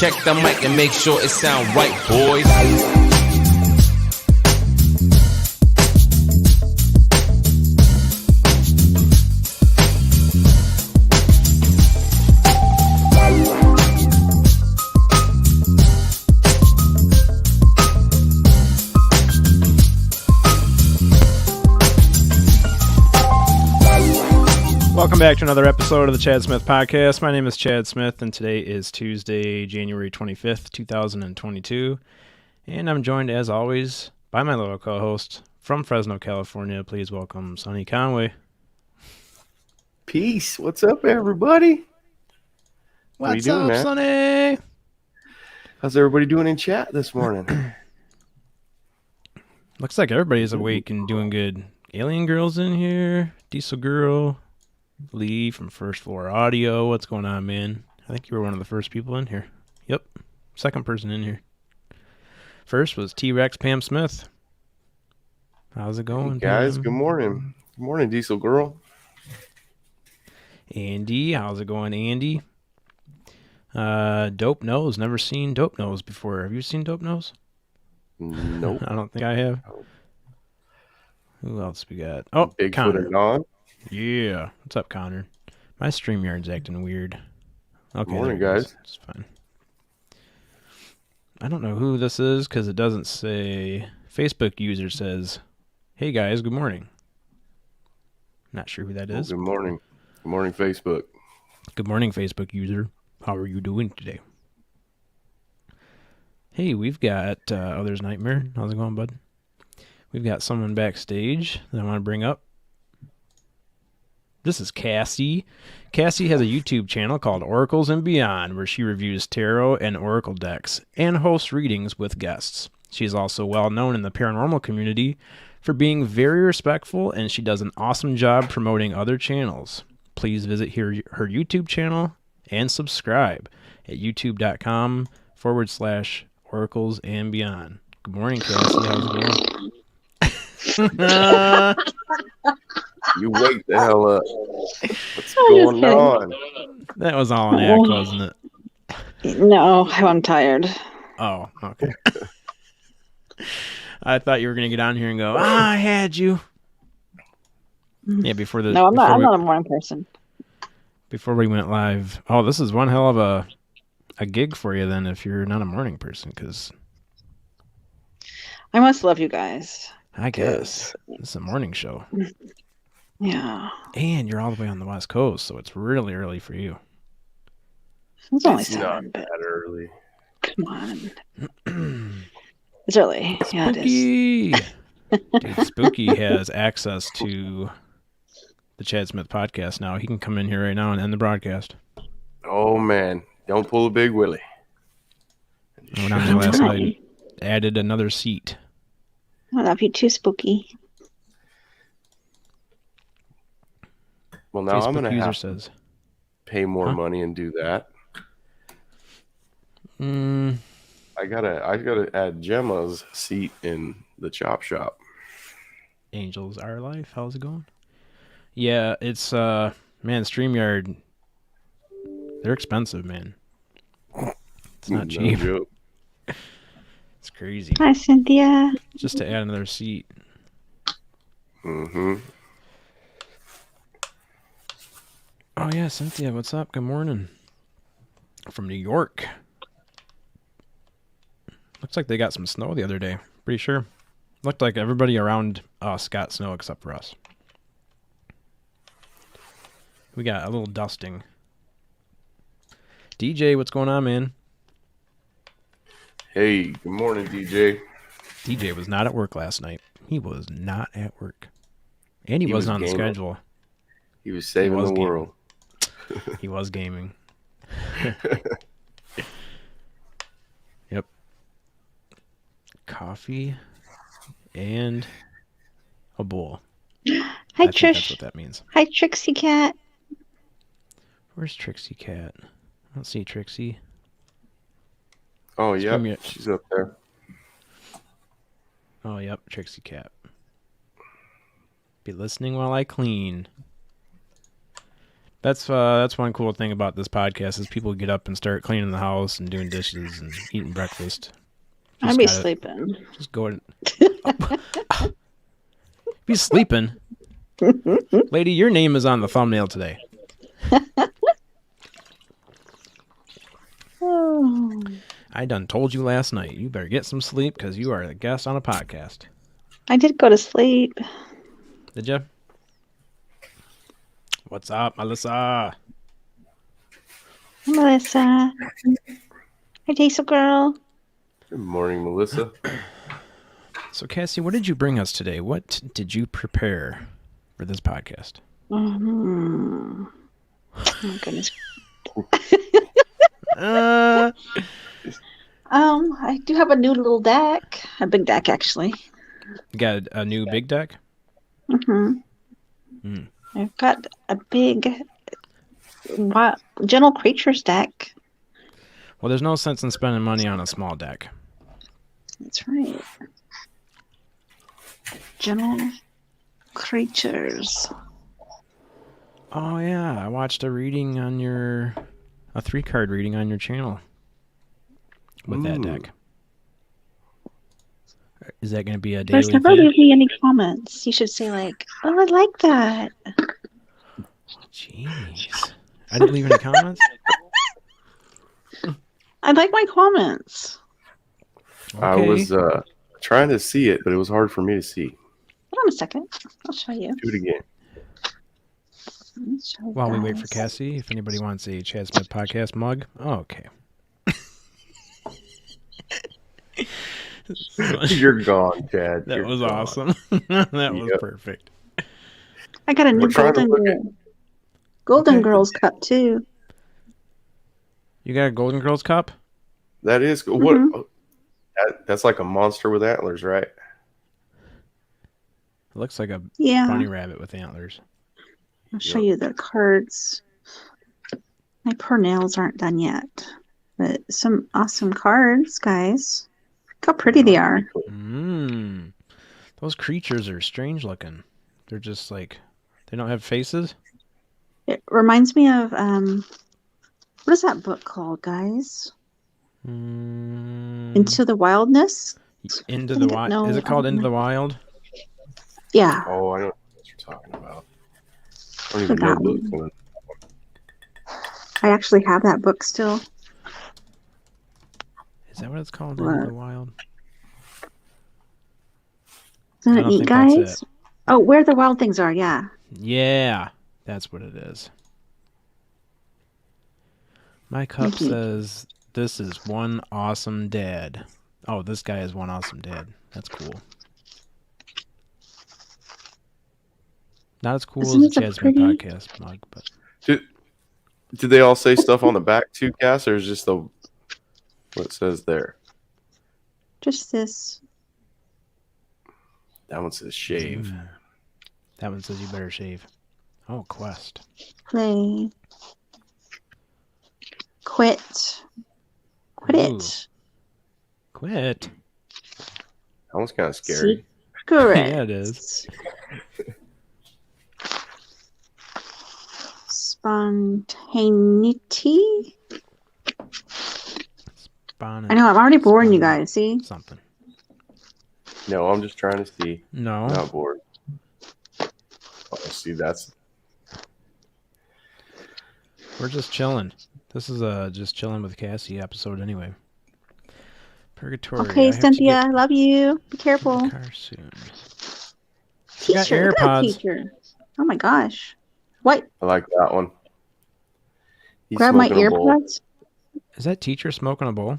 Check the mic and make sure it sound right, boys. Welcome back to another episode of the Chad Smith Podcast. My name is Chad Smith, and today is Tuesday, January 25th, 2022. And I'm joined, as always, by my little co-host from Fresno, California. Please welcome Sonny Conway. Peace. What's up, everybody? What's up, man? Sonny? How's everybody doing in chat this morning? Looks like everybody's awake and doing good. Alien Girl's in here. Diesel Girl. Lee from First Floor Audio. What's going on, man? I think you were one of the first people in here. Yep. Second person in here. First was T-Rex Pam Smith. How's it going, hey guys? Pam? Good morning. Good morning, Diesel Girl. Andy. How's it going, Andy? Dope Nose. Never seen Dope Nose before. Have you seen Dope Nose? Nope. I don't think I have. Nope. Who else we got? Oh, Bigfoot Connor. and Don. Yeah. What's up, Connor? My StreamYard's acting weird. Okay. Good morning, guys. It's fine. I don't know who this is because it doesn't say. Facebook user says, "Hey guys, good morning." Not sure who that is. Good morning. Good morning, Facebook. Good morning, Facebook user. How are you doing today? Hey, we've got Others Nightmare. How's it going, bud? We've got someone backstage that I want to bring up. This is Cassie. Cassie has a YouTube channel called Oracles and Beyond, where she reviews tarot and oracle decks and hosts readings with guests. She's also well known in the paranormal community for being very respectful, and she does an awesome job promoting other channels. Please visit her YouTube channel and subscribe at youtube.com/oracles and beyond. Good morning, Cassie. How's it going? You wake the hell up. What's going on? That was all an act, wasn't it? No, I'm tired. Oh, okay. I thought you were going to get on here and go, I had you. Yeah, before the... No, I'm not a morning person. Before we went live. Oh, this is one hell of a gig for you then if you're not a morning person, because... I must love you guys. I guess. This is a morning show. Yeah. And you're all the way on the West Coast, so it's really early for you. It's only It's 7, not but that early. come on. It's early. Yeah, it Spooky! Dude, Spooky has access to the Chad Smith podcast now. He can come in here right now and end the broadcast. Oh, man. Don't pull a big Willie. I went on there last night. Added another seat. I love you too, Spooky. Well, now Facebook I'm going to user have says. to pay more money and do that. I gotta add Gemma's seat in the chop shop. Angels Our Life. How's it going? Yeah, it's man, StreamYard. They're expensive, man. It's not cheap. Joke. It's crazy. Hi, Cynthia. Just to add another seat. Mm-hmm. Oh yeah, Cynthia, what's up? Good morning. From New York. Looks like they got some snow the other day. Pretty sure. Looked like everybody around us got snow except for us. We got a little dusting. DJ, what's going on, man? Hey, good morning, DJ. DJ was not at work last night. He was not at work. And he wasn't on the schedule. He was saving the world. He was gaming. Yep. Coffee and a bowl. Hi, Trish. That's what that means. Hi, Trixie Cat. Where's Trixie Cat? I don't see Trixie. Oh, yeah. She's up there. Oh, yep. Trixie Cat. Be listening while I clean. That's one cool thing about this podcast is people get up and start cleaning the house and doing dishes and eating breakfast. I'd be sleeping. Just go and be sleeping. Lady, your name is on the thumbnail today. Oh. I done told you last night. You better get some sleep because you are a guest on a podcast. I did go to sleep. Did you? What's up, Melissa? Melissa. Hi, Diesel Girl. Good morning, Melissa. So, Cassie, what did you bring us today? What did you prepare for this podcast? Oh my goodness. I do have a new little deck. A big deck, actually. You got a new big deck? I've got a big gentle creatures deck. Well, there's no sense in spending money on a small deck. That's right. Gentle creatures. Oh, yeah. I watched a 3-card reading on your channel with that deck. Is that going to be a daily There's never thing? really any comments. You should say like, "Oh, I like that." Jeez. I didn't leave any comments? I like my comments. Okay. I was trying to see it, but it was hard for me to see. Hold on a second. I'll show you. Do it again. Let me show you While we wait for guys. Cassie, if anybody wants a Chad Smith podcast mug. Oh, okay. You're gone, Chad. That You're was gone. awesome. That was Yep. perfect. I got a new We're trying to Golden Okay. Girls cup too. You got a Golden Girls cup? That is what. That's like a monster with antlers, right? It looks like a Yeah, bunny rabbit with antlers. I'll show you the cards. My poor nails aren't done yet, but some awesome cards, guys. Look how pretty they are. Those creatures are strange looking. They're just like, they don't have faces? It reminds me of what is that book called, guys? Into the Wildness. Into the Wild. No, Is it called Into the Wild? Yeah. Oh, I know what you're talking about. I don't even know books. I actually have that book still. Is that what it's called? What? Into the Wild? Isn't I it don't neat, think that's guys? it. Oh, Where the Wild Things Are, yeah. Yeah, that's what it is. My cup Mhm. says, "This is one awesome dad." Oh, this guy is one awesome dad. That's cool. Not as cool Isn't as it the a Chad Smith pretty- podcast mug, but Did they all say stuff on the back too, Cass, or is just what it says there? Just this. That one says shave. that one says you better shave. Oh, quest. Play. Quit. Quit Ooh. it. Quit. That one's kind of scary. Correct. Yeah, it is. Spontaneity. Spawn I know, I'm already boring you Spawn. guys, see? something. No, I'm just trying to see. No. Not bored. Oh, see, that's We're just chilling. This is a just chilling with Cassie episode anyway. Purgatory. I Okay, have to Cynthia, get I love you. Be to careful. the car soon. got Teacher, look at that AirPods. teacher. Oh my gosh. What? I like that one. He's Grab my smoking a bowl. earbuds? Is that teacher smoking a bowl?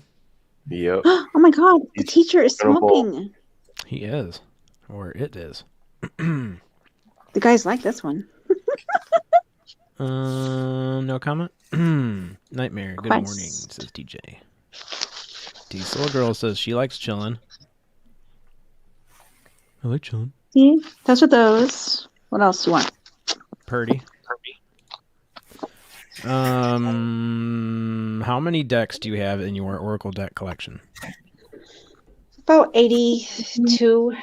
Yep. Oh my god, the He's teacher is smoking a bowl. smoking. He is. Or it is. The guys like this one. No comment? Nightmare. Good Quest. morning, says DJ. Diesel Girl says she likes chilling. I like chilling. See? Those are those. What else do you want? Purdy. How many decks do you have in your Oracle deck collection? About 82.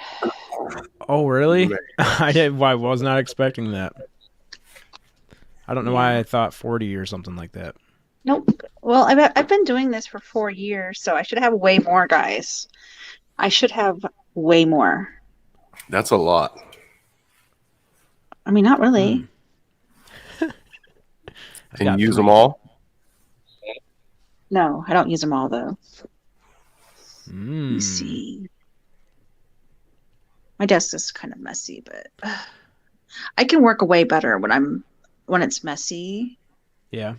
Oh, really? I was not expecting that. I don't know why I thought 40 or something like that. Nope. Well, I've been doing this for 4 years, so I should have way more, guys. I should have way more. That's a lot. I mean, not really. Can you use them all? No, I don't use them all though. Let Mm. me see. My desk is kind of messy, but I can work way better when it's messy Yeah.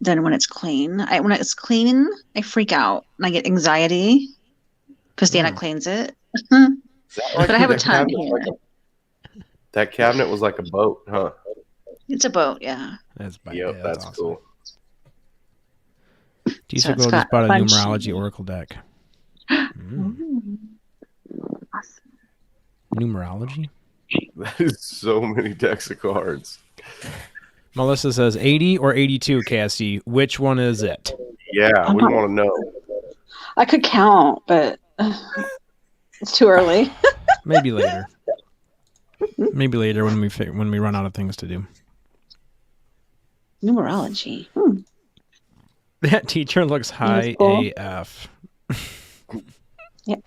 than when it's clean. When it's clean, I freak out and I get anxiety because Dana cleans it. But I have a ton here. That cabinet was like a boat, huh? It's a boat, yeah. That's That's awesome. cool. Tisa just bought a numerology oracle deck. Awesome. Numerology? That is so many decks of cards. Melissa says 80 or 82, Cassie. Which one is it? Yeah, we want to know. I could count, but it's too early. Maybe later. Maybe later when we run out of things to do. Numerology. That teacher looks high cool. AF. Yep.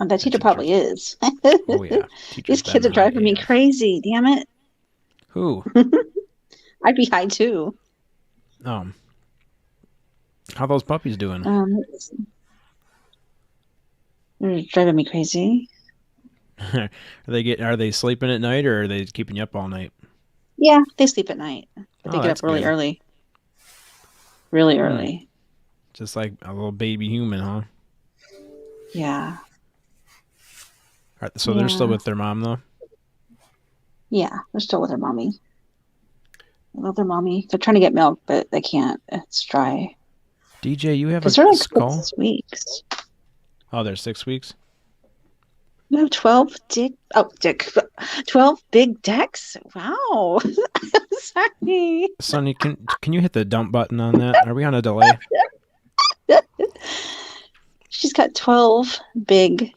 That teacher probably is. Oh yeah. These kids are driving me crazy. Damn it. Who? I'd be high too. How those puppies doing? They're driving me crazy. Are they sleeping at night or are they keeping you up all night? Yeah, they sleep at night. But they get that's up really good. early. Really early. Just like a little baby human, huh? Yeah. So they're still with their mom though? Yeah, they're still with their mommy. I love their mommy. They're trying to get milk, but they can't. It's dry. DJ, you have a they're like skull? 6 weeks. Oh, they're 6 weeks? You have 12 12 big decks? Wow. Sorry. Sonny, can you hit the dump button on that? Are we on a delay? She's got 12 big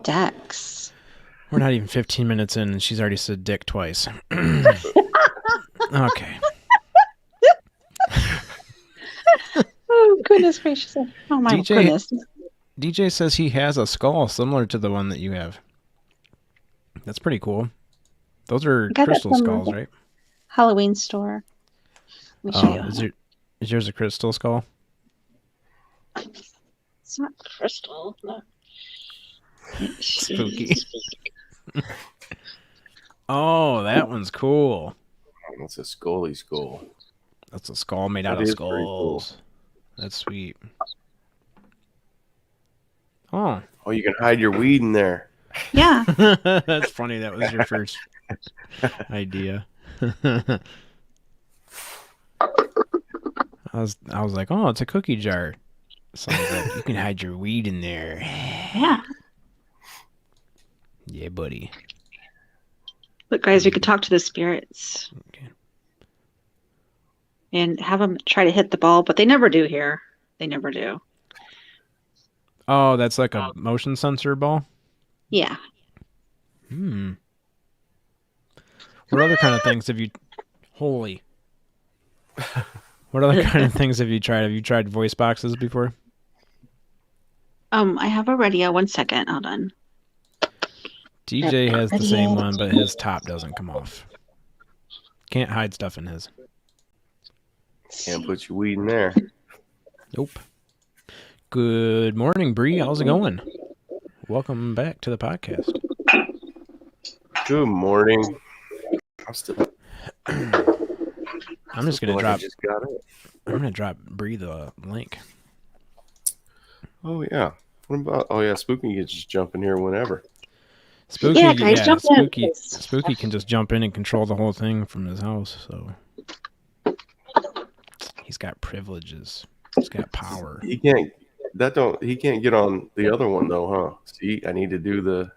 decks. We're not even 15 minutes in and she's already said dick twice. Okay. Oh, goodness gracious. Oh, my goodness. DJ says he has a skull similar to the one that you have. That's pretty cool. Those are crystal skulls, right? Halloween store. Let me show you. Is yours a crystal skull? It's not crystal. No. Spooky. Oh, that one's cool. That's a scully skull. That's a skull made out of skulls. Cool. That's sweet. Oh, you can hide your weed in there. Yeah. That's funny. That was your first idea. I was like, oh, it's a cookie jar. So like, you can hide your weed in there. Yeah. Yeah, buddy. Look, guys, we could talk to the spirits. Okay. And have them try to hit the ball, but they never do here. They never do. Oh, that's like a motion sensor ball? Yeah. What other kind of things have you... Holy. What other kind of things have you tried? Have you tried voice boxes before? I have a radio. 1 second. Hold on. DJ has the same one, but his top doesn't come off. Can't hide stuff in his. Can't put your weed in there. Nope. Good morning, Bree. How's it going? Welcome back to the podcast. Good morning. I'm just gonna drop. I'm gonna drop Bree the link. Oh yeah. What about? Oh yeah, Spooky can just jump in here whenever. Spooky, yeah, guys, jump in. Spooky can just jump in and control the whole thing from his house. So he's got privileges. He's got power. He can't get on the other one though, huh? See, I need to do the.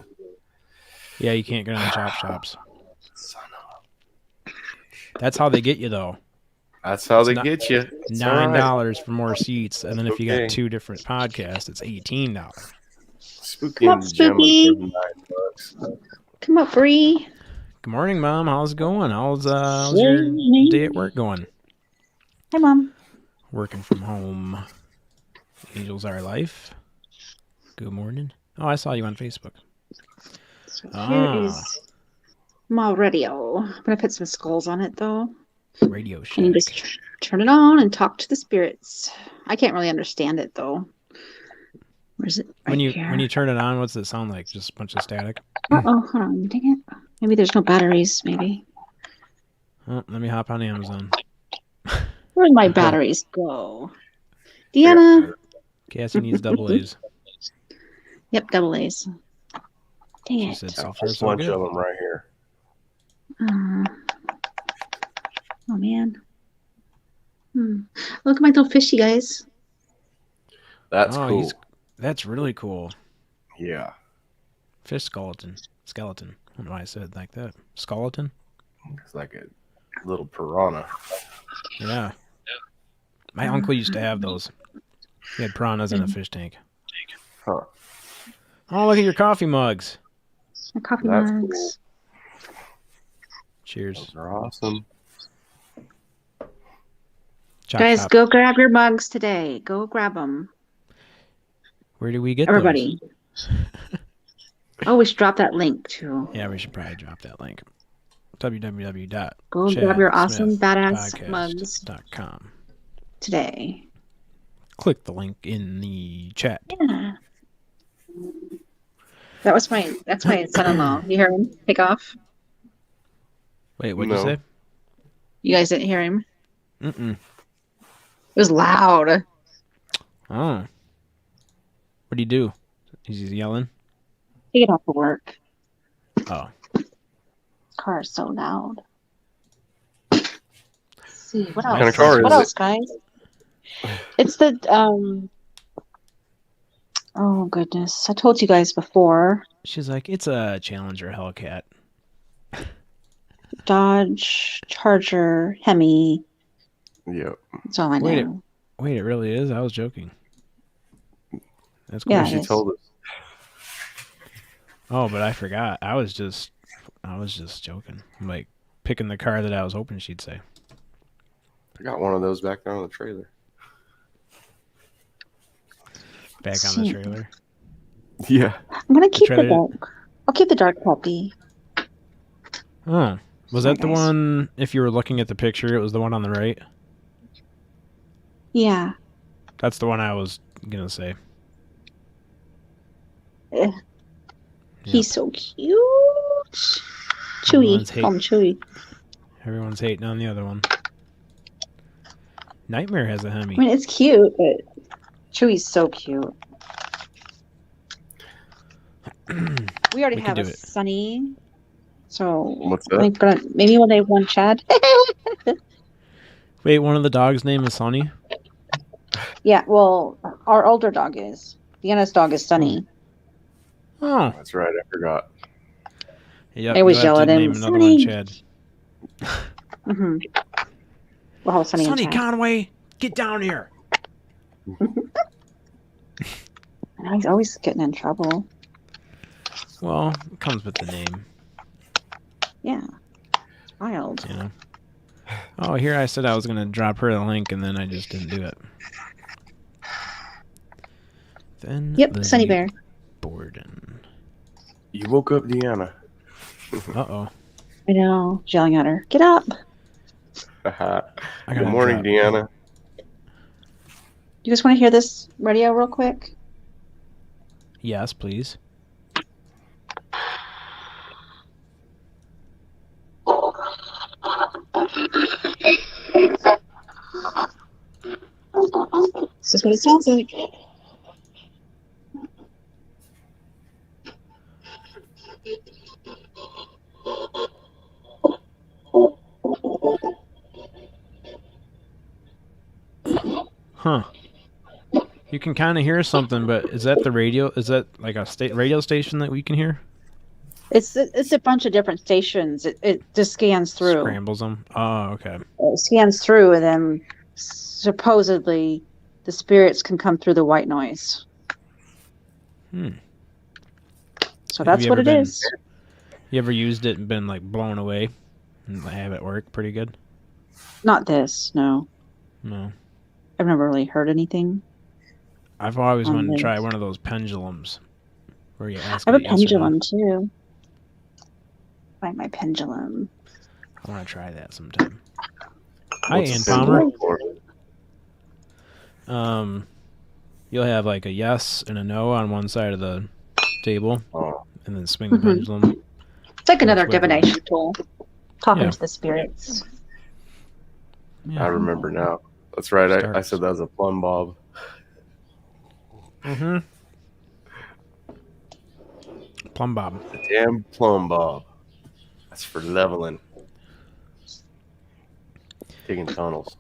Yeah, you can't get on chop shops. That's how they get you, though. That's how they get you. $9 for more seats, and then if you got 2 different podcasts, it's $18. Spooky and Gemma $9. Come up, Bree. Good morning, Mom. How's it going? How's your day at work going? Hi, Mom. Working from home. Angels Are Life. Good morning. Oh, I saw you on Facebook. So here is my radio. I'm going to put some skulls on it, though. Radio Shack. And just turn it on and talk to the spirits. I can't really understand it, though. Where's it? Right when you turn it on, what's it sound like? Just a bunch of static? Uh-oh, hold on. Dang it. Maybe there's no batteries, maybe. Oh, let me hop on Amazon. Where'd my batteries go? Deanna. Cassie needs double A's. Yep, double A's. Dang She it. said so far There's a so bunch good. of them right here. Oh, man. Look at my little fishy, guys. That's cool. That's really cool. Yeah. Fish skeleton. I don't know why I said it like that. Skeleton? It's like a little piranha. Yeah. My uncle used to have those. He had piranhas in a fish tank. Huh. Oh, look at your coffee mugs. My coffee That's mugs. Cheers. Those are awesome. Chop, Guys, chop. go grab your mugs today. Go grab them. Where do we get Everybody. Oh, we should drop that link too. those? Yeah, we should probably drop that link. Go grab your awesome badass mugs www.chadsmithpodcast.com. today. Click the link in the chat. Yeah. That's my son-in-law. You hear him take off? Wait, what'd you say? You guys didn't hear him? Mm-mm. It was loud. Oh. What'd he do? Is he yelling? He get off to work. Oh. Car is so loud. Let's see, what else? kind of car What is else, guys? It's the oh goodness. I told you guys before. She's like, it's a Challenger Hellcat. Dodge Charger Hemi. Yep. That's all I know. Wait, it really is? I was joking. That's cool. Yeah, She told us. Oh, but I forgot. I was just joking. I'm like picking the car that I was hoping she'd say. I got one of those back there on the trailer. Back on the trailer. Yeah. I'm gonna keep the trailer- dark. I'll keep the dark puppy. Oh. Was that the Nice. one, if you were looking at the picture, it was the one on the right? Yeah. That's the one I was going to say. He's so cute. Chewy. Call him Chewy. Everyone's hating on the other one. Nightmare has a Hemi. I mean, it's cute, but Chewy's so cute. We already We can have do a it. Sunny. So What's I think that? maybe when they have one Chad. Wait, one of the dogs' name is Sunny? Yeah, well, our older dog is. Deanna's dog is Sunny. Oh. That's right. I forgot. Yep, I always you'll have yell to at him, name another one Sunny. Chad. Mm-hmm. We'll have Sunny and Sonny Chad. Conway, get down here. And he's always getting in trouble. Well, it comes with the name, Yeah. It's wild. you know. Oh, here I said I was going to drop her the link, and then I just didn't do it. Then Yep, Lizzie Sunny Bear. Borden. You woke up Deanna. Uh-oh. I know. Yelling at her. Get up. Good morning, Deanna. You guys want to hear this radio real quick? Yes, please. This is what it sounds like. Huh. You can kind of hear something, but is that the radio? Is that like a radio station that we can hear? It's a bunch of different stations. It just scans through. Scrambles them. Oh, okay. It scans through, and then supposedly the spirits can come through the white noise. Hmm. So Have that's you what ever it been- is. You ever used it and been like blown away and have it work pretty good? Not this, no. No. I've never really heard anything. I've always on wanted to this. try one of those pendulums where you ask I have it a yes or no. pendulum too. Find my pendulum. I want to try that sometime. Hi, What's Ann the pendulum Palmer. for? You'll have like a yes and a no on one side of the table, Oh, and then swing the Mhm. pendulum. It's like another Which way? divination tool. Talking Yeah. to the spirits. Yeah. I remember now. That's right. I said that was a plumb bob. Mm-hmm. Plumb bob. The damn plumb bob. That's for leveling. Digging tunnels.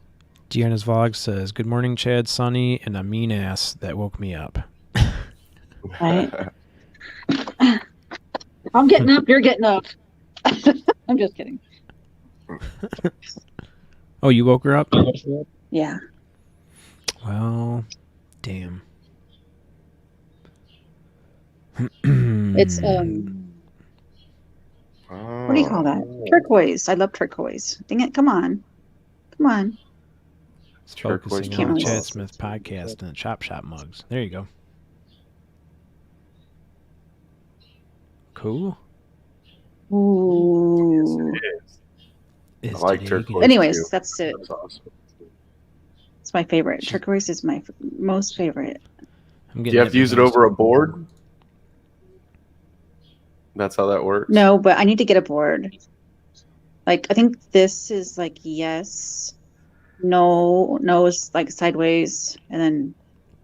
Deanna's vlog says, "Good morning, Chad, Sonny, and a mean ass that woke me up." Right. I'm getting up, you're getting up. I'm just kidding. Oh, you woke her up? Yeah. Well, damn. It's what do you call that? Oh. Turquoise. I love turquoise. Dang it, come on. Come on. It's Turquoise focusing Can't on the really Chad Smith podcast and the Chop Shop mugs. There you go. Cool. Ooh. I Is like today turquoise. good? Anyways, too. that's it. That's awesome. It's my favorite. Turquoise is my most favorite. I'm Do getting you have to use it over a board? That's how that works? No, but I need to get a board. Like, I think this is like yes, no is like sideways, and then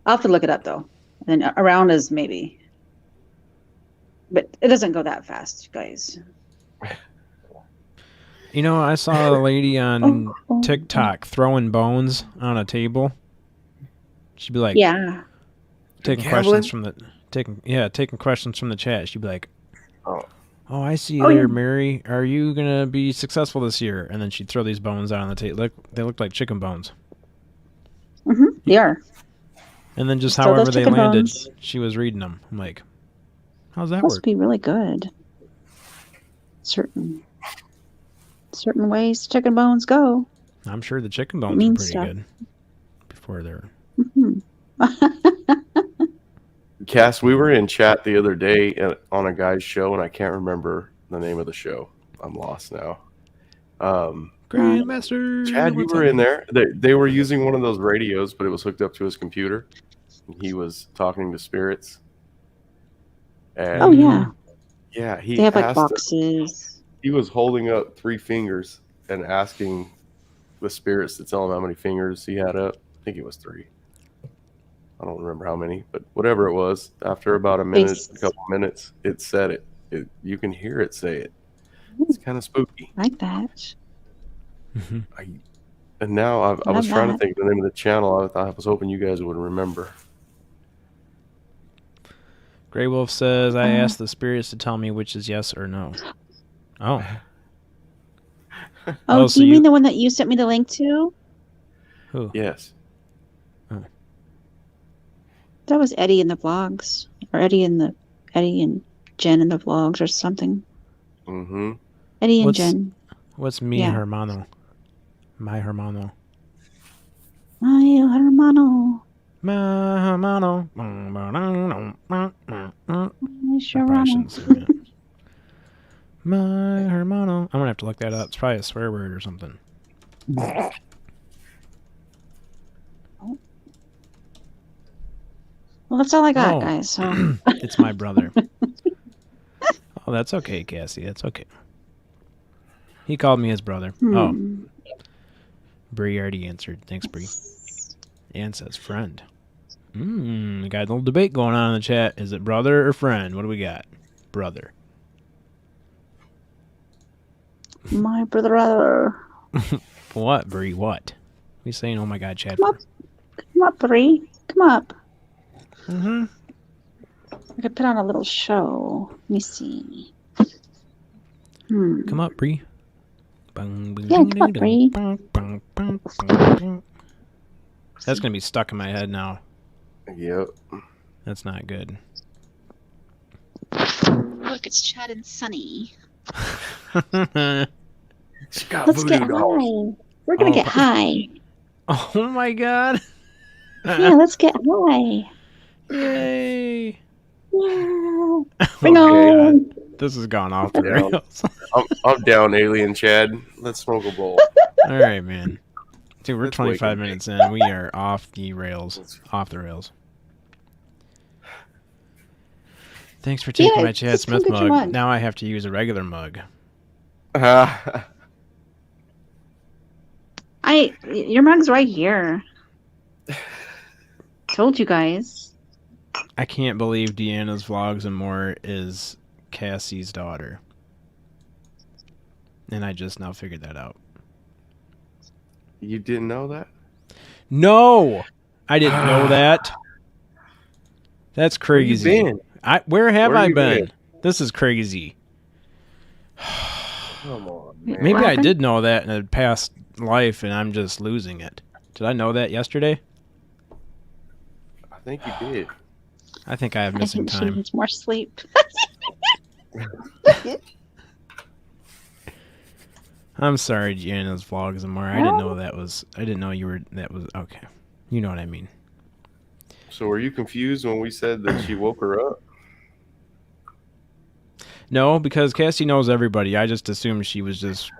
I'll have to look it up though. And then around is maybe. But it doesn't go that fast, guys. You know, I saw a lady on Oh. TikTok throwing bones on a table. She'd be like, Yeah. taking Gambling? questions from the taking questions from the chat. She'd be like, Oh. "Oh, I see you Oh, there, yeah. Mary. Are you gonna be successful this year?" And then she'd throw these bones out on the table. They looked like chicken bones. They are. And then just Still those however they chicken landed, bones. she was reading them. I'm like, how's that Must work? be really good. Certain ways chicken bones go. I'm sure the chicken bones were means pretty stuff. good before they're. Mhm. Cass, we were in chat the other day on a guy's show, and I can't remember the name of the show. I'm lost now. Grandmaster. Chad, you what's were up? in there. They were using one of those radios, but it was hooked up to his computer. He was talking to spirits. And Oh yeah. yeah, he They have like asked boxes. he was holding up 3 fingers and asking the spirits to tell him how many fingers he had up. I think it was 3. I don't remember how many, but whatever it was, after about a couple minutes, it said it. You can hear it say it. It's kind of spooky. Like that. And now I was Love trying to that. think of the name of the channel. I was hoping you guys would remember. Grey Wolf says, "I asked the spirits to tell me which is yes or no." Oh. Oh, so do you mean the one that you sent me the link to? Who? Yes. That was Eddie in the vlogs, or Eddie and Jen in the vlogs, or something. Mm-hmm. Eddie and Jen. What's mi Yeah. hermano? My hermano. My hermano. My hermano. I probably shouldn't say that. My hermano. I'm gonna have to look that up. It's probably a swear word or something. Well, that's all I got, Oh. guys. So It's my brother. Oh, that's okay, Cassie. That's okay. He called me his brother. Oh, Bree already answered. Thanks, Bree. Ann says friend. We got a little debate going on in the chat. Is it brother or friend? What do we got? Brother. my brother. What, Bree? What? We saying, oh my God, Chad. Come up, Bree. Come up. Mm-hmm. I could put on a little show. Let me see. Come up, Bree. Yeah, come up, Bree. That's going to be stuck in my head now. Yep. That's not good. Look, it's Chad and Sunny. She got Let's voodoo get dolls. high. We're gonna get high. Oh my god. Yeah, let's get high. Yay. Yeah. Oh Bring my on. god. This has gone off the Down. rails. I'm down, Alien Chad. Let's smoke a bowl. All right, man. Dude, we're Let's wake 25 up. minutes in. We are off the rails. Off the rails. Thanks for taking Yeah, my Chad just come Smith get your mug. mug. Now I have to use a regular mug. Your mug's right here. Told you guys. I can't believe Deanna's Vlogs and More is Cassie's daughter. And I just now figured that out. You didn't know that? No! I didn't know that. That's crazy. Where you been? Where have Where I you been? This is crazy. Come on, man. Maybe What I happened? did know that in a past life and I'm just losing it. Did I know that yesterday? I think you did. I think I have I missing think she time. needs more sleep. I'm sorry, Deanna's Vlogs and More. I didn't know that was... I didn't know you were... That was... Okay. You know what I mean. So were you confused when we said that she woke her up? No, because Cassie knows everybody. I just assumed she was just...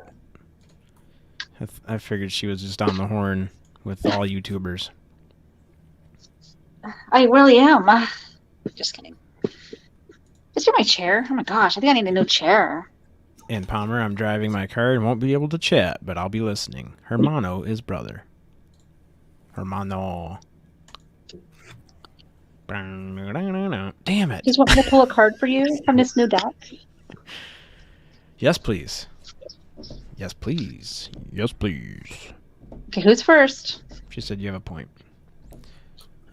I figured she was just on the horn with all YouTubers. I really am. Just kidding. Is here my chair? Oh my gosh, I think I need a new chair. And Palmer, I'm driving my car and won't be able to chat, but I'll be listening. Hermano is brother. Hermano. Damn it. Do you want me to pull a card for you from this new deck? Yes, please. Yes, please. Yes, please. Okay, who's first? She said you have a point.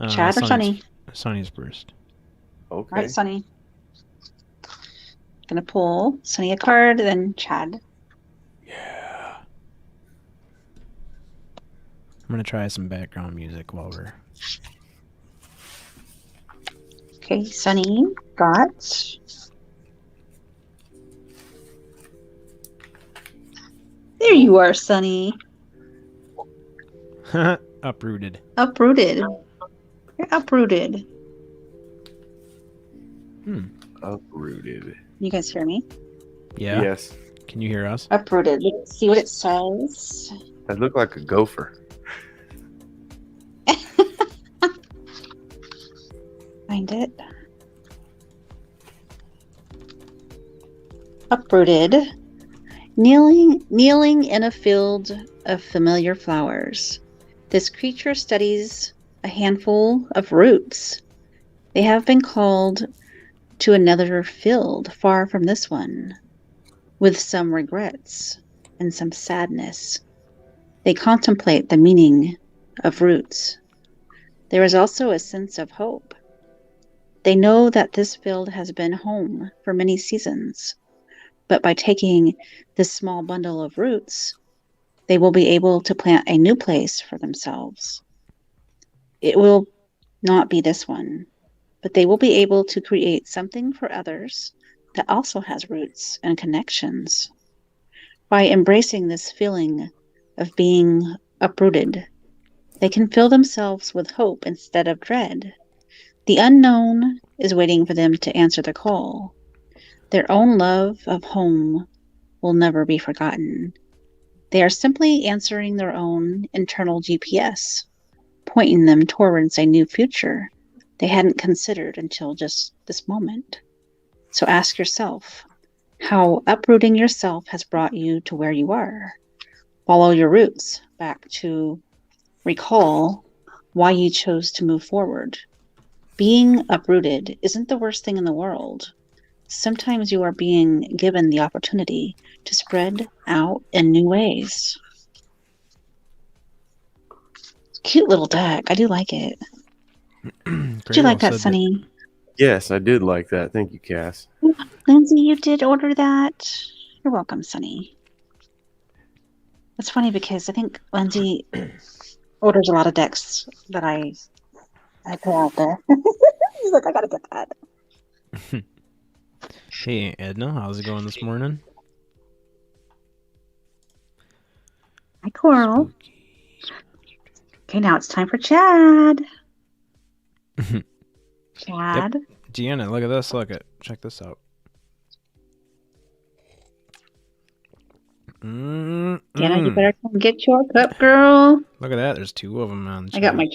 Chad or Sunny? Sunny's first. Okay. All right, Sunny. Gonna pull Sunny a card, then Chad. Yeah. I'm going to try some background music while we're... Okay, Sunny got. There you are, Sunny. Uprooted. Uprooted. You're uprooted. Uprooted. You guys hear me? Yeah? Yes. Can you hear us? Uprooted. Let's see what it says. That looked like a gopher. Find it. Uprooted. Kneeling in a field of familiar flowers. This creature studies a handful of roots. They have been called to another field far from this one, with some regrets and some sadness. They contemplate the meaning of roots. There is also a sense of hope. They know that this field has been home for many seasons, but by taking this small bundle of roots, they will be able to plant a new place for themselves. It will not be this one, but they will be able to create something for others that also has roots and connections. By embracing this feeling of being uprooted, they can fill themselves with hope instead of dread. The unknown is waiting for them to answer the call. Their own love of home will never be forgotten. They are simply answering their own internal GPS, pointing them towards a new future they hadn't considered until just this moment. So ask yourself how uprooting yourself has brought you to where you are. Follow your roots back to recall why you chose to move forward. Being uprooted isn't the worst thing in the world. Sometimes you are being given the opportunity to spread out in new ways. Cute little deck. I do like it. Did you like that, Sunny? Yes, I did like that. Thank you, Cass. Lindsay, you did order that. You're welcome, Sunny. It's funny because I think Lindsay orders a lot of decks that I put out there. She's like, I gotta get that. Hey, Edna, how's it going this morning? Hi, Coral. Okay, now it's time for Chad. Chad. Yep. Deanna, look at this. Check this out. Deanna, you better come get your cup, girl. Look at that. There's 2 of them on the I got my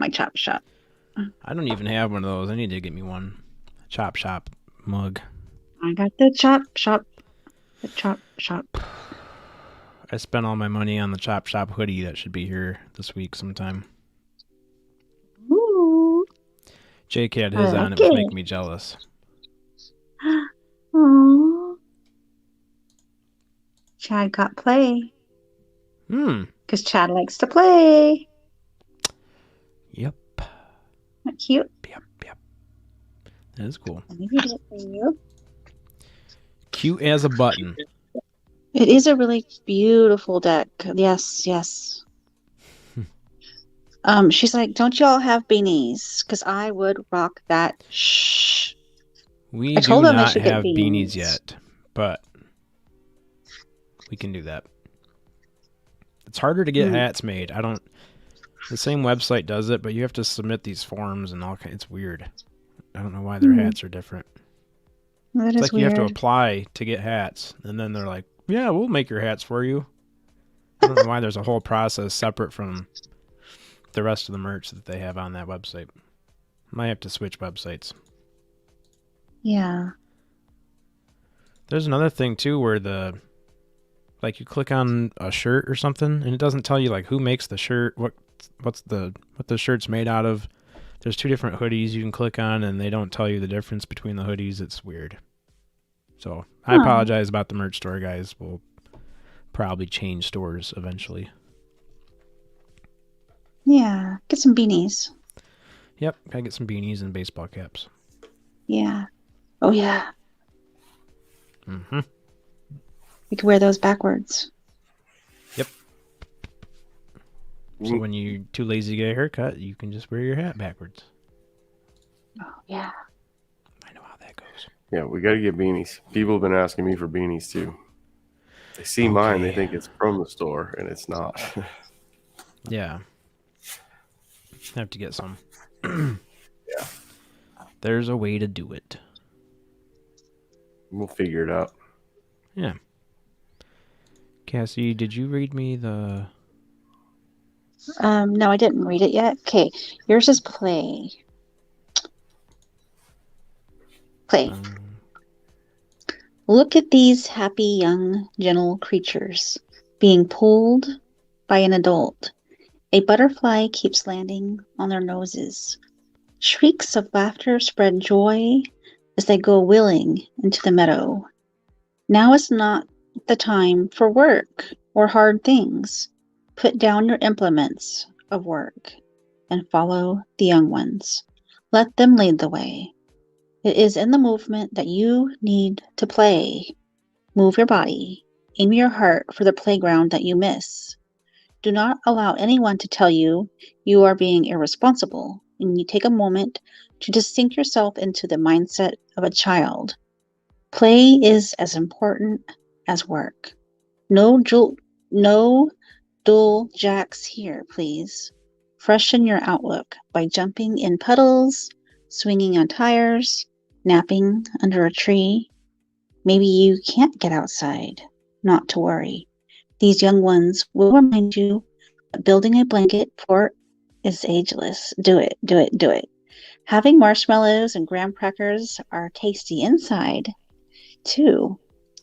chop shop. I don't even have one of those. I need to get me one. Chop shop mug. I got the chop shop. The chop shop. I spent all my money on the chop shop hoodie that should be here this week sometime. Ooh. Jake had his on. It was making me jealous. Aww. Chad got play. Because Chad likes to play. Yep. Not cute. Yep. That is cool. Let me read it for you. Cute as a button. It is a really beautiful deck. Yes. She's like, don't y'all have beanies? Because I would rock that. Shh. We I told do them they not should get have beanies yet, but we can do that. It's harder to get hats made. The same website does it, but you have to submit these forms and all kinds. It's weird. I don't know why their hats are different. That It's is like weird. you have to apply to get hats, and then they're like, yeah, we'll make your hats for you. I don't know why there's a whole process separate from the rest of the merch that they have on that website. Might have to switch websites. Yeah. There's another thing too where you click on a shirt or something and it doesn't tell you like who makes the shirt, what the shirt's made out of. There's 2 different hoodies you can click on and they don't tell you the difference between the hoodies. It's weird. So I apologize about the merch store, guys. We'll probably change stores eventually. Yeah. Get some beanies. Yep, gotta get some beanies and baseball caps. Yeah. Oh, yeah. Mm-hmm. We could wear those backwards. Yep. So when you're too lazy to get a haircut, you can just wear your hat backwards. Oh, yeah. I know how that goes. Yeah, we got to get beanies. People have been asking me for beanies too. They see mine, they think it's from the store, and it's not. Yeah. I have to get some. Yeah. There's a way to do it. We'll figure it out. Yeah. Cassie, did you read me the... No, I didn't read it yet. Okay. Yours is play. Play. Look at these happy, young, gentle creatures being pulled by an adult. A butterfly keeps landing on their noses. Shrieks of laughter spread joy as they go wheeling into the meadow. Now is not the time for work or hard things. Put down your implements of work and follow the young ones. Let them lead the way. It is in the movement that you need to play. Move your body. Aim your heart for the playground that you miss. Do not allow anyone to tell you you are being irresponsible, and you take a moment to just sink yourself into the mindset of a child. Play is as important as work. No dull jacks here, please. Freshen your outlook by jumping in puddles, swinging on tires, napping under a tree. Maybe you can't get outside. Not to worry. These young ones will remind you that building a blanket fort is ageless. Do it, do it, do it. Having marshmallows and graham crackers are tasty inside, too.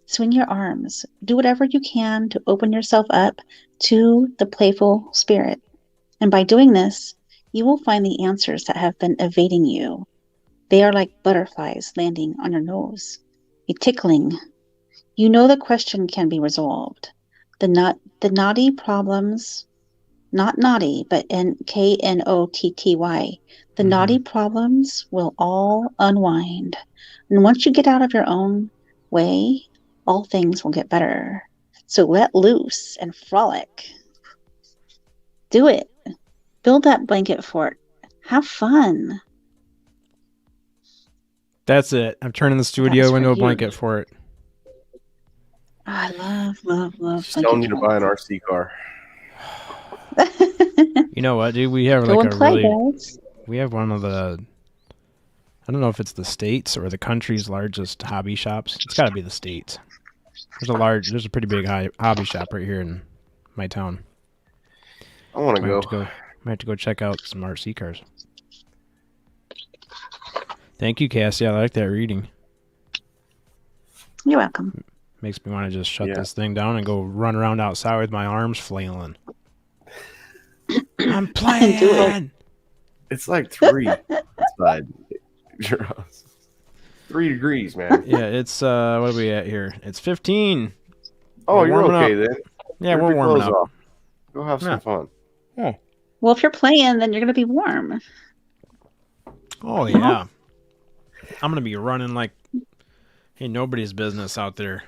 Swing your arms. Do whatever you can to open yourself up to the playful spirit. And by doing this, you will find the answers that have been evading you. They are like butterflies landing on your nose. A tickling. You know the question can be resolved. The naughty problems, not naughty, but KNOTTY. The naughty problems will all unwind. And once you get out of your own way, all things will get better. So let loose and frolic. Do it. Build that blanket fort. Have fun. That's it. I'm turning the studio into a blanket fort. I love. She's telling you to buy an RC car. You know what, dude? We have Go like and a play, really. guys. We have one of the. I don't know if it's the states or the country's largest hobby shops. It's got to be the states. There's a pretty big hobby shop right here in my town. I want to Might go. have to go check out some RC cars. Thank you, Cassie. I like that reading. You're welcome. Makes me want to just shut this thing down and go run around outside with my arms flailing. I'm playing. It's like 3 outside your house. 3 degrees, man. Yeah, it's what are we at here? It's 15. Oh, We're you're warming okay up. then. Yeah, Rip we're your warming clothes up. off. Go have some fun. Well, if you're playing, then you're gonna be warm. Oh yeah. I'm gonna be running like ain't nobody's business out there.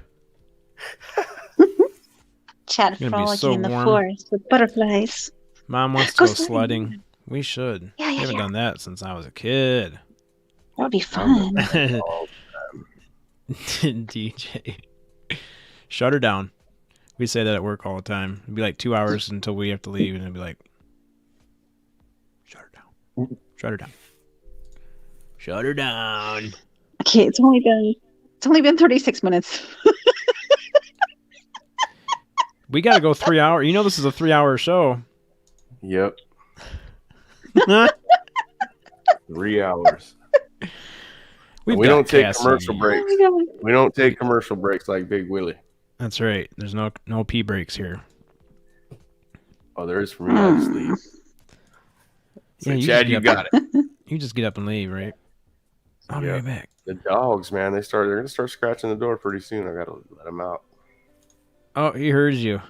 Chad It's gonna be frolicking so in the warm. forest with butterflies. Mom wants to Go go sledding. sledding. We should. Yeah, We haven't done that since I was a kid. That would be fun. DJ. Shut her down. We say that at work all the time. It'd be like 2 hours until we have to leave, and it'd be like, shut her down. Shut her down. Shut her down. Okay, it's only been 36 minutes. We got to go 3 hours. You know this is a 3-hour show. Yep. 3 hours. We don't take Cassie. commercial breaks. Oh my God. We don't take commercial breaks like Big Willie. That's right. There's no pee breaks here. Oh, there is for me. I just leave. So, Yeah, Chad, you got it. You just get up and leave, right? I'll be right back. The dogs, man, they're gonna start scratching the door pretty soon. I gotta let them out. Oh, he heard you.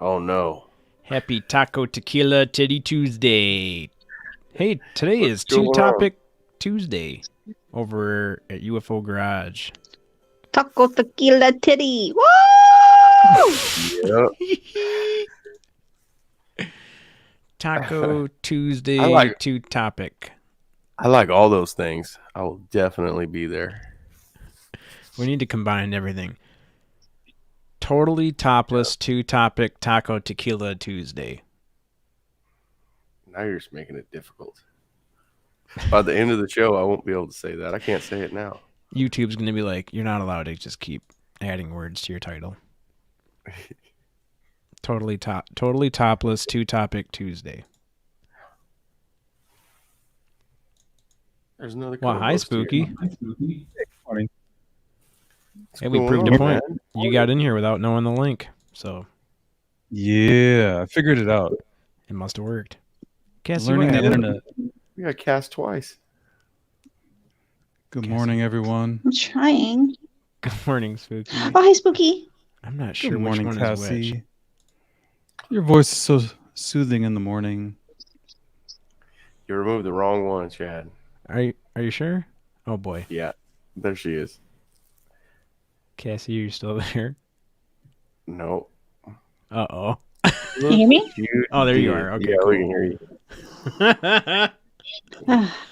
Oh no. Happy Taco Tequila Titty Tuesday. Hey, today What's is Two going Topic Tuesday over at UFO Garage. Taco tequila titty. Woo! Yep. Taco Tuesday I like- Two Topic. I like all those things. I will definitely be there. We need to combine everything. Totally topless Two Topic Taco Tequila Tuesday. Now you're just making it difficult. By the end of the show, I won't be able to say that. I can't say it now. YouTube's going to be like, you're not allowed to just keep adding words to your title. Totally topless Two Topic Tuesday. There's another. Well, hi, co-host Spooky. here. Morning. Hey, we going proved a on, point. man? You got in here without knowing the link, so Yeah, I figured it out. it must have worked. Cassie, Learning what the happened? internet. We got cast twice. Good morning, everyone. I'm trying. Good morning, Spooky. Oh, hi, Spooky. I'm not sure Good morning, which one is which. Cassie. Your voice is so soothing in the morning. You removed the wrong one, Chad. Are you sure? Oh boy, Yeah, there she is. Cassie, you still there? No. Uh-oh. Can you hear me? Oh, there you did. are. Okay, yeah, cool. we can hear you. That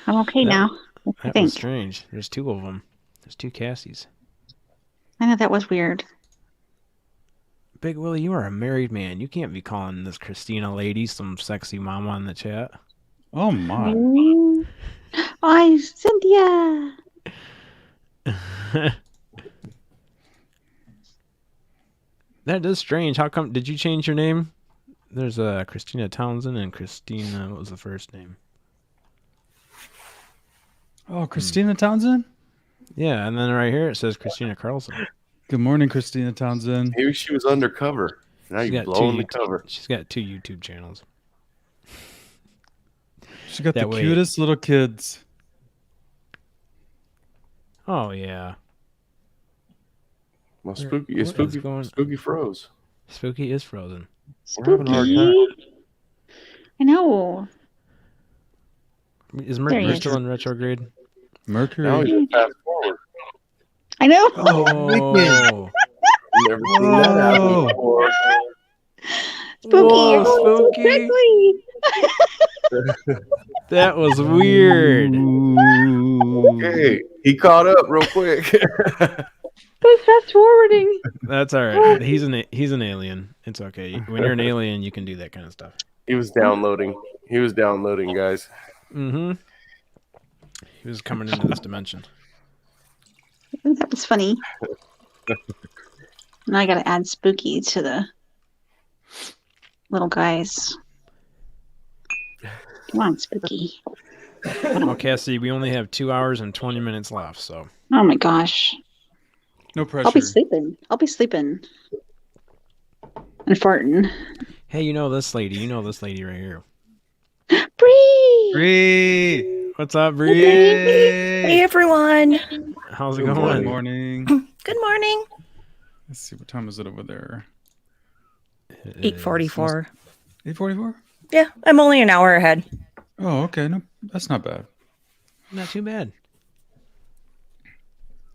I'm okay now. I was think. strange. There's two of them. There's two Cassies. I know that was weird. Big Willie, you are a married man. You can't be calling this Christina lady some sexy mama in the chat. Oh my. Oh, hi, Cynthia. That is strange. How come? Did you change your name? There's Christina Townsend and Christina. What was the first name? Oh, Christina Townsend? Yeah, and then right here it says Christina Carlson. Good morning, Christina Townsend. Maybe she was undercover. Now She's you're got blowing two the cover. She's got 2 YouTube channels. She got That the way- cutest little kids. Oh yeah, Well, Where- Spooky what is is Spooky. going- Spooky froze. Spooky is frozen. We're having a hard Spooky. I know. Is There Mercury he is. still in retrograde? Mercury. Now he's fast forward. I know. Oh, Never seen that happen Whoa. before. Spooky. Whoa, You're going so Spooky. quickly. that was weird. Okay, he caught up real quick. Who's fast forwarding? That's all right. He's an alien. It's okay. When you're an alien, you can do that kind of stuff. He was downloading. He was downloading, guys. Mm-hmm. He was coming into this dimension. That was funny. Now I gotta add Spooky to the little guys. Come on, Spooky. Well, Cassie, we only have 2 hours and 20 minutes left, so. Oh my gosh. No pressure. I'll be sleeping. And farting. Hey, you know this lady right here. Bree! Bree! What's up, Bree? Hey everyone. How's it Good going? morning. Good morning. Let's see, what time is it over there? 8:44. 8:44? Yeah, I'm only an hour ahead. Oh, okay. No, that's not bad. Not too bad.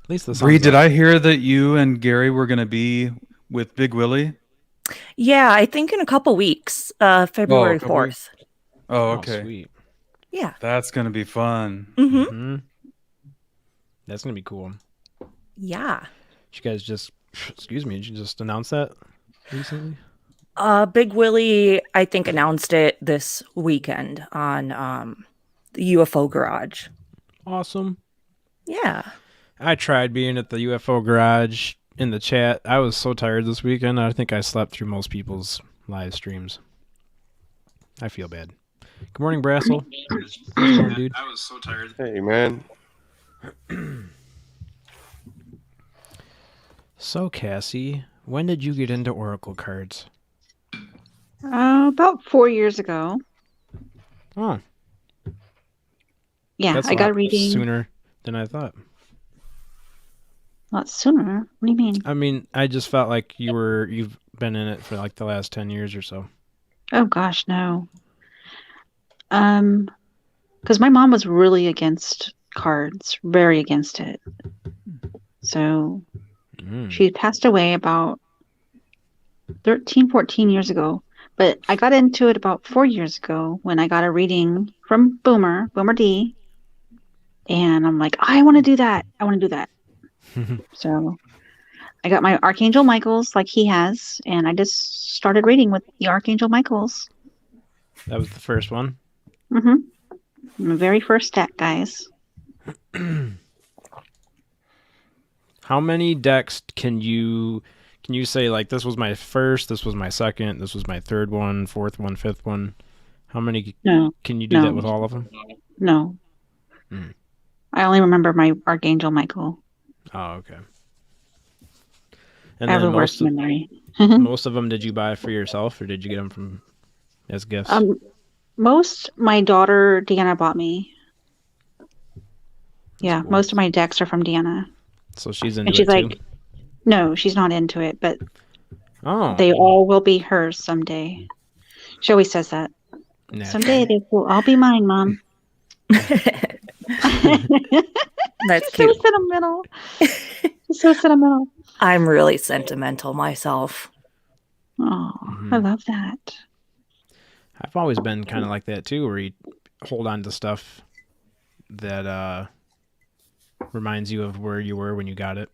At least the Bree, sun's did up. I hear that you and Gary were going to be with Big Willie? Yeah, I think in a couple weeks, February couple 4th. Oh, Oh, okay. sweet. Yeah. That's going to be fun. Mm-hmm. Hmm. That's gonna be cool. Yeah. Did you guys just, excuse me, did you just announce that recently? Big Willie, I think, announced it this weekend on the UFO Garage. Awesome. Yeah. I tried being at the UFO garage in the chat. I was so tired this weekend. I think I slept through most people's live streams. I feel bad. Good morning, Brassel. What's going on, dude? I was so tired. Hey, man. So, Cassie, when did you get into Oracle cards? About 4 years ago. Oh, Yeah, that's I a got lot reading. sooner than I thought. A lot sooner? What do you mean? I mean, I just felt like you've been in it for like the last 10 years or so. Oh gosh, no. Because my mom was really against cards, very against it. So she passed away about 13, 14 years ago. But I got into it about 4 years ago when I got a reading from Boomer D. And I'm like, I want to do that. I want to do that. So I got my Archangel Michaels like he has, and I just started reading with the Archangel Michaels. That was the first one. Mm-hmm. The very first deck, guys. How many decks can you say, like, this was my first, this was my second, this was my third one, fourth one, fifth one? How many No, can you do no. that with all of them? no. Mm. I only remember my Archangel Michael. Oh, okay. And I have then a worse memory. most of them did you buy for yourself, or did you get them from as gifts? Most my daughter Deanna bought me. Yeah, cool. most of my decks are from Deanna. So she's into And she's it like, too? no, she's not into it, but Oh. they all will be hers someday. She always says that. Naturally. Someday they will all be mine, Mom. That's She's so cute. sentimental. She's so sentimental. I'm really sentimental myself. Oh, Mhm. I love that. I've always been kind of like that too, where you hold on to stuff that reminds you of where you were when you got it.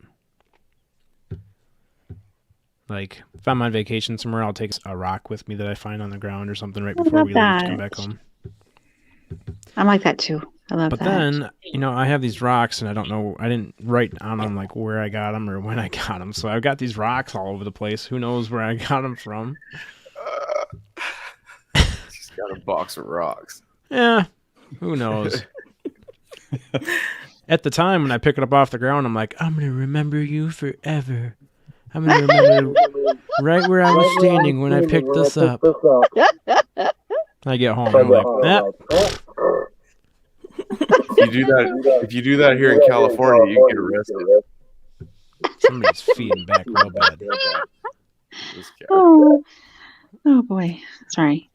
Like, if I'm on vacation somewhere, I'll take a rock with me that I find on the ground or something right I before love we leave to that. come back home. I'm like that too. I love But that. then, I have these rocks, and I don't know, I didn't write on them like where I got them or when I got them. So I've got these rocks all over the place. Who knows where I got them from? She's got a box of rocks. Yeah, who knows? At the time when I pick it up off the ground, I'm like, I'm going to remember you forever. I'm going to remember right where I was standing when I picked this up. I get home, I'm like, If you do that here in California, you get arrested. somebody's feeding back real bad. This guy. Oh boy. Sorry.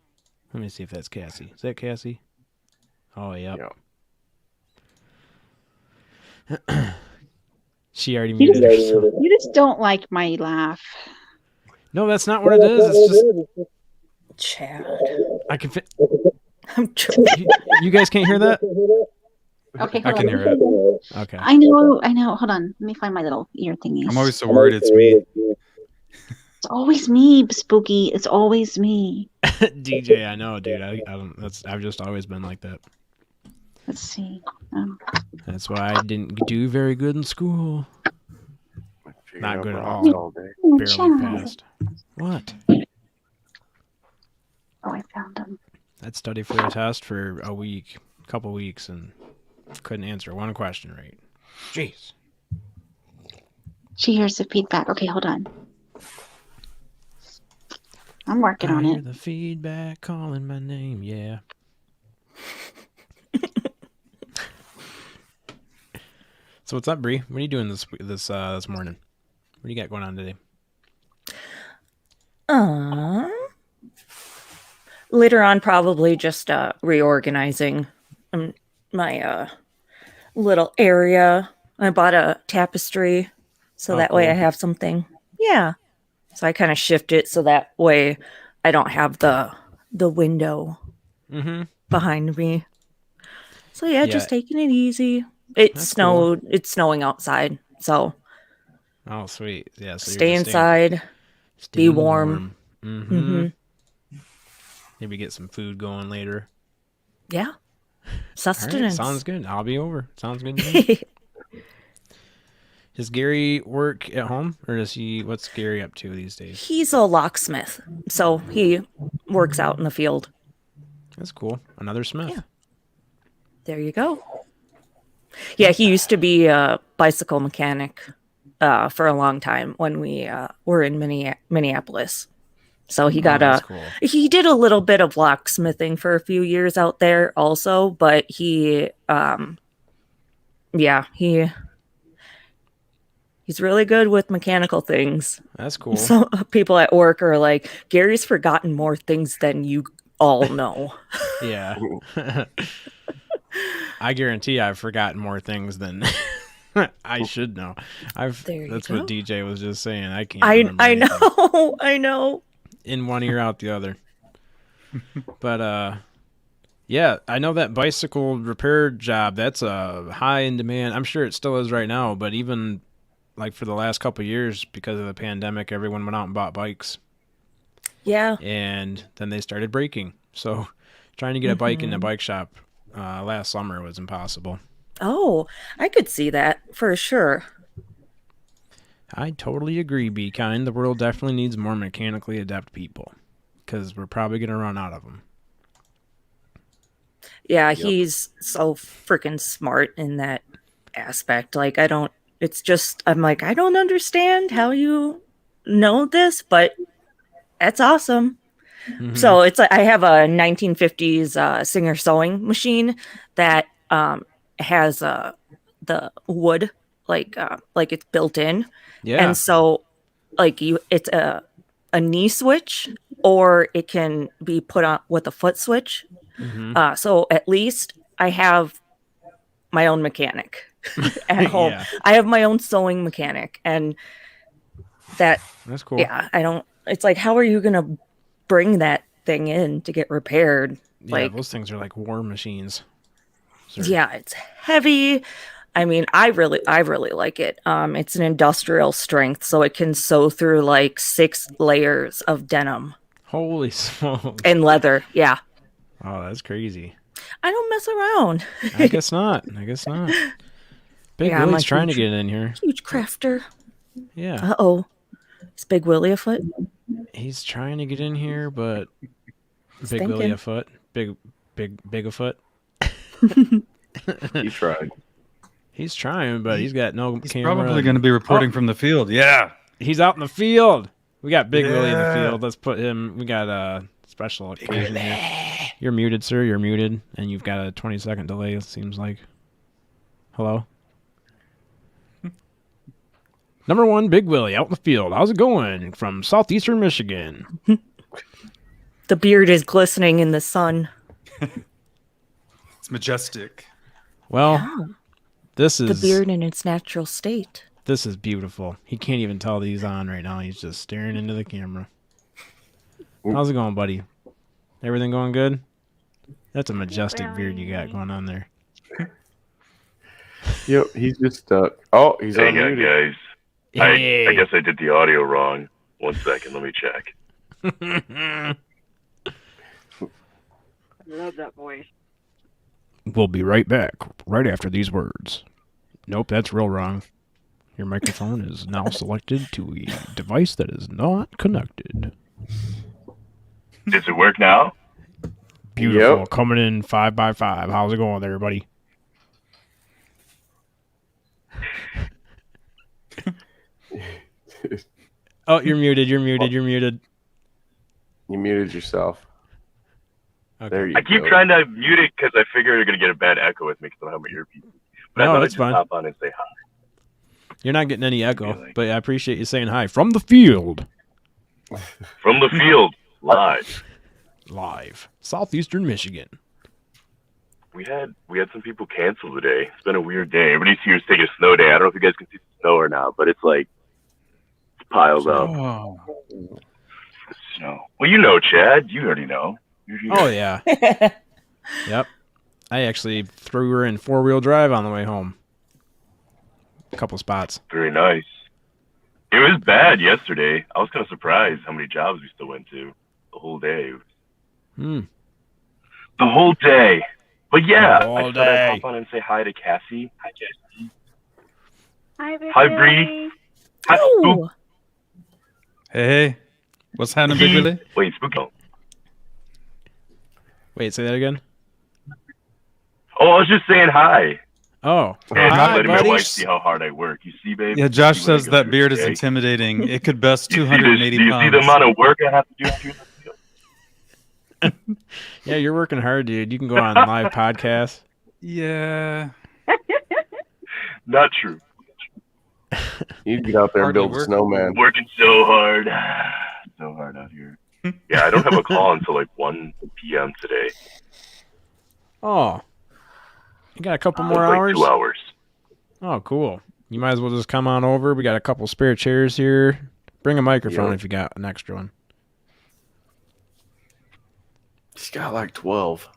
Let me see if that's Cassie. Is that Cassie? Oh, yeah. She already muted herself. You just don't like my laugh. No, that's not what it is. It's just Chad. I can fit. I'm joking. You guys can't hear that? Okay, I hold can on. hear it. Okay. I know. Hold on. Let me find my little ear thingies. I'm always so worried it's me. It's always me, Spooky. It's always me. DJ, I know, dude. I don't. I've just always been like that. Let's see. That's why I didn't do very good in school. Figured Not out good at rocks all. day. Barely passed. What? Oh, I found them. I'd study for a test for a week, couple weeks, and couldn't answer one question right. Jeez. She hears the feedback. Okay, hold on. I'm working on I hear it. the feedback calling my name. Yeah. So what's up, Bree? What are you doing this morning? What do you got going on today? Later on, probably just reorganizing my little area. I bought a tapestry, so Oh, that way I cool. have something. Yeah. So I kind of shift it so that way I don't have the window behind me. So yeah, just taking it easy. It That's snowed. Cool. It's snowing outside, so. Oh, sweet. Yeah. So stay you're just inside. Be warm. Mm-hmm. Maybe get some food going later. Yeah. Sustenance. Right, sounds good. I'll be over. Sounds good to me. Does Gary work at home, or what's Gary up to these days? He's a locksmith, so he works out in the field. That's cool. Another smith. Yeah. There you go. Yeah, he used to be a bicycle mechanic for a long time when we were in Minneapolis. So he got cool. He did a little bit of locksmithing for a few years out there also, but he's really good with mechanical things. That's cool. So people at work are like, Gary's forgotten more things than you all know. Yeah. I guarantee I've forgotten more things than I should know. That's what DJ was just saying. I can't remember anything. I know. In one ear, out the other. But yeah, I know that bicycle repair job, that's high in demand. I'm sure it still is right now, but even like for the last couple of years, because of the pandemic, everyone went out and bought bikes. Yeah. And then they started breaking. So trying to get a bike in a bike shop last summer was impossible. Oh, I could see that for sure. I totally agree, Be Kind. The world definitely needs more mechanically adept people because we're probably going to run out of them. Yeah, he's so freaking smart in that aspect. Like, I'm like, I don't understand how you know this, but that's awesome. Mm-hmm. So it's like I have a 1950s Singer sewing machine that has the wood like it's built in. Yeah. And so like it's a knee switch, or it can be put on with a foot switch. Mm-hmm. So at least I have my own mechanic at home. Yeah. I have my own sewing mechanic, and that's cool. Yeah, it's like, how are you going to bring that thing in to get repaired? Yeah, like, those things are like war machines. Yeah, it's heavy. I mean, I really like it. It's an industrial strength, so it can sew through like 6 layers of denim. Holy smokes. And leather, yeah. Oh, that's crazy. I don't mess around. I guess not. Big Willie's trying to get in here. Huge crafter. Yeah. Uh-oh. Is Big Willie afoot? He's trying to get in here, but Big Willie afoot. Big afoot. He tried. He's trying, but he's got no he's camera. Probably going to be reporting from the field. Yeah. He's out in the field. We got Big Willie in the field. Let's put him. We got a special occasion here. You're muted, sir. You're muted, and you've got a 20-second delay, it seems like. Hello? Number 1, Big Willie out in the field. How's it going? From southeastern Michigan. The beard is glistening in the sun. It's majestic. Well, this is... the beard in its natural state. This is beautiful. He can't even tell that he's on right now. He's just staring into the camera. How's it going, buddy? Everything going good? That's a majestic beard you got going on there. Yep, he's just stuck. Oh, he's Hang on, unmuted. guys. Hey. I guess I did the audio wrong. 1 second, let me check. I love that voice. We'll be right back, right after these words. Nope, that's real wrong. Your microphone is now selected to a device that is not connected. Does it work now? Beautiful. Yep. Coming in 5 by 5. How's it going there, buddy? Oh, you're muted. You're muted. You're muted. You muted yourself. Okay. There you I keep go. trying to mute it because I figure you're going to get a bad echo with me because I don't have my earpiece. But I No, thought that's I'd just fine. hop on and say hi. You're not getting any echo, Really? but I appreciate you saying hi from the field. From the field, live. Live. Southeastern Michigan. We had some people cancel today. It's been a weird day. Everybody's here to take a snow day. I don't know if you guys can see the snow or not, but it's like it's piled up. Oh, Snow. Well, you know, Chad. You already know. You're here. Oh, yeah. Yep. I actually threw her in 4-wheel drive on the way home. A couple spots. Very nice. It was bad yesterday. I was kind of surprised how many jobs we still went to the whole day. Hmm. The whole day. But yeah, The whole I thought day. I'd hop on and say hi to Cassie. Hi, Cassie. Hi, Big Hi, Willie. Bree. Hi, Oh, hey. What's happening, Big Willie? Wait, Spooky. Wait, say that again? Oh, I was just saying hi. Oh. And Hi, letting my buddy. wife see how hard I work. You see, babe? Yeah, Josh See what I says go that through beard is today? intimidating. It could best Do you see 280 do you pounds. see the amount of work I have to do here in the field? Yeah, you're working hard, dude. You can go on live podcasts. Yeah. Not true. You get out there and Hardly build a working. snowman. Working so hard. So hard out here. Yeah, I don't have a call until like 1 p.m. today. Oh. You got a couple So more it's like hours? 2 hours. Oh, cool. You might as well just come on over. We got a couple spare chairs here. Bring a microphone Yep. if you got an extra one. He's got like 12.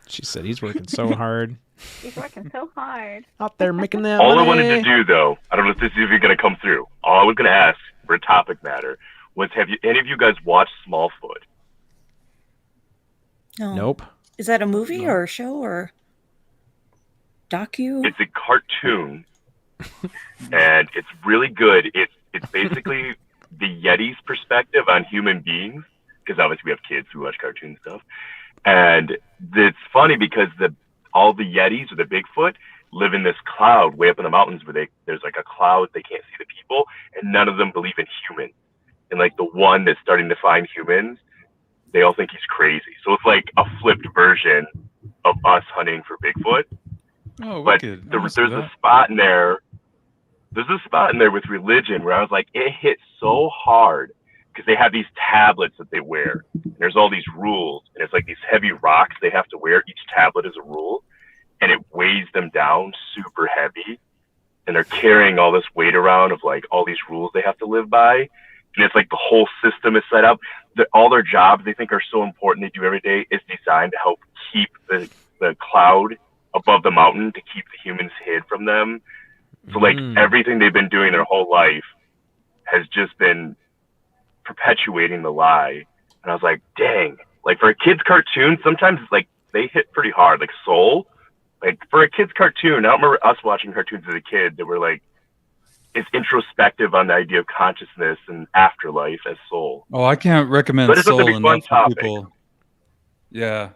She said he's working so hard. He's working so hard. Out there making that All money. I wanted to do, though, I don't know if this is even going to come through. All I was going to ask for a topic matter was, have you any of you guys watched Smallfoot? no. Nope. Is that a movie or a show or docu? It's a cartoon, and it's really good. It's basically the Yeti's perspective on human beings, because obviously we have kids who watch cartoon stuff. And it's funny because all the Yetis or the Bigfoot live in this cloud way up in the mountains where there's like a cloud, they can't see the people, and none of them believe in humans. And like the one that's starting to find humans, they all think he's crazy. So it's like a flipped version of us hunting for Bigfoot. Oh, But wicked. I there's wanna see a that. spot in there. There's a spot in there with religion where I was like, it hit so hard because they have these tablets that they wear. There's all these rules, and it's like these heavy rocks they have to wear. Each tablet is a rule, and it weighs them down super heavy. And they're carrying all this weight around of like all these rules they have to live by. And it's like the whole system is set up. All their jobs they think are so important they do every day is designed to help keep the cloud above the mountain to keep the humans hid from them. So like everything they've been doing their whole life has just been perpetuating the lie. And I was like, dang, like for a kid's cartoon, sometimes like they hit pretty hard, like Soul. Like for a kid's cartoon, I don't remember us watching cartoons as a kid that were like, it's introspective on the idea of consciousness and afterlife as Soul. Oh, I can't recommend But it's such a Soul big enough fun for topic. people. Yeah.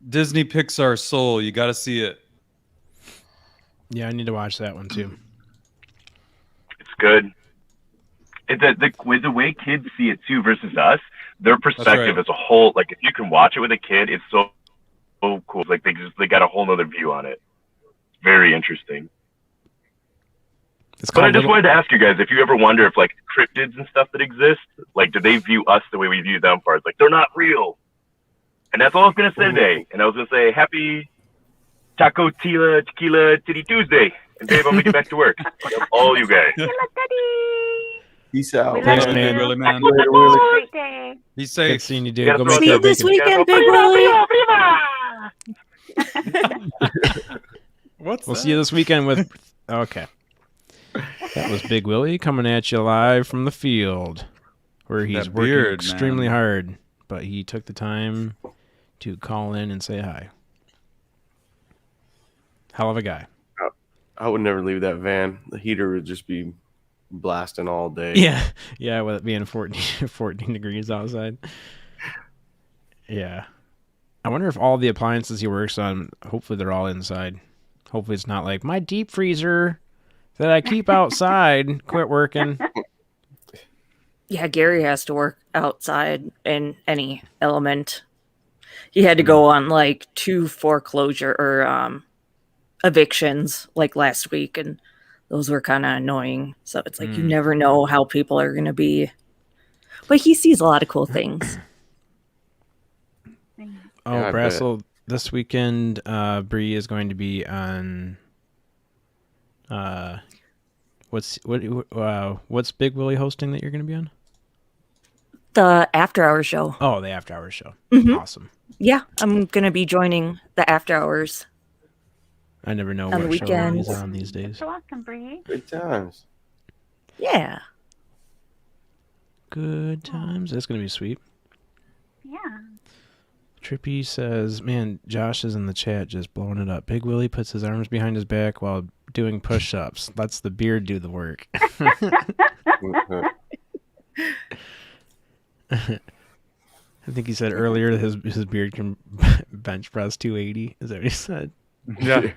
Disney Pixar Soul, you got to see it. Yeah, I need to watch that one too. It's good. With the way kids see it too versus us, their perspective right. as a whole, like if you can watch it with a kid, it's so cool. Like they got a whole nother view on it. Very interesting. It's But I called just Little- wanted to ask you guys if you ever wonder if like cryptids and stuff that exist, like do they view us the way we view them? Parts like they're not real. And that's all I was gonna say today. And I was gonna say happy Taco Tequila Titty Tuesday. And babe, I'm gonna get back to work. Love all you guys. Peace out. We Thanks, love man. you. Really, man. Later, Willie. Have a great day. Be Good safe. seeing you, You dude. gotta Go throw make it See you that this bacon. weekend, Viva, Big Willie. viva, viva! What's We'll that? see you this weekend with. Okay. That was Big Willie coming at you live from the field, where he's That working beard, extremely man. hard, but he took the time to call in and say hi. Hell of a guy. I would never leave that van. The heater would just be blasting all day. Yeah, with it being 14 degrees outside. Yeah. I wonder if all the appliances he works on, hopefully they're all inside. Hopefully it's not like, my deep freezer that I keep outside quit working. Yeah, Gary has to work outside in any element. He had to go on like 2 foreclosure or evictions like last week, and those were kind of annoying. So it's like you never know how people are going to be. But he sees a lot of cool things. Oh, Yeah, I Brassel, this weekend, Bree is going to be on. What's Big Willie hosting that you're going to be on? The after hours show. Oh, the after hours show. Mhm. Awesome. Yeah, I'm going to be joining the after hours. I never know On what the show weekends. he's on these days. So awesome, Bree. Good times. Yeah. Good times. That's going to be sweet. Yeah. Trippy says, man, Josh is in the chat just blowing it up. Big Willie puts his arms behind his back while doing push-ups. Lets the beard do the work. I think he said earlier his beard can bench press 280. Is that what he said? Yeah.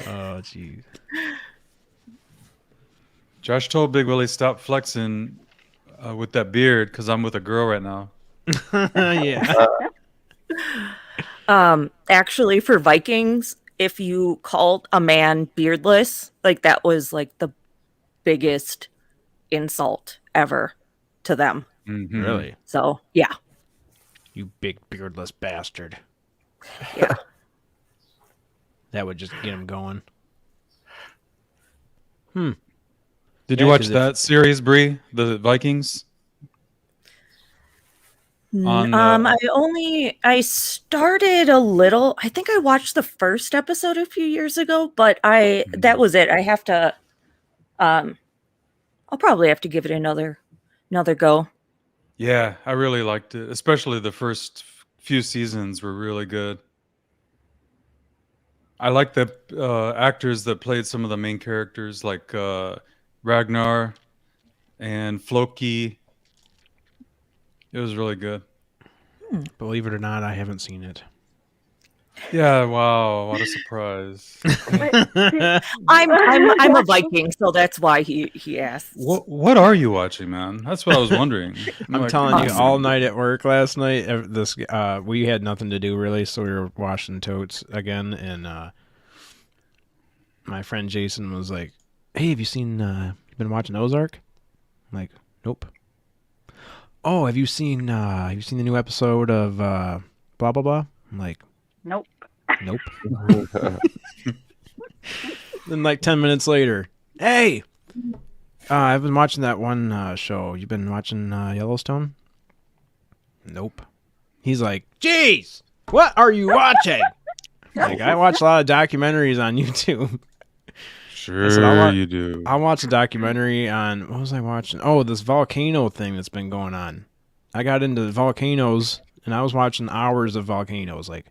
Oh, jeez. Josh told Big Willie stop flexing with that beard because I'm with a girl right now. Yeah. Actually, for Vikings, if you called a man beardless, like that was like the biggest insult ever to them. Mhm. Really? So yeah. You big beardless bastard. Yeah. That would just get him going. Did Yeah, you watch 'cause if- that series, Bree? The Vikings? On I started a little. I think I watched the first episode a few years ago, but that was it. I have to I'll probably have to give it another go. Yeah, I really liked it. Especially the first few seasons were really good. I like the actors that played some of the main characters, like Ragnar and Floki. It was really good. Believe it or not, I haven't seen it. Yeah, wow, what a surprise. I'm a Viking, so that's why he asked. What are you watching, man? That's what I was wondering. I'm like, telling you, all night at work last night, we had nothing to do really, so we were washing totes again, and my friend Jason was like, "Hey, have you been watching Ozark?" I'm like, "Nope." Oh, have you seen the new episode of blah blah blah? I'm like, Nope. nope. Then like 10 minutes later, hey, I've been watching that one show. You've been watching Yellowstone? Nope. He's like, jeez, what are you watching? Like, I watch a lot of documentaries on YouTube. Sure, you do. I watched a documentary on, what was I watching? Oh, this volcano thing that's been going on. I got into volcanoes, and I was watching hours of volcanoes. Like,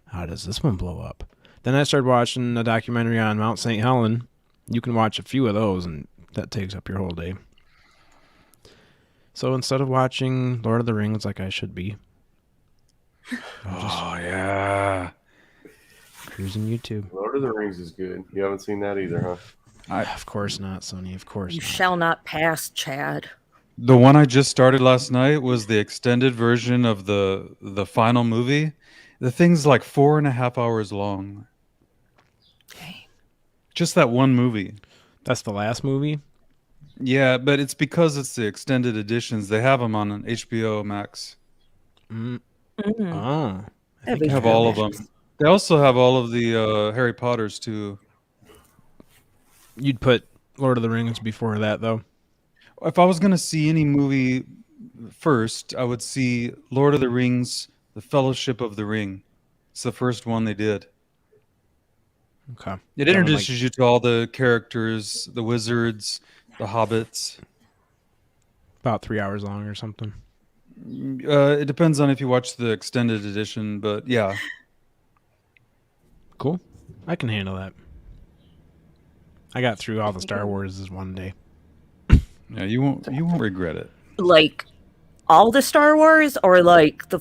how does this one blow up? Then I started watching a documentary on Mount St. Helen. You can watch a few of those, and that takes up your whole day. So instead of watching Lord of the Rings like I should be, Oh, yeah. cruising YouTube. Lord of the Rings is good. You haven't seen that either, huh? Of course not, Sonny. Of course You not. shall not pass, Chad. The one I just started last night was the extended version of the final movie. The thing's like 4.5 hours long. Okay. Just that one movie. That's the last movie? Yeah, but it's because it's the extended editions. They have them on HBO Max. Mm. Mm. Oh. They have all of them. They also have all of the Harry Potters too. You'd put Lord of the Rings before that, though. If I was going to see any movie first, I would see Lord of the Rings, The Fellowship of the Ring. It's the first one they did. Okay. It introduces you to all the characters, the wizards, the hobbits. About 3 hours long or something. It depends on if you watch the extended edition, but yeah. Cool. I can handle that. I got through all the Star Wars this one day. Yeah, you won't regret it. Like all the Star Wars, or like the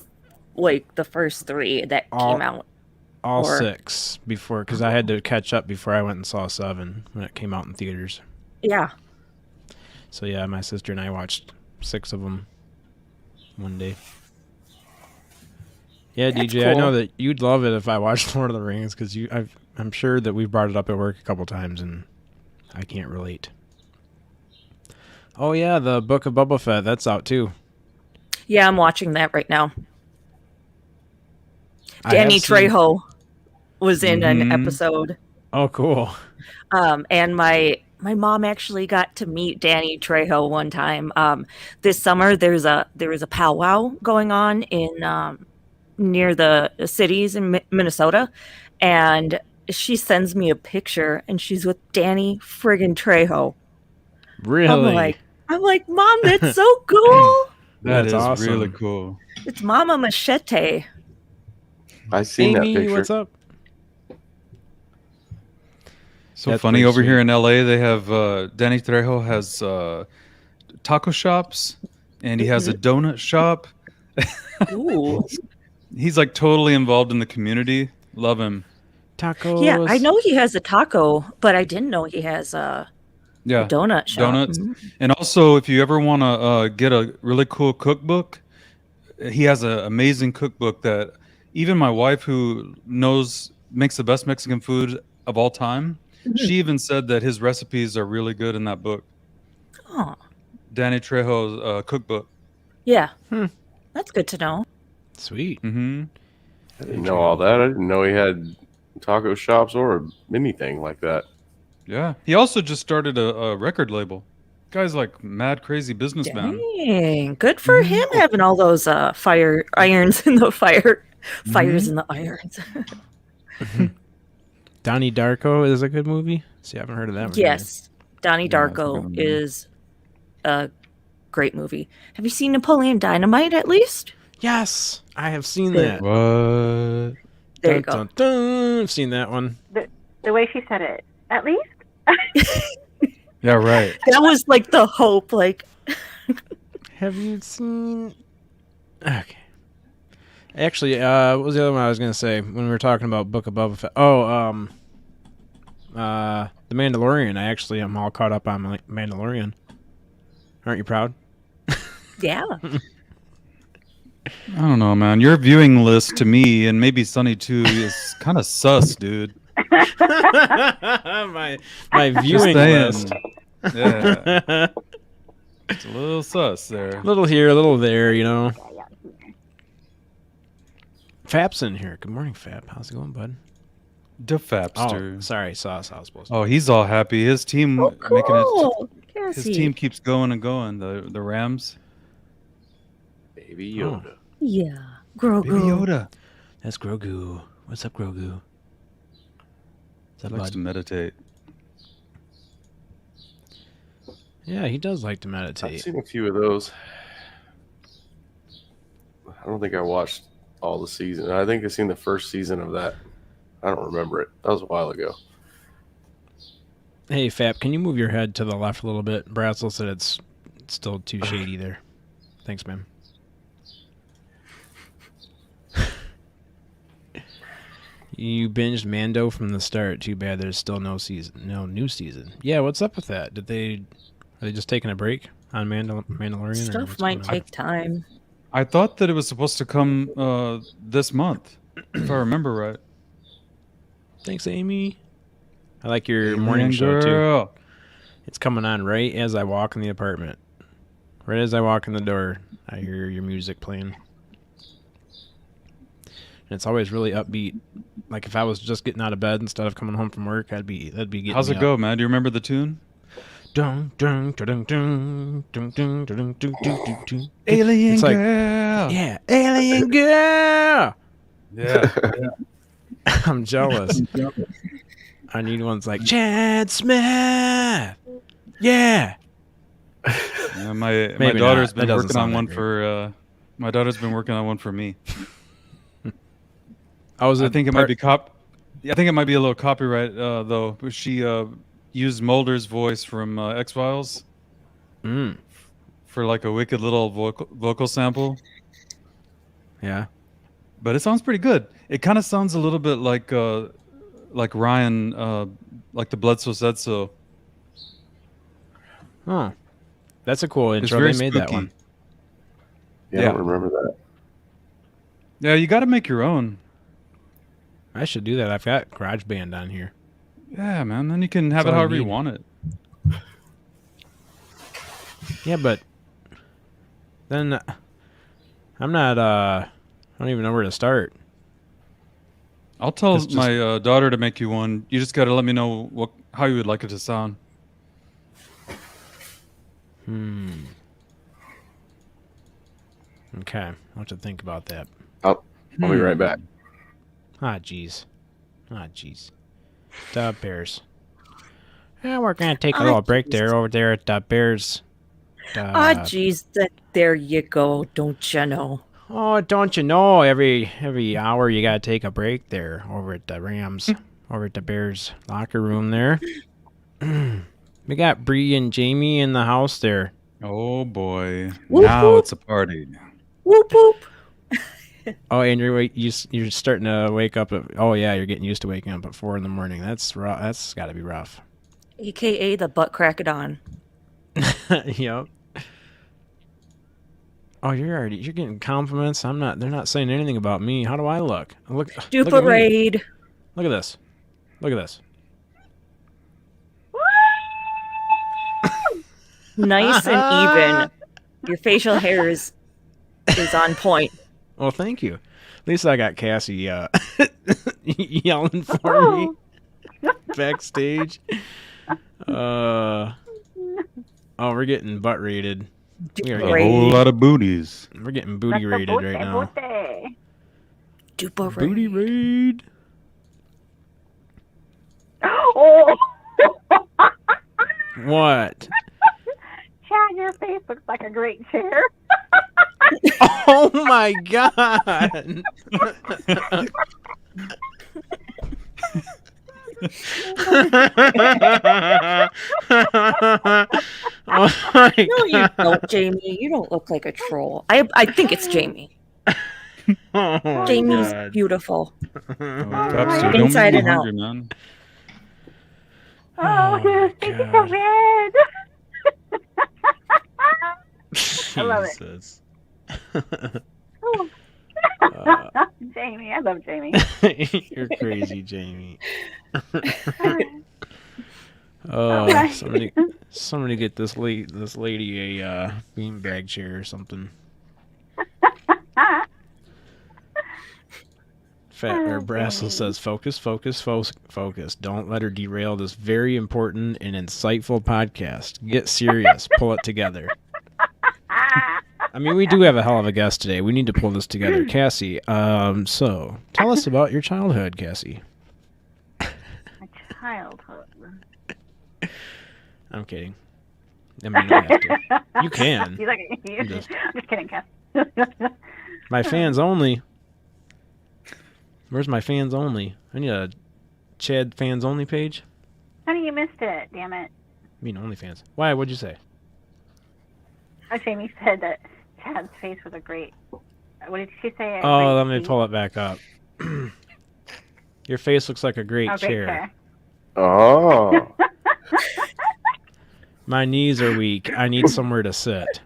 first 3 that came out. All or... 6 before, because I had to catch up before I went and saw 7 when it came out in theaters. Yeah. So yeah, my sister and I watched 6 of them one day. Yeah, That's DJ, cool. I know that you'd love it if I watched Lord of the Rings, because I'm sure that we've brought it up at work a couple times, and I can't relate. Oh yeah, the Book of Boba Fett, that's out too. Yeah, I'm watching that right now. I Danny have seen- Trejo was in an episode. Oh, cool. And my mom actually got to meet Danny Trejo one time. This summer there was a powwow going on in near the cities in Minnesota, and she sends me a picture, and she's with Danny friggin' Trejo. Really? I'm like, Mom, that's so cool. That's awesome. really cool. It's Mama Machete. I seen Amy, that picture. what's up? So That's funny pretty over here sweet. in LA, they have Danny Trejo has taco shops, and he has a donut shop. Ooh. He's like totally involved in the community. Love him. Tacos. Yeah, I know he has a taco, but I didn't know he has a donut shop. Donuts. Mhm. And also, if you ever want to get a really cool cookbook, he has an amazing cookbook that even my wife, who makes the best Mexican food of all time, she even said that his recipes are really good in that book. Oh, Danny Trejo's cookbook. yeah. Hmm. That's good to know. Sweet. Mm-hmm. I didn't know all that. I didn't know he had taco shops or anything like that. Yeah. He also just started a record label. Guy's like mad crazy businessman. Dang, good for him having all those fire irons in the fires in the irons. Donnie Darko is a good movie. See, I haven't heard of that one. Yes, Donnie Yeah, that's a good Darko movie. is a great movie. Have you seen Napoleon Dynamite at least? Yes, I have seen Yeah. that. What? There you go. Dun, dun. I've seen that one. The way she said it, at least. Yeah, right. That was like the hope. Like, Have you seen? Okay. Actually, what was the other one I was gonna say when we were talking about Book of Boba Fett? Oh, The Mandalorian. I actually am all caught up on Mandalorian. Aren't you proud? yeah. I don't know, man. Your viewing list to me, and maybe Sunny too, is kind of sus, dude. my viewing saying. list. Yeah. It's a little sus there. A little here, a little there, you know. Fap's in here. Good morning, Fap. How's it going, bud? The Oh, Fapster. sorry, Sauce. I was supposed to. Oh, he's all happy. His team Oh, making it. cool. His Cassie. team keeps going and going. The Rams. Baby Yoda. Yeah. Grogu. Baby Yoda That's Grogu. What's up, Grogu? What's up, likes bud? to meditate. Yeah, he does like to I've meditate. seen a few of those. I don't think I watched all the season. I think I've seen the first season of that. I don't remember it. That was a while ago. Hey, Fap, can you move your head to the left a little bit? Bratzel said it's still too shady there. Thanks, man. You binged Mando from the start. Too bad there's still no new season. Yeah, what's up with that? Are they just taking a break on Mandalorian? or Stuff what's might going on? take time. I thought that it was supposed to come this month, if I remember right. Thanks, Amy. I like your Amen, morning show too. girl. It's coming on right as I walk in the apartment. Right as I walk in the door, I hear your music playing. And it's always really upbeat. Like if I was just getting out of bed instead of coming home from work, that'd be getting How's me it up. go, man? Do you remember the tune? Dun, dun, dun, dun, dun, dun, dun, dun, dun, dun, dun. Alien It's like- girl. Yeah, alien girl. Yeah. I'm jealous. I need ones like Chad Smith. Yeah. Yeah, my Maybe daughter's not. That been doesn't working sound on that one great. for. My daughter's been working on one for me. I was. I think it might be I think it might be a little copyright though. But she used Mulder's voice from X-Files for like a wicked little vocal sample. Yeah. But it sounds pretty good. It kind of sounds a little bit like Ryan, like the Blood So Said So. Oh, that's a cool It's intro. very They made that spooky. one. Yeah, I Yeah. don't remember that. Yeah, you got to make your own. I should do that. I've got GarageBand on here. Yeah, man. Then you can have That's it all you however you need. want it. Yeah, but then I'm not. I don't even know where to start. I'll tell It's just- my daughter to make you one. You just got to let me know how you would like it to sound. Okay, I'll have to think about that. I'll be right back. Ah, jeez. The Bears. Yeah, we're gonna take a little break there over there at the Bears. Geez, there you go. Don't you know? Oh, don't you know? Every hour you gotta take a break there over at the Rams, over at the Bears locker room there. We got Bree and Jamie in the house there. Oh boy! Whoop, Now whoop. it's a party. Whoop whoop. Oh, and you're starting to wake up. You're getting used to waking up at 4 a.m. That's rough. That's got to be rough. AKA the butt crackadon. Yep. Oh, you're getting compliments. I'm not. They're not saying anything about me. How do I look? Look at me. Duparade. Look at this. Look at this. Nice and even. Your facial hair is on point. Well, thank you. At least I got Cassie yelling for me backstage. We're getting butt rated. We are A getting, whole lot of booties. we're getting booty rated right now. Duparade. Booty raid. Oh, What? Chad, your face looks like a great chair. Oh my god! Oh my No, you don't, Jamie. You don't look like a troll. I think it's Jamie. Oh, Jamie's God. beautiful. Caps, don't Inside make me and out. hungry, man. Oh, you're thinking so red. I love it. Jesus. Jamie, I love Jamie. You're crazy, Jamie. Alright. Somebody get this lady a beanbag chair or something. Fat or Brassel says, focus. Don't let her derail this very important and insightful podcast. Get serious. Pull it together. I mean, we do have a hell of a guest today. We need to pull this together. Cassie, so tell us about your childhood, Cassie. My childhood. I'm kidding. I mean, you don't have to. You can. He's like, I'm just- I'm just kidding, Cass. My fans only. Where's my fans only? I need a Chad fans only page. Honey, you missed it. Damn it. I mean, OnlyFans. Why? What'd you say? Jamie said that Chad's face was a great. What did she say? Oh, let me pull it back up. Your face looks like a great Oh, great chair. chair. Oh, My knees are weak. I need somewhere to sit.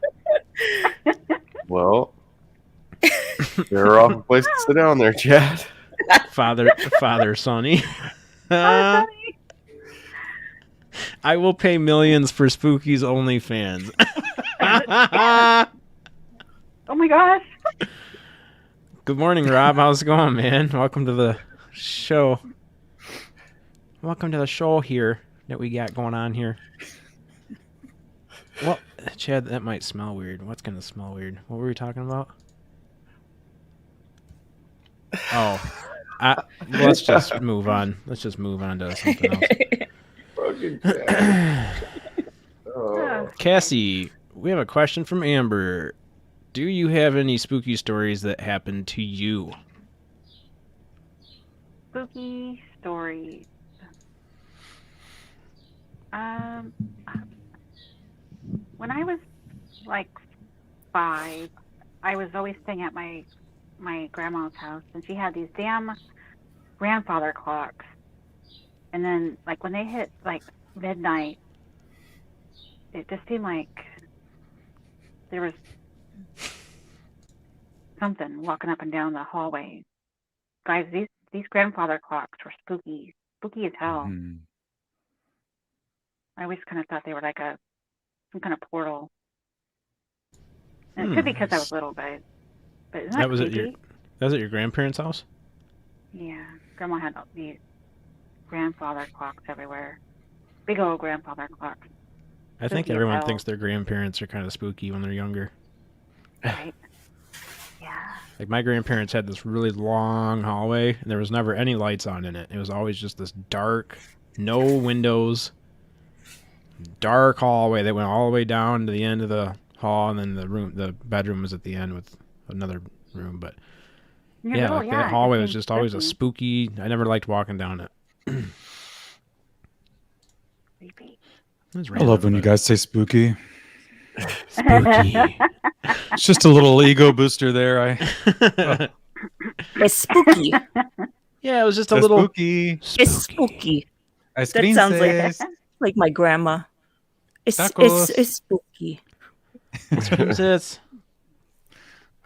well, you're off a place to sit down there, Chad. Father, Sonny. Oh, honey. I will pay millions for Spooky's OnlyFans. Oh my gosh. Good morning, Rob. How's it going, man? Welcome to the show. Welcome to the show here that we got going on here. Well, Chad, that might smell weird. What's going to smell weird? What were we talking about? Oh, Let's just move on. Let's just move on to something else. Fucking cat. Oh. Cassie, we have a question from Amber. Do you have any spooky stories that happened to you? Spooky stories. When I was like 5, I was always staying at my grandma's house, and she had these damn grandfather clocks. And then, like, when they hit like midnight, it just seemed like there was something walking up and down the hallway. Guys, these grandfather clocks were spooky as hell. Hmm. I always kind of thought they were like some kind of portal. And it could be because I was little, but isn't that Was creepy? at your grandparents' house? Yeah, Grandma had these grandfather clocks everywhere. Big old grandfather clocks, I think Spooky as everyone hell. thinks their grandparents are kind of spooky when they're younger. right? Yeah. Like my grandparents had this really long hallway, and there was never any lights on in it. It was always just this dark, no windows, dark hallway that went all the way down to the end of the hall, and then the bedroom was at the end with another room. But You're yeah, little, like it that hallway was seems just always a spooky. spooky. I never liked walking down it. Creepy. It was I love when random, you guys say spooky. but spooky. It's just a little ego booster there. It's spooky. Yeah, it was just a It's little spooky. It's spooky. Ice That cream sounds says. like my grandma. Tacos. It's spooky. Ice cream sits.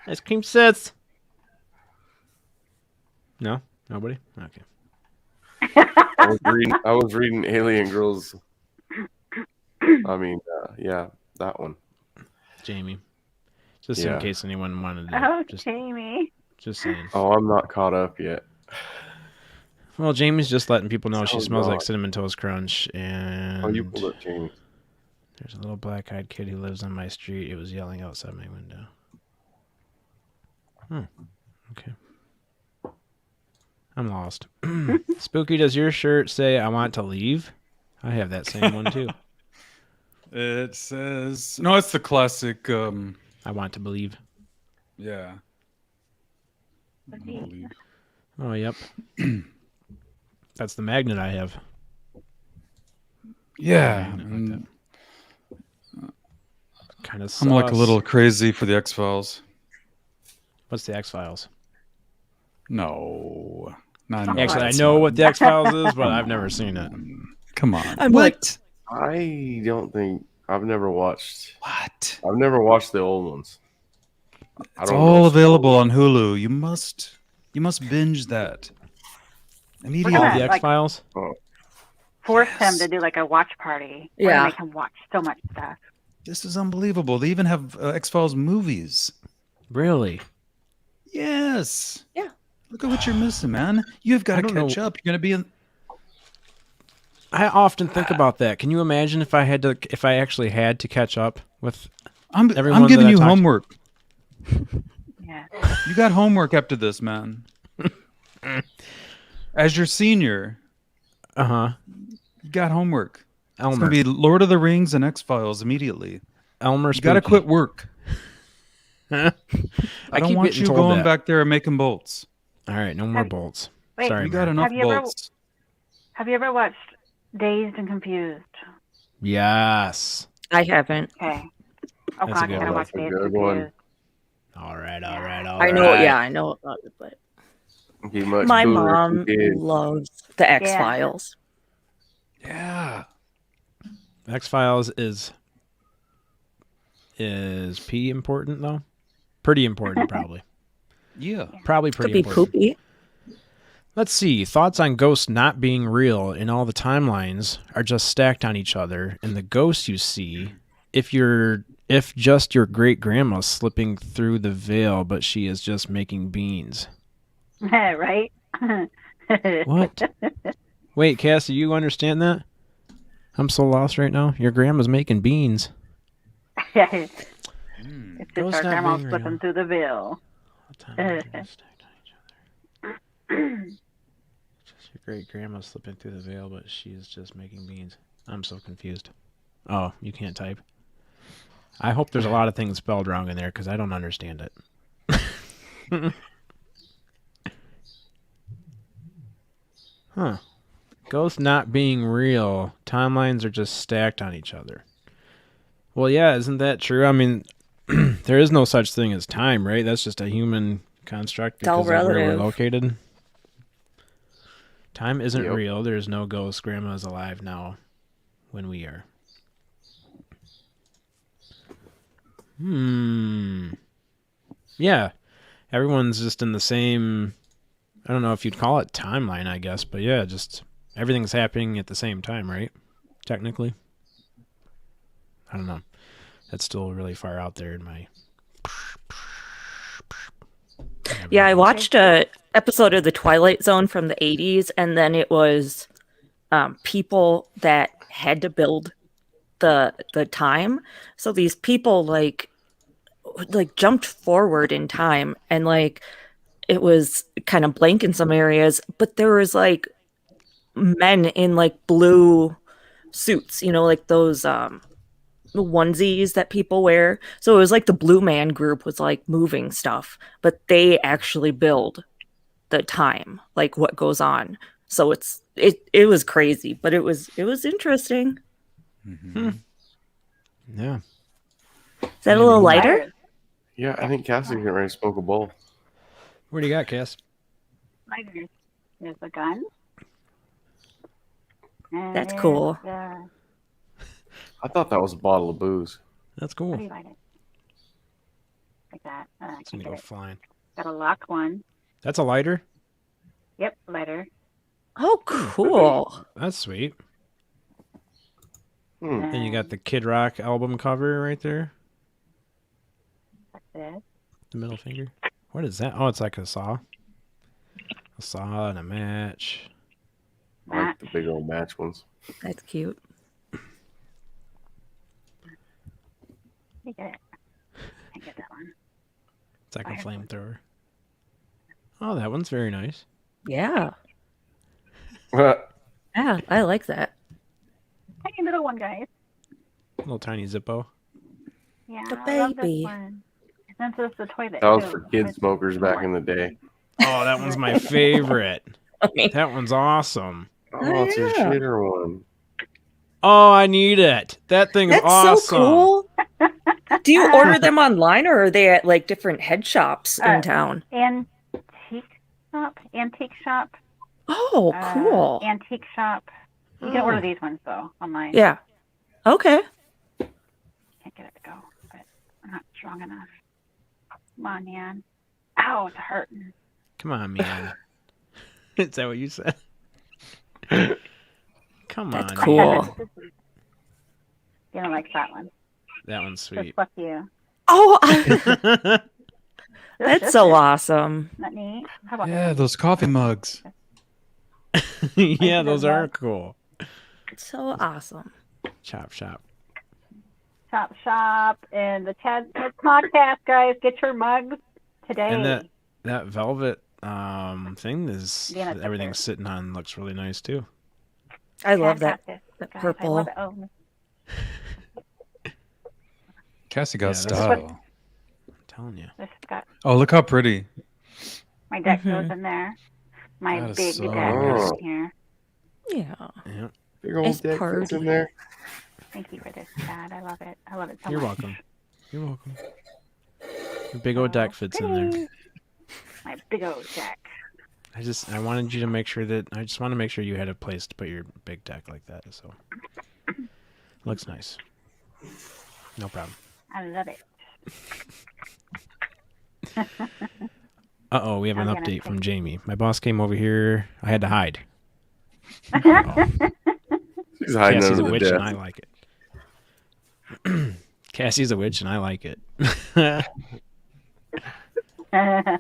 Ice cream sits. No, nobody. Okay. I was reading Alien Girls. I mean, yeah, that one. Jamie. Just Yeah. in case anyone wanted to. Oh, Just Jamie. saying. Oh, I'm not caught up yet. Well, Jamie's just letting people know she Oh, smells like God. Cinnamon Toast Crunch, and Oh, you pulled up Jamie. there's a little black-eyed kid who lives on my street. It was yelling outside my window. Okay. I'm lost. Spooky, does your shirt say "I want to leave"? I have that same one too. It says no. It's the classic. I want to believe. Yeah. Let's see. Oh, yep. That's the magnet I have. Yeah. Kind of. I'm like a little crazy for the X-Files. What's the X-Files? No. Not Actually, I know what the X-Files is, but I've never seen it. Come on. I'm like, I don't think I've never watched. What? I've never watched the old ones. It's all available on Hulu. You must binge that immediately. All Yeah, the like- X-Files? Force him to do like a watch party. We're Yeah. gonna make him watch so much stuff. This is unbelievable. They even have X-Files movies. Really? Yes. Yeah. Look at what you're missing, man. You've got I to don't catch know. up. You're gonna be in. I often think about that. Can you imagine if I actually had to catch up with everyone I'm giving that I you talked to? homework. Yeah. You got homework after this, man. As your senior, Uh-huh. you got homework. It's Elmer. gonna be Lord of the Rings and X-Files immediately. Elmer You gotta Spooky. quit work. I I don't keep want getting you told going that. back there and making bolts. All right, no more bolts. Wait, Sorry, You got Mary. enough Have you ever- bolts. Have you ever watched Dazed and Confused? Yes. I haven't. Okay. That's Oh a God, good you gotta one. watch That's a Dazed good and one. Confused. All right. I know. Yeah, I know about it, but He much my cooler mom kid. loves the X Files. Yeah. X-Files is P important though? Pretty important, probably. Yeah. Probably Could pretty be important. poopy. Let's see. Thoughts on ghosts not being real and all the timelines are just stacked on each other, and the ghosts you see, if just your great grandma slipping through the veil, but she is just making beans. Right? What? Wait, Cassie, you understand that? I'm so lost right now. Your grandma's making beans. Yeah. It's just Ghosts our not grandma being slipping real. through the veil. All the timelines are just stacked on each other. Your great grandma's slipping through the veil, but she's just making beans. I'm so confused. Oh, you can't type. I hope there's a lot of things spelled wrong in there because I don't understand it. Huh. Ghosts not being real. Timelines are just stacked on each other. Well, yeah, isn't that true? I mean, there is no such thing as time, right? That's just a human construct It's all because of where we're relative. located. Time isn't Yep. real. There's no ghost. Grandma's alive now when we are. Yeah. Everyone's just in the same, I don't know if you'd call it timeline, I guess, but yeah, just everything's happening at the same time, right? Technically. I don't know. That's still really far out there in my... Yeah, I watched a episode of The Twilight Zone from the 80s, and then it was people that had to build the time. So these people like jumped forward in time, and like it was kind of blank in some areas, but there was like men in like blue suits, you know, like those onesies that people wear. So it was like the Blue Man Group was like moving stuff, but they actually build the time, like what goes on. So it was crazy, but it was interesting. Yeah. Is that a little lighter? Yeah, I think Cassie's getting ready to smoke a bowl. What do you got, Cass? Lighters. There's a gun. And That's cool. there's, I thought that was a bottle of booze. That's how cool. do you light it? Like that. I It's can gonna get go it. flying. Got a lock one. That's a lighter? Yep, lighter. Oh, cool. That's sweet. Hmm. And you got the Kid Rock album cover right there. That's it. The middle finger. What is that? Oh, it's like a saw. A saw and a match. I like the big old match ones. That's cute. You get it. I get that one. It's like a Fire. flamethrower. Oh, that one's very nice. Yeah. Well, Yeah, I like that. Tiny little one, guys. Little tiny Zippo. Yeah, The I love this baby. one. Since it's the toilet. that was too. for kid smokers back in the day. Oh, that one's my favorite. I mean, That one's awesome. Oh, it's your yeah. shitter one. Oh, I need it. That thing's that's awesome. so cool. Do you order them online, or are they at like different head shops in town? Antique shop. Oh, cool. Antique shop. You can order these ones though online. Yeah. Okay. Can't get it to go, but I'm not strong enough. Come on, man. Ow, it's hurting. Come on, man. Is that what you said? Come That's on. cool. Man. You don't like that one. That one's Just sweet. fuck you. Oh, Those that's so sisters. awesome. Isn't that neat? How about Yeah, that? those coffee mugs. Yeah, those are cool. So awesome. Chop shop. Chop shop and the Chad podcast, guys. Get your mugs today. And that velvet thing is Yeah, that's everything's up sitting on looks really nice too. I love that. Chad got this, that guys. purple. I love it. Oh, Cassie got Yeah, that's- style. I'm telling you. this got Oh, look how pretty. my deck Mhm. goes in there. My That is big so deck nice. goes in here. Yeah. Yeah. Big old It's dick fits in party. there. Thank you for this, Chad. I love it. I love it so You're much. welcome. You're welcome. Your big old deck fits in there. Pretty. My big old deck. I wanted you to make sure that I just want to make sure you had a place to put your big deck like that. So looks nice. No problem. I love it. Uh-oh, we have an I'm gonna update from take- Jamie. My boss came over here. I had to hide. She's hiding Cassie's a under the witch desk. and I like it. Cassie's a witch and I like it. I'm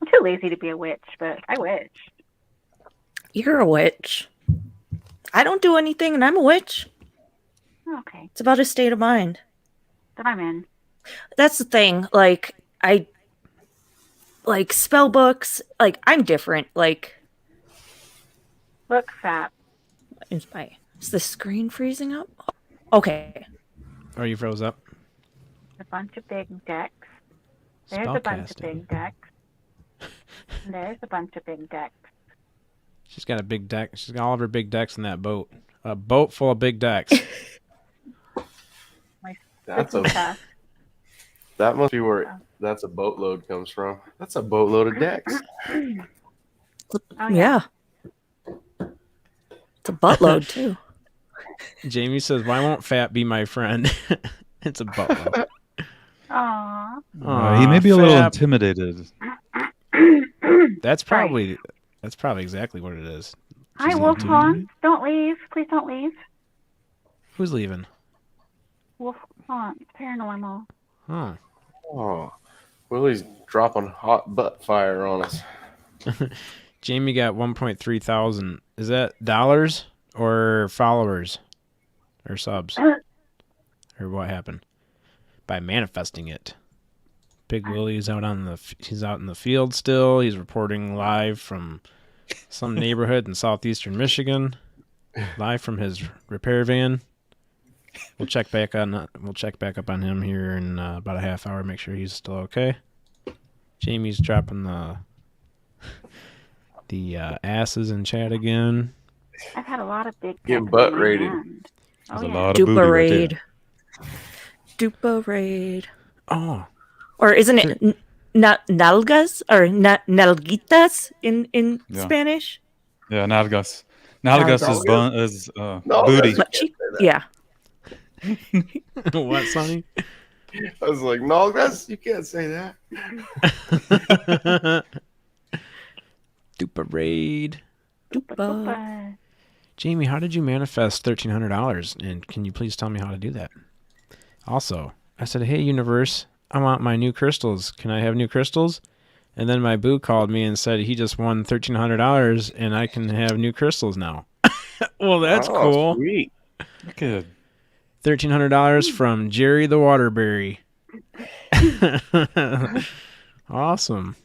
too lazy to be a witch, but I witch. You're a witch. I don't do anything and I'm a witch. Okay, It's about a state of mind. then I'm in. That's the thing. Like, I like spell books. Like, I'm different. Like, Look, Fat. Is the screen freezing up? Okay. Oh, you froze up? A bunch of big decks. There's a bunch of Spellcasting. big decks. And there's a bunch of big decks. She's got a big deck. She's got all of her big decks in that boat. A boat full of big decks. That's Listen, a Fat. that must be where that's a boatload comes from. That's a boatload of decks. Oh, Yeah. It's a buttload too. Jamie says, "Why won't Fat be my friend?" It's a boatload. Aw. He may be a little Fap. intimidated. That's probably exactly what it is. Hi, She's Wolf into- Haunt. Don't leave. Please don't leave. Who's leaving? Wolf Haunt. Paranormal. Huh. Oh, Willie's dropping hot butt fire on us. Jamie got 1.3 thousand. Is that dollars or followers or subs? Or what happened? By manifesting it. Big Willie's out he's out in the field still. He's reporting live from some neighborhood in southeastern Michigan. Live from his repair van. We'll check back up on him here in about a half hour, make sure he's still okay. Jamie's dropping the asses in chat again. I've had a lot of big Getting decks butt in my rated. hand. There's Oh, a yeah. lot of booty Dupa right there. raid. Dupa raid. Oh, Or isn't it nalgas or nalguitas in Yeah. Spanish? Yeah, nalgas. Nalgas is booty. Butt cheek? Yeah. what, Sonny? I was like, no, you can't say that. Dupa raid. Dupa. Jamie, how did you manifest $1,300? And can you please tell me how to do that? Also, I said, hey, universe, I want my new crystals. Can I have new crystals? And then my boo called me and said he just won $1,300 and I can have new crystals now. Well, that's Oh, cool. Sweet. Good. $1,300 from Jerry the Waterbury. Awesome.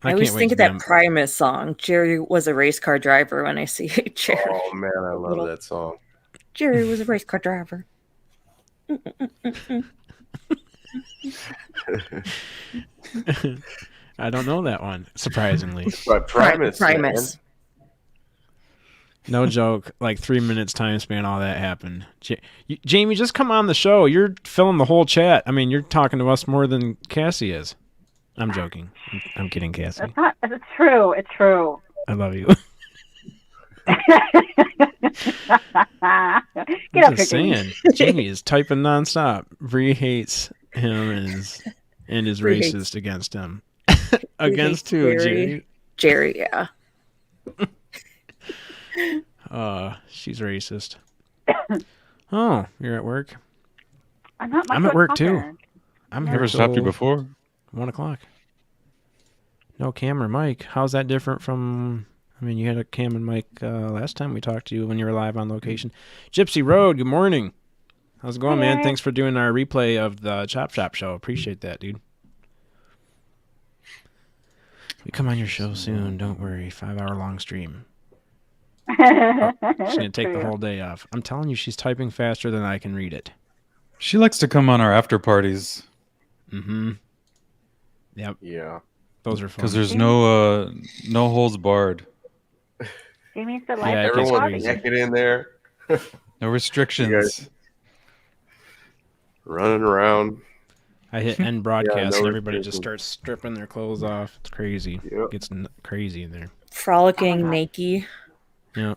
I can't always wait think to of that get 'em. Primus song. Jerry was a race car driver when I see Jerry. Oh man, I love Little- that song. Jerry was a race car driver. I don't know that one, surprisingly. But Primus. Primus. No joke. Like 3 minutes time span, all that happened. Jamie, just come on the show. You're filling the whole chat. I mean, you're talking to us more than Cassie is. I'm joking. I'm kidding, Cassie. It's not. It's true. It's true. I love you. Get I'm up here, just Jamie. saying. Jamie is typing nonstop. Bree hates him and is Bree racist against him. Against who, Jerry? Jerry, yeah. She's racist. Oh, you're at work? I'm not much I'm of at a work too. talker. I'm Never here stopped you till before. 1 o'clock. No cam or mic. How's that different from... I mean, you had a cam and mic last time we talked to you when you were live on location. Gypsy Road, good morning. How's it going, Hi, man? Eric. Thanks for doing our replay of the Chop Shop show. Appreciate that, dude. We come on your show soon. Don't worry. 5-hour long stream. She's going to take the whole day off. I'm telling you, she's typing faster than I can read it. She likes to come on our after parties Mm-hmm. Yep. Yeah. Those are fun. because there's no holds barred, Jamie's the Yeah, life it gets of the Everyone's crazy. party. naked in there, no restrictions. running around. I hit end broadcast no and everybody just restrictions. starts stripping their clothes off. It's crazy. Yep. It gets crazy in there. Frolicking, Oh my naked. Yeah.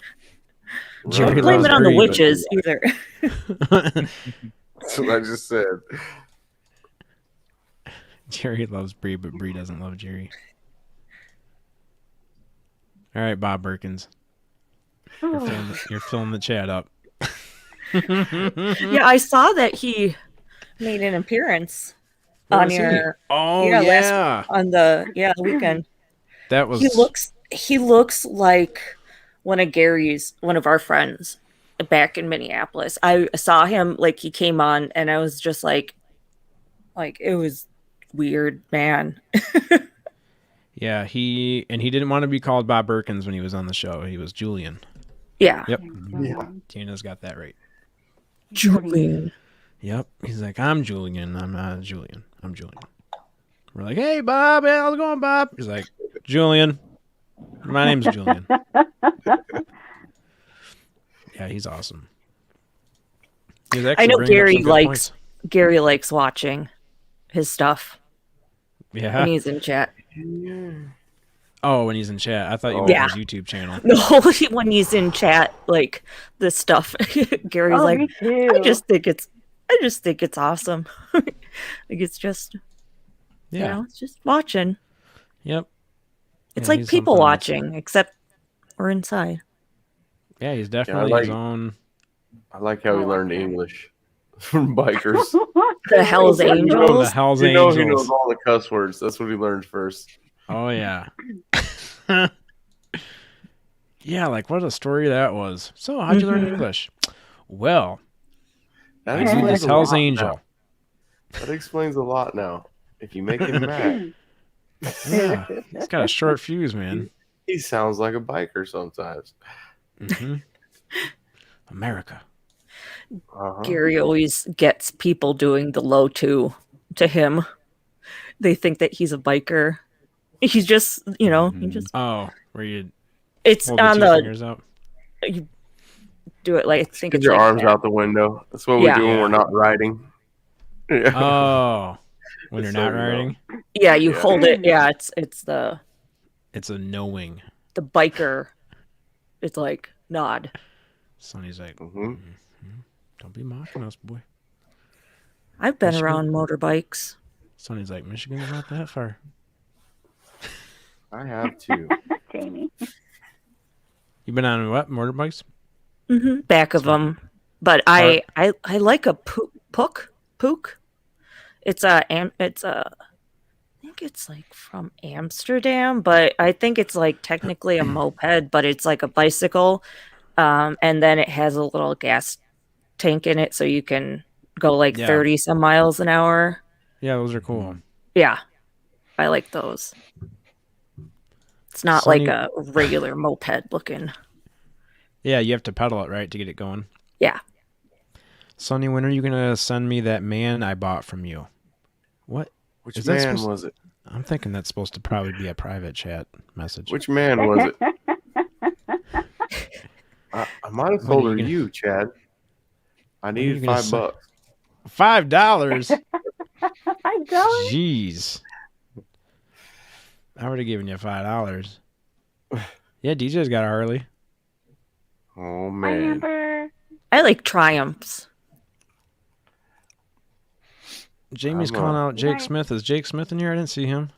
Don't Jerry blame loves it on the Brie, but- witches either. That's what I just said. Jerry loves Bree, but Bree doesn't love Jerry. All right, Bob Birkins. You're filling the chat up. Yeah, I saw that he made an appearance Where on was he? your Oh, yeah, yeah. on the weekend. That was... He looks like one of our friends back in Minneapolis. I saw him, like, he came on and I was just like it was weird, man. Yeah, he didn't want to be called Bob Perkins when he was on the show. He was Julian. Yeah. Yep. Yeah. Tina's got that right. Julian. Yep. He's like, I'm Julian. I'm not Julian. I'm Julian. We're like, hey, Bob. Hey, how's it going, Bob? He's like, Julian. My name's Julian. Yeah, he's awesome. He's I actually know bringing up Gary some good likes points. Gary likes watching his stuff Yeah. when he's in chat. Oh, when he's in chat. I thought you Oh. meant Yeah. his YouTube channel. No, when he's in chat, like this stuff, Gary's like, me too. I just think it's awesome. Like it's just, Yeah. it's just watching. Yep. It's Yeah, like he's people something else. watching, except we're inside. Yeah, he's definitely his own. I like how he learned English from bikers. The Hell's Oh, the Angels. Hell's He knows Angels. all the cuss words. That's what he learns first. Oh yeah. Yeah, like what a story that was. So how'd you learn English? Well, That I knew explains this a Hell's lot Angel. now. That explains a lot now. If you make him mad, Yeah, he's got a short fuse, man. he sounds like a biker sometimes. hmm America. Uh-huh. Gary always gets people doing the low two to him. They think that he's a biker. He's just, he just. Oh, where you It's hold on the two the. fingers out. You do it like I think Get it's your like arms that. out the window. That's what we Yeah. do when we're not riding. Yeah. Oh, when you're Just so not you know. riding, Yeah, you Yeah. hold it. Yeah, it's the it's a knowing. biker. It's like nod. Sonny's like, Mhm. don't be mocking us, boy. I've been Michigan? around motorbikes. Sonny's like, Michigan's not that far. I have too. Jamie. You been on what motorbikes? Back of them, but I like a pook. It's a I think it's like from Amsterdam, but I think it's like technically a moped, but it's like a bicycle, and then it has a little gas tank in it, so you can go like Yeah. 30 some miles an hour. Yeah, those are cool. Yeah, I like those. It's not Sonny- like a regular moped looking. Yeah, you have to pedal it, right, to get it going. Yeah. Sonny, when are you gonna send me that man I bought from you? What? Which Is that man supposed- was it? I'm thinking that's supposed to probably be a private chat message. Which man was it? I might have When told are her you gonna- you, Chad. I are you needed gonna $5. $5? I don't. Jeez. I would have given you $5. Yeah, DJ's got a Harley. Oh I man. remember. I like Triumphs. Jamie's I'm calling out Jake Right. Smith. Is Jake Smith in here? I didn't see him.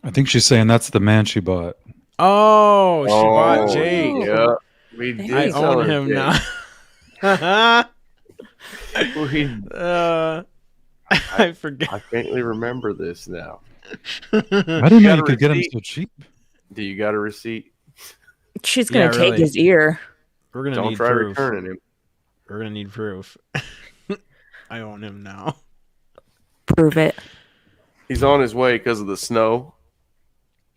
I think she's saying that's the man she bought. Oh, she bought Oh, Jake. Yeah. We I did I sell own her him Jake. now. We- I forget. I faintly remember this now. I didn't know got you a could get them receipt? so cheap. Do you got a receipt? She's gonna Yeah, take really. his ear. We're gonna Don't need try proof. returning him. We're gonna need proof. I own him now. Prove it. He's on his way because of the snow.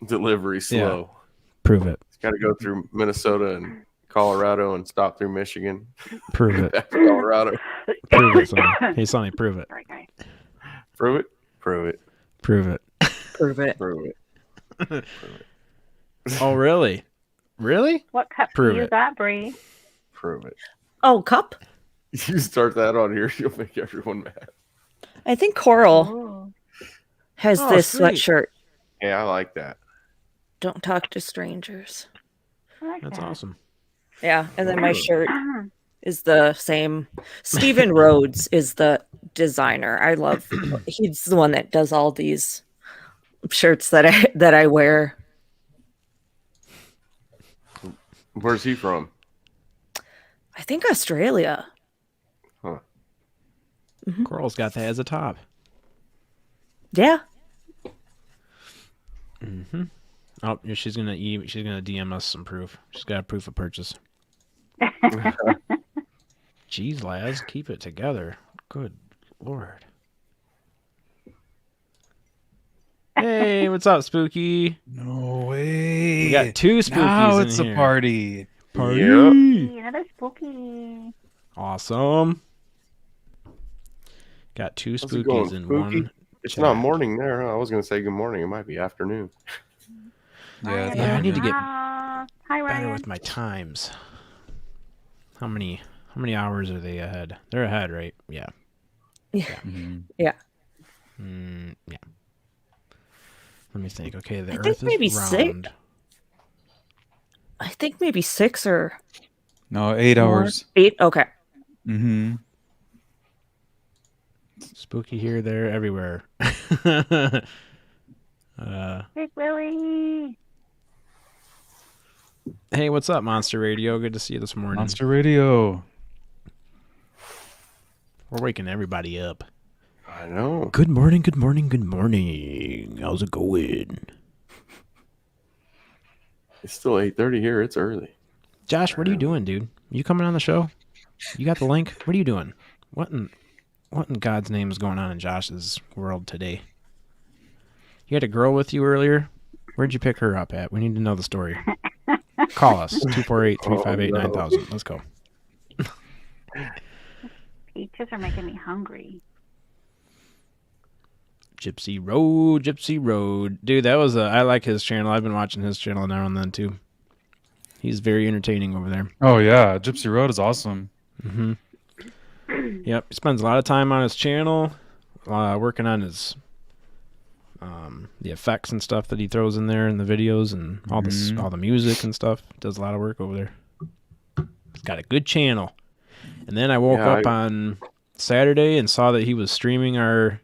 Delivery slow. Prove it. He's got to go through Minnesota and Colorado and stop through Michigan. Prove it. Back to Colorado. Prove it, Sonny. Hey, Sonny, prove it. Sorry, guys. Prove it. Prove it. Prove it. Prove it. Prove it. Oh, really? Really? What cup Prove do you it. got, Bree? Prove it. Oh, cup. You start that on here, you'll make everyone mad. I think Coral Oh. has Oh, this sweet. sweatshirt. Yeah, I like that. Don't talk to strangers. I like That's that. awesome. Yeah, and then my shirt is the same. Steven Rhodes is the designer. I love. He's the one that does all these shirts that I wear. Where's he from? I think Australia. Coral's got that as a top. Yeah. Oh, yeah, she's gonna DM us some proof. She's got a proof of purchase. Jeez, lads, keep it together. Good Lord. Hey, what's up, Spooky? No way. We got two Spookies Now in it's here. a party. Party. Yep. Another spooky. Awesome. Got two How's it Spookies going, in Spooky? one. It's chat. not morning there, huh? I was going to say good morning. It might be afternoon. Yeah. Yeah, I need to get Hi, better Ryan. with my times. How many hours are they ahead? They're ahead, right? Yeah. Mhm. Yeah. Yeah. Let me think. Okay, the I Earth think maybe is round. I think maybe 6 or No, 8 more. hours. 8. Okay. Mm-hmm. Spooky here, there, everywhere. Big Willie. Hey, what's up, Monster Radio? Good to see you this morning. Monster Radio. We're waking everybody up. I know. Good morning, good morning, good morning. How's it going? It's still 8:30 here. It's early. Josh, what are you doing, dude? You coming on the show? You got the link? What are you doing? What in God's name is going on in Josh's world today? You had a girl with you earlier? Where'd you pick her up at? We need to know the story. Call us, 248-358-9000. Let's go. Peaches are making me hungry. Gypsy Road. Dude, that was I like his channel. I've been watching his channel now and then, too. He's very entertaining over there. Oh, yeah. Gypsy Road is awesome. Mm-hmm. Yep, he spends a lot of time on his channel, working on his the effects and stuff that he throws in there in the videos and all the music and stuff. Does a lot of work over there. He's got a good channel. And then I woke up on Saturday and saw that he was streaming our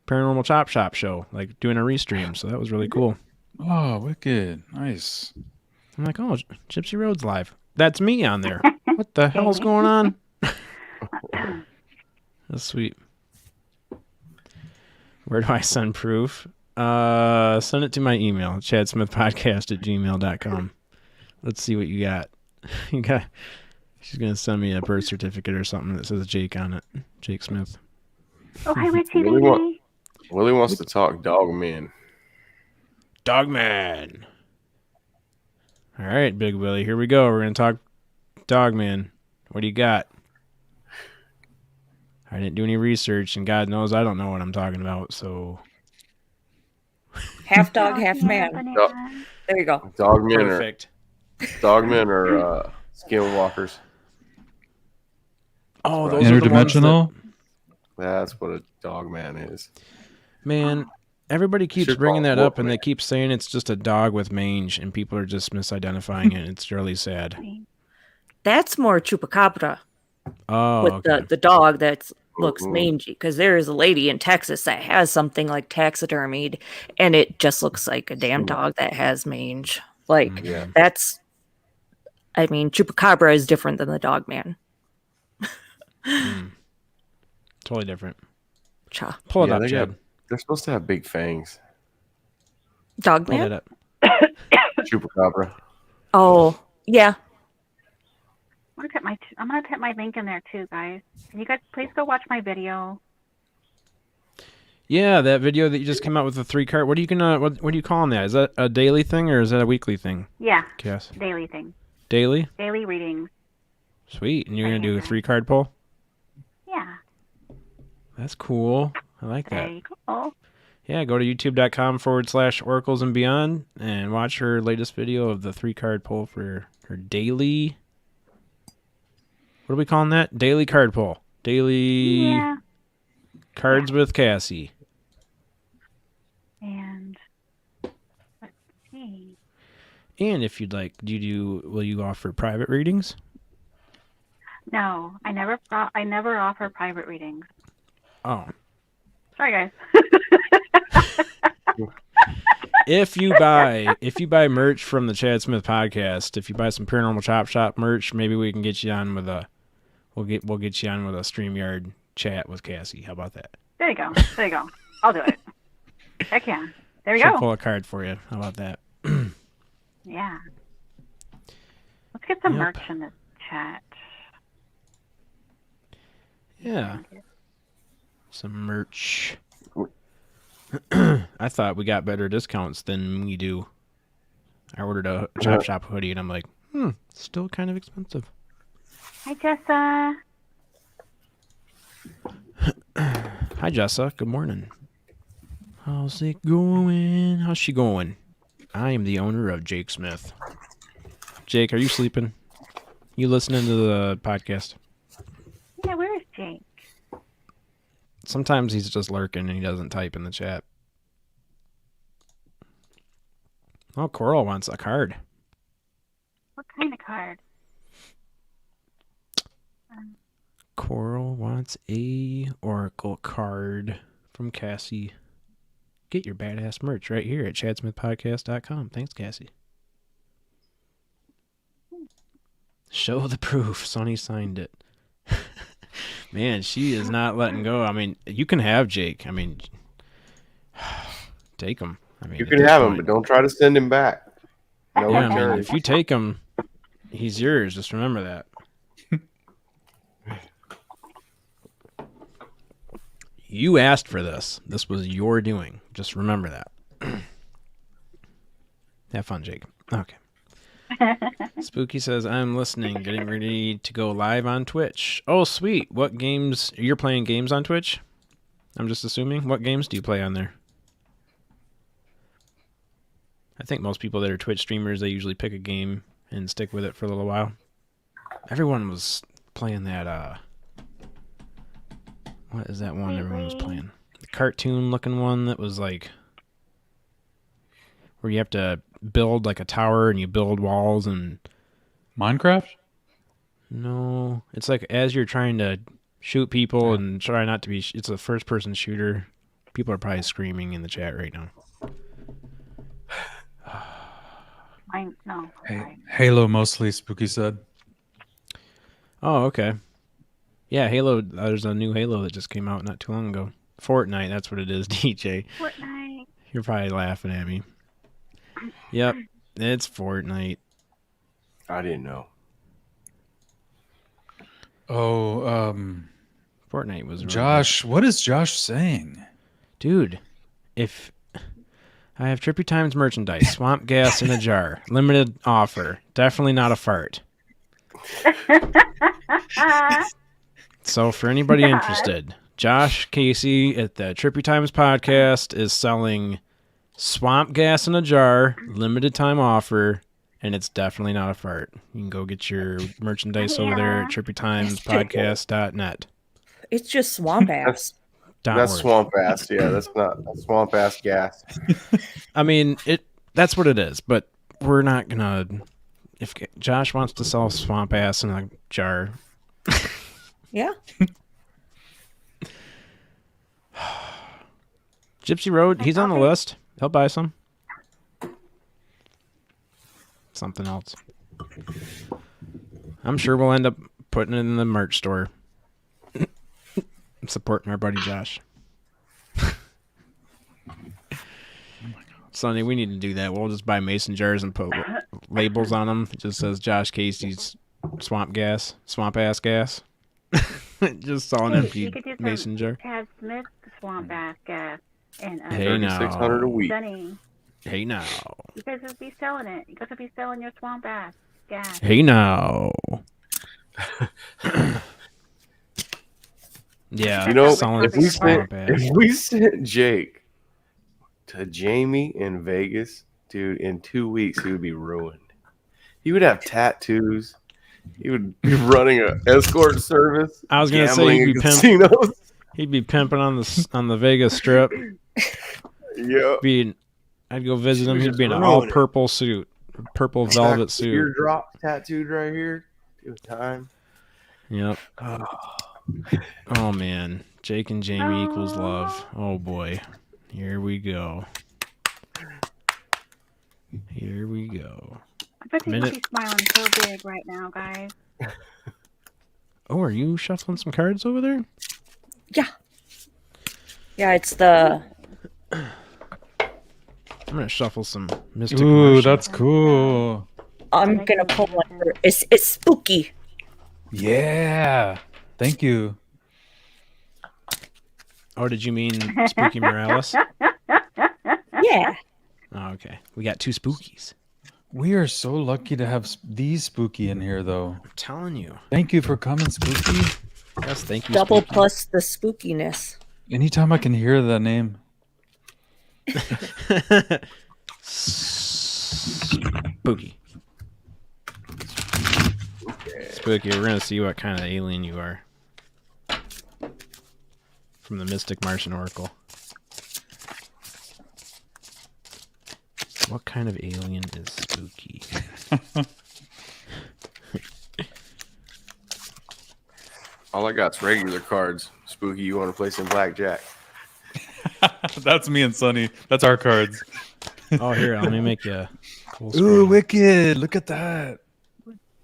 Paranormal Chop Shop show, like doing a restream. So that was really cool. Oh, wicked. Nice. I'm like, oh, Gypsy Road's live. That's me on there. What the hell's going on? That's sweet. Where do I send proof? Send it to my email, chadsmithpodcast@gmail.com. Let's see what you got. She's going to send me a birth certificate or something that says Jake on it. Jake Smith. Oh, hi, Richie. Willie wants to talk Dogman. Dogman. All right, Big Willie. Here we go. We're going to talk Dogman. What do you got? I didn't do any research, and God knows I don't know what I'm talking about, so... Half dog, half man. There you go. Perfect. Dogmen are skinwalkers. Oh, those are the ones Interdimensional? That's what a dogman is. Man, everybody keeps Should bringing call that up, Wolfman. and they keep saying it's just a dog with mange, and people are just misidentifying it. It's really sad. That's more chupacabra Oh, with okay. the dog that looks mangy. Because there is a lady in Texas that has something like taxidermied, and it just looks like a damn dog that has mange. Like, that's... I mean, chupacabra is different than the dog man. Totally different. Cha. Pull it up, Chad. They're supposed to have big fangs. Dog Pull man? that up. Chupacabra. Oh, yeah. I'm gonna put my link in there too, guys. Can you guys please go watch my video? Yeah, that video that you just came out with the 3-card. What are you gonna? What are you calling that? Is that a daily thing or is that a weekly thing? Yeah. Cass? Daily thing. Daily? Daily readings. Sweet. And you're gonna do a 3-card pull? Yeah. That's cool. I like There that. you go. Yeah, go to youtube.com/oracles and beyond and watch her latest video of the 3-card pull for her daily. What are we calling that? Daily card pull. Daily cards with Cassie. And let's see. And if you'd like, will you offer private readings? No, I never offer private readings. Oh. Sorry, guys. If you buy merch from the Chad Smith podcast, if you buy some Paranormal Chop Shop merch, maybe we can get you on with we'll get you on with a StreamYard chat with Cassie. How about that? There you go. I'll do it. Heck yeah. There we She'll go. pull a card for you. How about that? Yeah. Let's get some Yep. merch in the chat. Yeah. Some merch. I thought we got better discounts than we do. I ordered a Chop Shop hoodie, and I'm like, still kind of expensive. Hi, Jessa. Hi, Jessa. Good morning. How's it going? How's she going? I am the owner of Jake Smith. Jake, are you sleeping? You listening to the podcast? Yeah, where is Jake? Sometimes he's just lurking and he doesn't type in the chat. Oh, Coral wants a card. What kind of card? Coral wants a Oracle card from Cassie. Get your badass merch right here at chadsmithpodcast.com. Thanks, Cassie. Show the proof. Sonny signed it. Man, she is not letting go. I mean, you can have Jake. I mean, take him. I mean, You can have him, but don't try to send him back. No yeah, I mean, return. if you take him, he's yours. Just remember that. You asked for this. This was your doing. Just remember that. Have fun, Jake. Okay. Spooky says, I'm listening, getting ready to go live on Twitch. Oh, sweet. What games? You're playing games on Twitch? I'm just assuming. What games do you play on there? I think most people that are Twitch streamers, they usually pick a game and stick with it for a little while. Everyone was playing that, what is that one everyone was playing? The cartoon-looking one that was like, where you have to build like a tower and you build walls and... Minecraft? No, it's like as you're trying to shoot people and try not to be... It's a first-person shooter. People are probably screaming in the chat right now. No. Hey, Halo mostly, Spooky said. Oh, okay. Yeah, Halo. There's a new Halo that just came out not too long ago. Fortnite, that's what it is, DJ. Fortnite. You're probably laughing at me. Yep, it's Fortnite. I didn't know. Oh, Fortnite was really Josh, what is Josh saying? good. Dude, if I have Trippy Times merchandise, swamp gas in a jar, limited offer, definitely not a fart. So for anybody interested, Josh Casey at the Trippy Times podcast is selling swamp gas in a jar, limited time offer, and it's definitely not a fart. You can go get your merchandise over there at trippytimespodcast.net. It's just swamp ass. That's swamp ass. Yeah, that's swamp ass gas. I mean, that's what it is, but we're not gonna... If Josh wants to sell swamp ass in a jar... Yeah. Gypsy Road, he's on the list. He'll buy some. Something else. I'm sure we'll end up putting it in the merch store. Supporting our buddy Josh. Sonny, we need to do that. We'll just buy mason jars and put labels on them. It just says Josh Casey's swamp ass gas. Just on an empty mason jar. Chad Smith swamp ass gas. And Hey now. $3,600 a week. Sunny. Hey now. You guys will be selling it. You guys will be selling your swamp ass gas. Hey now. Yeah, You know, selling if we swamp sent, ass. if we sent Jake to Jamie in Vegas, dude, in 2 weeks he would be ruined. He would have tattoos. He would be running an escort service. I was gonna say gambling he'd in be casinos. He'd be pimping on the Vegas Strip. Yeah. I'd go visit him. He He'd was be in an ruining all purple suit, purple velvet suit. Teardrop tattooed right here. Do time. Yep. Oh man, Jake and Jamie equals love. Oh boy, here we go. Here we go. I bet you be smiling so big right now, guys. Oh, are you shuffling some cards over there? Yeah. Yeah, it's the... I'm gonna shuffle some Mystic Ooh, Commercial. that's cool. I'm gonna pull one. It's spooky. Yeah. Thank you. Oh, did you mean Spooky Morales? Yeah. Oh, okay. We got 2 spookies. We are so lucky to have these Spooky in here, though. I'm telling you. Thank you for coming, Spooky. Yes, thank you, Double Spooky. plus the spookiness. Anytime I can hear that name. Spooky. Spooky, we're going to see what kind of alien you are. From the Mystic Martian Oracle. What kind of alien is Spooky? All I got's regular cards. Spooky, you want to play some blackjack? That's me and Sonny. That's our cards. Oh, here, let me make you full Ooh, screen. wicked. Look at that.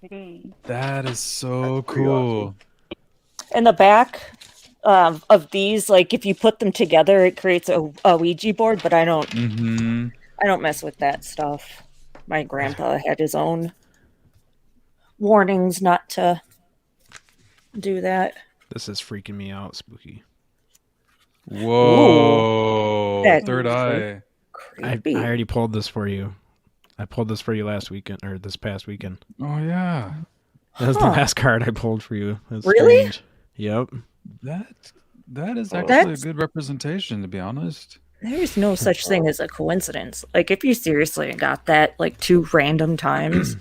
Pretty. That is so That's pretty cool. In the back of these, like if you put them together, it creates a Ouija board. But I don't mess with that stuff. My grandpa had his own warnings not to do that. This is freaking me out, Spooky. Whoa. That- Third eye. I Creepy. already pulled this for you. I pulled this for you last weekend, or this past weekend. Oh, yeah. That was the Huh. last card I pulled for you. That's Really? strange. Yep. That is actually That's- a good representation, to be honest. There's no such thing as a coincidence. Like if you seriously got that like 2 random times,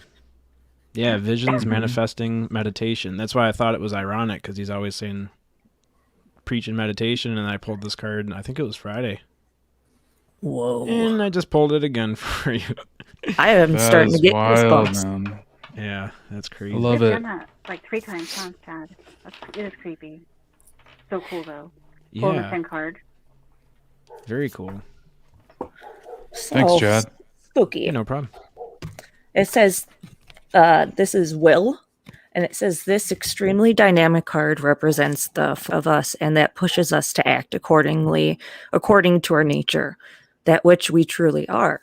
Yeah, visions, manifesting, meditation. That's why I thought it was ironic, because he's always saying preach and meditation, and I pulled this card, and I think it was Friday. whoa! And I just pulled it again for you. I am That starting to is get wild, goosebumps. man. Yeah, that's crazy. I love You've it. done that like 3 times, huh, Chad? It is creepy. So cool though. Pulling the Yeah, same card. very cool. Thanks, So, Chad. Spooky. Yeah, no problem. It says, this is Will, and it says this extremely dynamic card represents the of us, and that pushes us to act according to our nature, that which we truly are.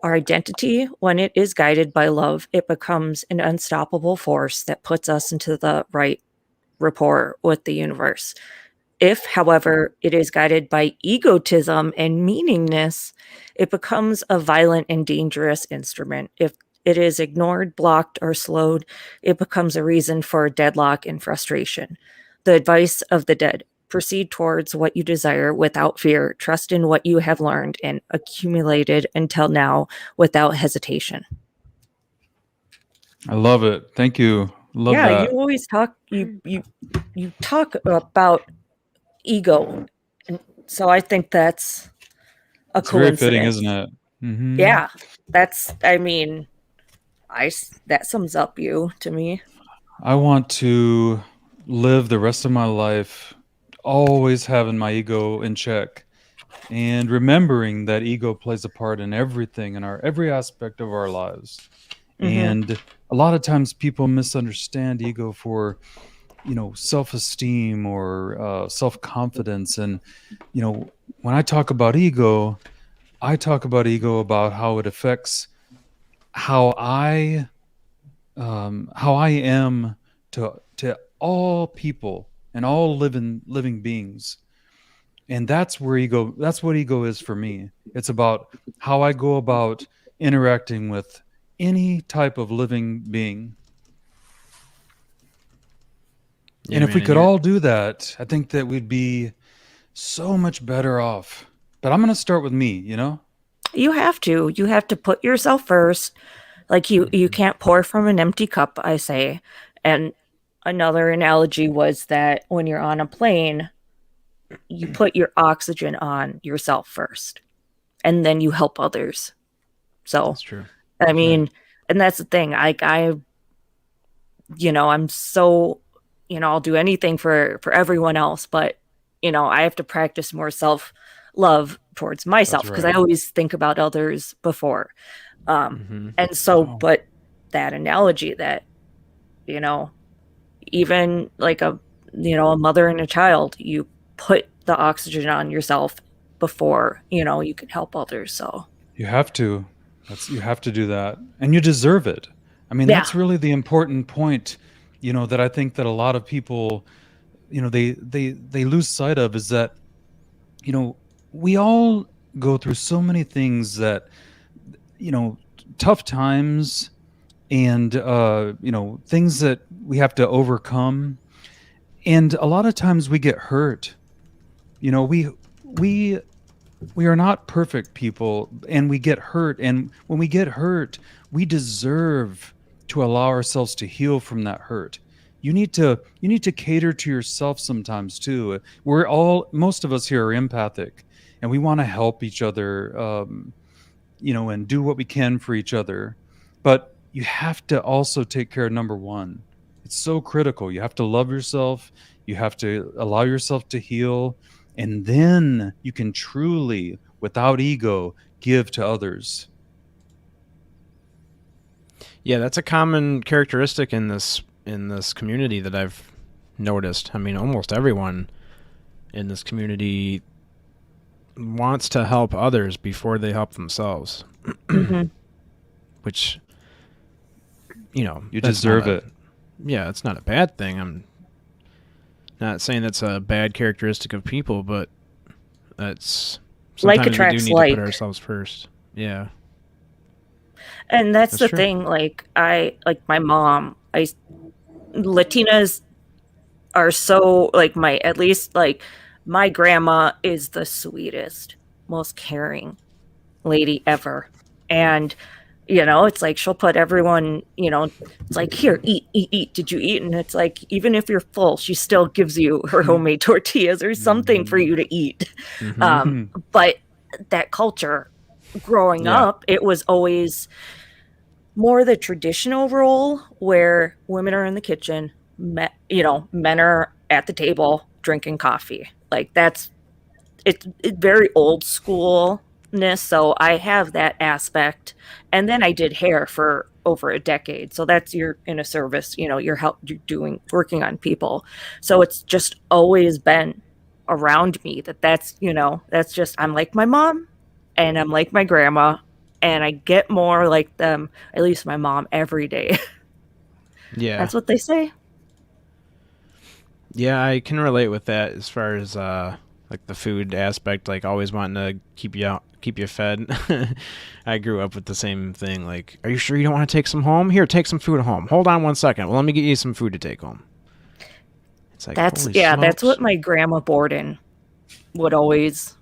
Our identity, when it is guided by love, it becomes an unstoppable force that puts us into the right rapport with the universe. If, however, it is guided by egotism and meaningness, it becomes a violent and dangerous instrument. If it is ignored, blocked, or slowed, it becomes a reason for deadlock and frustration. The advice of the dead: proceed towards what you desire without fear, trust in what you have learned and accumulated until now without hesitation. I love it. Thank you. Love Yeah, that. you always talk you talk about ego, and so I think that's a It's very coincidence. fitting, isn't it? Mm-hmm. Yeah, that sums up you to me. I want to live the rest of my life always having my ego in check and remembering that ego plays a part in everything, in every aspect of our lives. And a lot of times people misunderstand ego for, self-esteem or self-confidence. And, when I talk about ego about how it affects how I am to all people and all living beings. And that's what ego is for me. It's about how I go about interacting with any type of living being. Yeah, And if we man, could you're- all do that, I think that we'd be so much better off. But I'm going to start with me, You have to put yourself first. Like you can't pour from an empty cup, I say. And another analogy was that when you're on a plane, you put your oxygen on yourself first, and then you help others. So That's true. I mean, and that's the thing. I'm so, I'll do anything for everyone else, but I have to practice more self-love towards myself, because right. I always think about others before. Mm-hmm. And so, Wow. but that analogy that, even like a mother and a child, you put the oxygen on yourself before, you can help others. So You have to. You have to do that, and you deserve it. I mean, Yeah. that's really the important point. That I think that a lot of people, they lose sight of, is that, we all go through so many things that, tough times and, things that we have to overcome. And a lot of times we get hurt. We are not perfect people, and we get hurt. And when we get hurt, we deserve to allow ourselves to heal from that hurt. You need to cater to yourself sometimes too. Most of us here are empathic, and we want to help each other, and do what we can for each other. But you have to also take care of number one. It's so critical. You have to love yourself. You have to allow yourself to heal. And then you can truly, without ego, give to others. Yeah, that's a common characteristic in this community that I've noticed. I mean, almost everyone in this community wants to help others before they help themselves. Which, you deserve it. Yeah, it's not a bad thing. I'm not saying that's a bad characteristic of people, but that's Like sometimes we attracts do need like. to put ourselves first. Yeah. And that's the true. thing. Like my mom, Latinas are so like my grandma is the sweetest, most caring lady ever. And it's like she'll put everyone, it's like, here, eat. Did you eat? And it's like, even if you're full, she still gives you her homemade tortillas or something for you to eat. But that culture growing up, it was always more the traditional role where women are in the kitchen, men are at the table drinking coffee. Like it's very old schoolness. So I have that aspect. And then I did hair for over a decade. So you're in a service, you're working on people. So it's just always been around me that's just, I'm like my mom and I'm like my grandma. And I get more like them, at least my mom, every day. Yeah. That's what they say. Yeah, I can relate with that as far as like the food aspect, like always wanting to keep you fed. I grew up with the same thing. Like, are you sure you don't want to take some home? Here, take some food home. Hold on 1 second. Well, let me get you some food to take home. It's like, that's smokes. what my grandma Borden would always.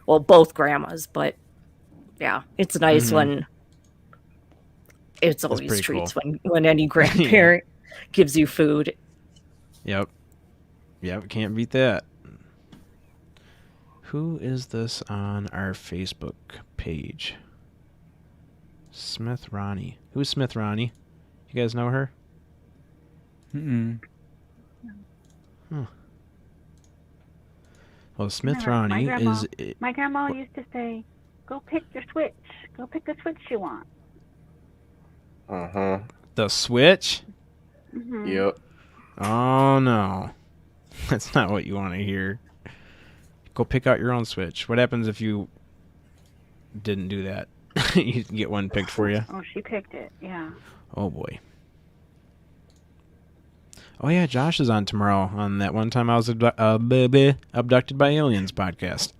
Well, both grandmas, but yeah, it's nice when it's always treats cool. when any grandparent gives you food. Yep, can't beat that. Who is this on our Facebook page? Smith Ronnie. Who's Smith Ronnie? You guys know her? Huh. Well, Smith Ronnie is. My grandma used to say, "Go pick your switch. Go pick the switch you want." The switch? Yep. Oh no, that's not what you want to hear. Go pick out your own switch. What happens if you didn't do that? You get one picked for you. Oh, she picked it. Yeah. Oh boy. Oh yeah, Josh is on tomorrow on that one time I was abducted by aliens podcast.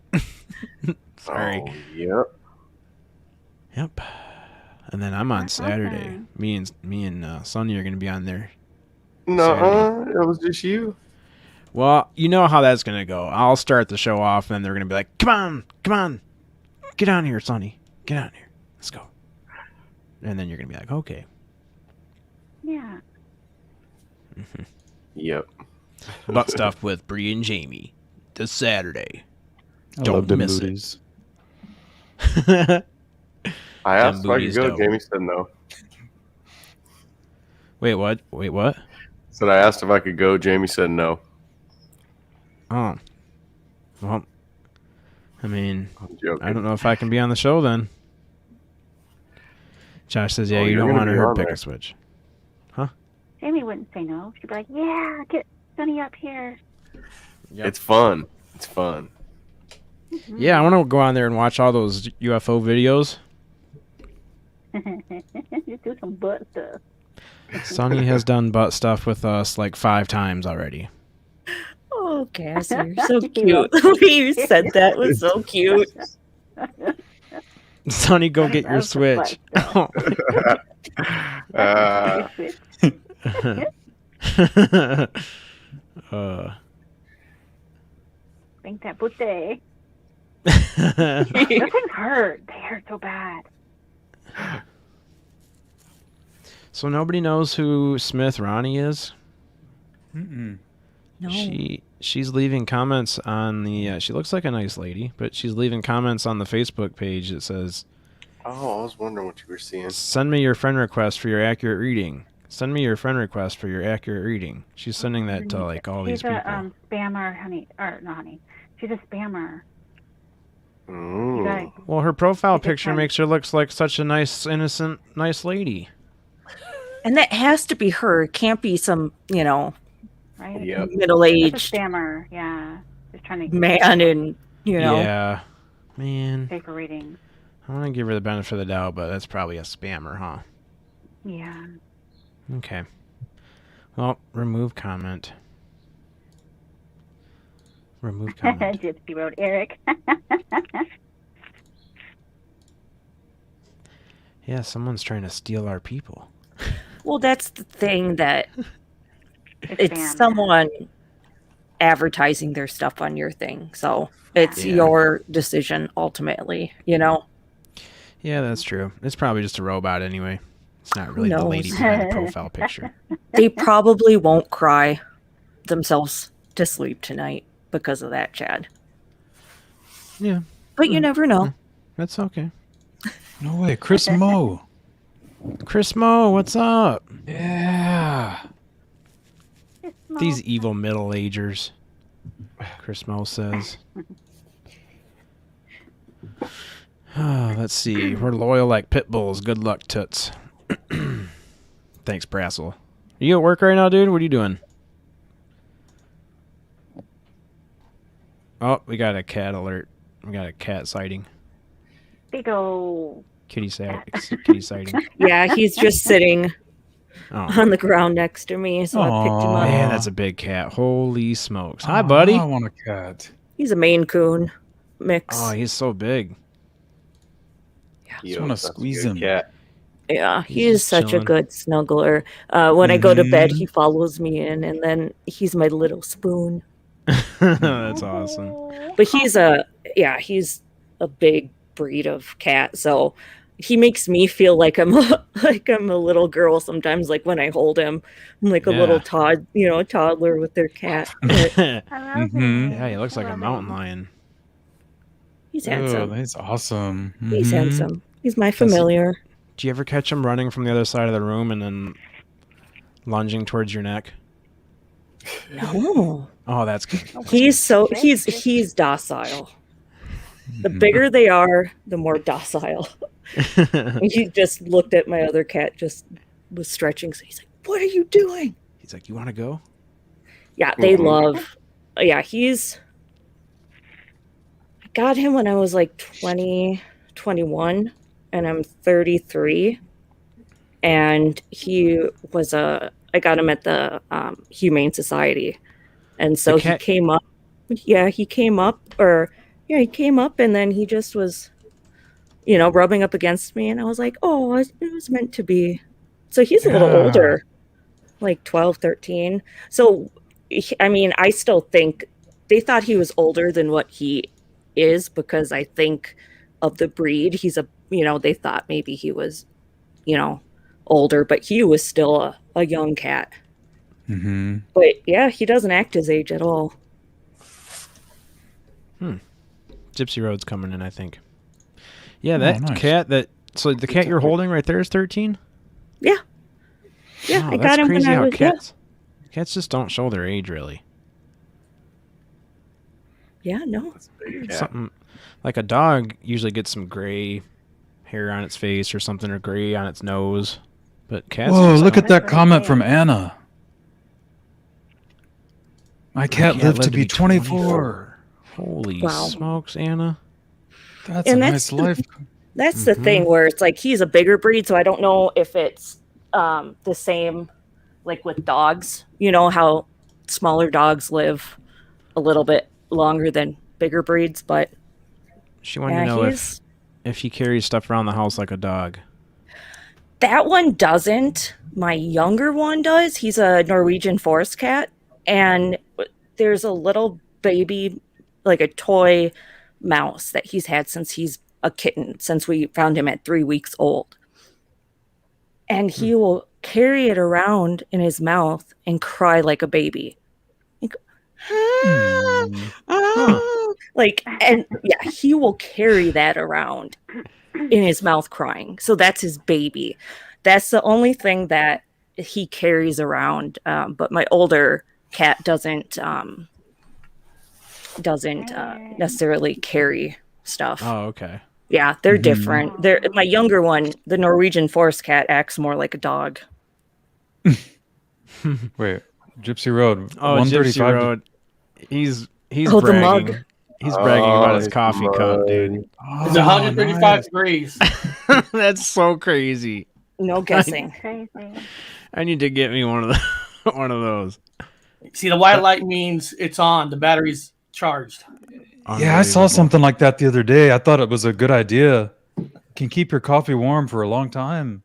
Sorry. Oh, yep. Yep. And then I'm on Saturday. Me and Sonia are gonna be on there. No, it was just you. Well, you know how that's gonna go. I'll start the show off, and they're gonna be like, "Come on, get on here, Sonny, get on here, let's go." And then you're gonna be like, "Okay." Yeah. Yep. Butt stuff with Bree and Jamie this Saturday. Don't miss it. I asked if I could go. Jamie said no. Wait, what? Said I asked if I could go. Jamie said no. Oh. Well, I mean, I don't know if I can be on the show then. Josh says, "Yeah, you don't want her to pick a switch." Huh? Jamie wouldn't say no. She'd be like, "Yeah, get Sonny up here." Yep. It's fun. Yeah, I want to go on there and watch all those UFO videos. Just do some butt stuff. Sonny has done butt stuff with us like 5 times already. Oh, Cassie, you're so cute. The way you said that was so cute. Sonny, go get your That's the Switch. uh, Think that booty. Those things hurt. They hurt so bad. so nobody knows who Smith Ronnie is? Mm-mm. No. She's leaving comments on the. She looks like a nice lady, but she's leaving comments on the Facebook page that says, Oh, I was wondering what you were seeing. "Send me your friend request for your accurate reading. Send me your friend request for your accurate reading." She's sending that to like all these She's people. a spammer, honey. Or not honey. She's a spammer. You Mm. gotta, Well, her profile She's a picture friend. makes her look like such a nice, innocent, nice lady. And that has to be her. It can't be some, right? Yep. That's a middle-aged spammer. Yeah. Just trying to man and, Yeah, man. pay for readings. I want to give her the benefit of the doubt, but that's probably a spammer, huh? Yeah. Okay. Well, remove comment. Remove comment. Gypsy Road Eric. Yeah, someone's trying to steal our people. well, that's the thing that it's spam. someone advertising their stuff on your thing. So it's Yeah. your decision ultimately, you know? Yeah, that's true. It's probably just a robot anyway. It's not really the knows? lady behind the profile picture. They probably won't cry themselves to sleep tonight because of that, Chad. Yeah, But you never know. that's okay. No way, Chris Moe. Chris Mo, what's up? Yeah. These evil middle-agers. Chris Mo says. Oh, let's see. We're loyal like pit bulls. Good luck, toots. Thanks, Brassel. Are you at work right now, dude? What are you doing? Oh, we got a cat alert. We got a cat sighting. Big ol' Kitty sighting. Yeah, he's just sitting Oh, on the ground next to me, so I picked him Aw. up. man, that's a big cat. Holy smokes. Hi, buddy. I want a cat. He's a Maine Coon mix. Oh, he's so big. Just wanna that's a squeeze good him. Cat. Yeah, He's he is just such chilling. a good snuggler. When I go to bed, Mhm. he follows me in, and then he's my little spoon. That's awesome. But he's a big breed of cat, so he makes me feel like I'm a little girl sometimes. Like when I hold him, I'm like a little toddler with their cat. But Yeah, I love Mhm. it. he looks like a I love mountain it. lion. he's Oh, handsome. that's awesome. He's Mhm. handsome. He's my familiar. Do you ever catch him running from the other side of the room and then lunging towards your neck? No, Oh, that's good. he's docile. The bigger they are, the more docile. He just looked at my other cat, just was stretching. So he's like, "What are you doing?" He's like, "You want to go?" Yeah, they Mhm. love. Yeah, I got him when I was like 20, 21, and I'm 33. And I got him at the Humane Society. And so The he cat- came up. Yeah, he came up, and then he just was, rubbing up against me. And I was like, oh, it was meant to be. So he's a little Yeah. older, like 12, 13. So, I still think they thought he was older than what he is because I think of the breed. They thought maybe he was, older, but he was still a young cat. Mm-hmm. But yeah, he doesn't act his age at all. Gypsy Road's coming in, I think. Yeah, that nice. cat so the cat you're holding right there is 13? Yeah. Yeah, Oh, I that's got him crazy when I how was cats just don't show their age really. Yeah, no. That's a big cat. Something like a dog usually gets some gray hair on its face or something, or gray on its nose. But cats Whoa, just look don't. at that comment from Anna. My cat Cat lived to be 24. Holy Wow. smokes, Anna. That's And a that's nice life. That's the thing where it's like he's a bigger breed, so I don't know if it's the same like with dogs. You know how smaller dogs live a little bit longer than bigger breeds, but She wanted to know if he carries stuff around the house like a dog. That one doesn't. My younger one does. He's a Norwegian forest cat, and there's a little baby, like a toy mouse that he's had since he's a kitten, since we found him at 3 weeks old. And he will carry it around in his mouth and cry like a baby. Like, and yeah, he will carry that around in his mouth crying. So that's his baby. That's the only thing that he carries around. But my older cat doesn't necessarily carry stuff. Oh, okay. Yeah, they're different. My younger one, the Norwegian forest cat, acts more like a dog. Wait, Gypsy Road. Oh, 135. Gypsy Road. He's the bragging. mug. He's bragging about his coffee cup, dude. It's 135 degrees. That's so crazy. No guessing. I need to get me one of those. See, the white light means it's on. The battery's charged. Yeah, I saw something like that the other day. I thought it was a good idea. Can keep your coffee warm for a long time.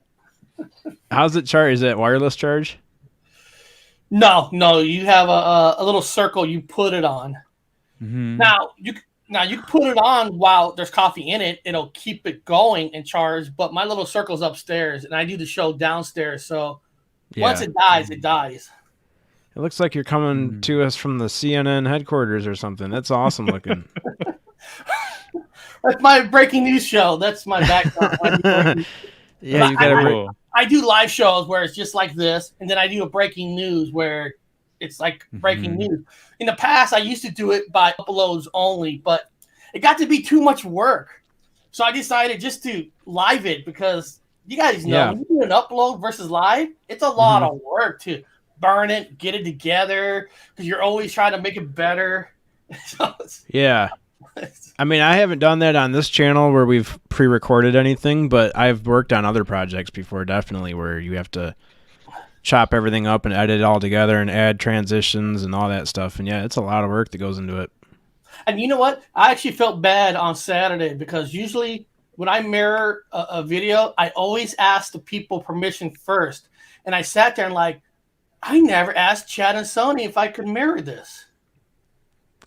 How's it charged? Is it wireless charge? No. You have a little circle you put it on. Mm-hmm. Now you can put it on while there's coffee in it. It'll keep it going and charge. But my little circle's upstairs, and I do the show downstairs. So once it dies, it dies. It looks like you're coming to us from the CNN headquarters or something. That's awesome looking. That's my breaking news show. That's my background. Yeah, you got I do live shows where it's just like this, and then I do a breaking news where it's like breaking news. In the past, I used to do it by uploads only, but it got to be too much work. So I decided just to live it because you guys know when you do an upload versus live, it's a lot of work to burn it, get it together, because you're always trying to make it better. Yeah. I mean, I haven't done that on this channel where we've pre-recorded anything, but I've worked on other projects before, definitely, where you have to chop everything up and edit it all together and add transitions and all that stuff. And yeah, it's a lot of work that goes into it. And you know what? I actually felt bad on Saturday because usually when I mirror a video, I always ask the people permission first. And I sat there and like, I never asked Chad and Sony if I could mirror this.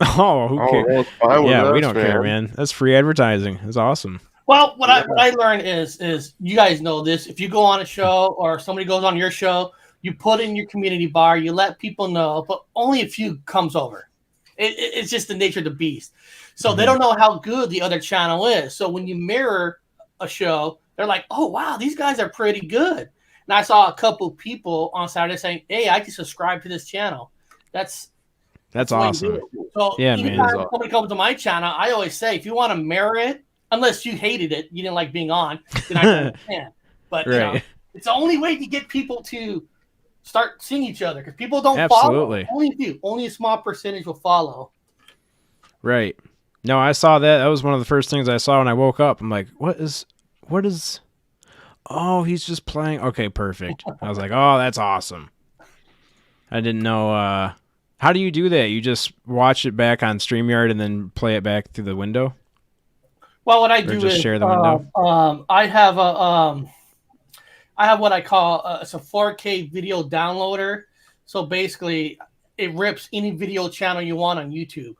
Oh, who cares? Yeah, we don't care, man. That's free advertising. It's awesome. Well, what I learned is you guys know this. If you go on a show or somebody goes on your show, you put in your community bar, you let people know, but only a few comes over. It's just the nature of the beast. So they don't know how good the other channel is. So when you mirror a show, they're like, oh, wow, these guys are pretty good. And I saw a couple people on Saturday saying, hey, I can subscribe to this channel. That's awesome. So yeah, anytime somebody comes to my channel, I always say, if you want to mirror it, unless you hated it, you didn't like being on, then I understand. But you know, it's the only way to get people to start seeing each other because people don't follow. Only a small percentage will follow. Right. No, I saw that. That was one of the first things I saw when I woke up. I'm like, what is? Oh, he's just playing. Okay, perfect. I was like, oh, that's awesome. I didn't know. How do you do that? You just watch it back on StreamYard and then play it back through the window? Well, what I do is share the window. I have what I call it's a 4K video downloader. So basically, it rips any video channel you want on YouTube.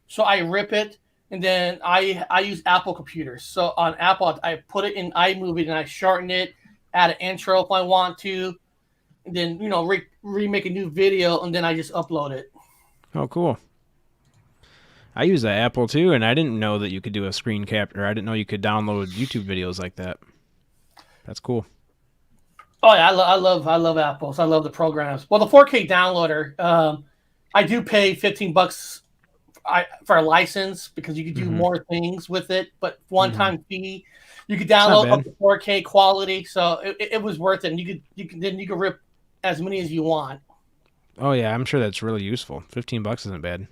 So I rip it, and then I use Apple computers. So on Apple, I put it in iMovie and I shorten it, add an intro if I want to, and then remake a new video, and then I just upload it. Oh, cool. I use that Apple too, and I didn't know that you could do a screen capture. I didn't know you could download YouTube videos like that. That's cool. Oh yeah, I love Apples. I love the programs. Well, the 4K downloader, I do pay $15 for a license because you can do more things with it. But one-time fee, you could download up to 4K quality, so it was worth it. And you could rip as many as you want. Oh yeah, I'm sure that's really useful. $15 isn't bad.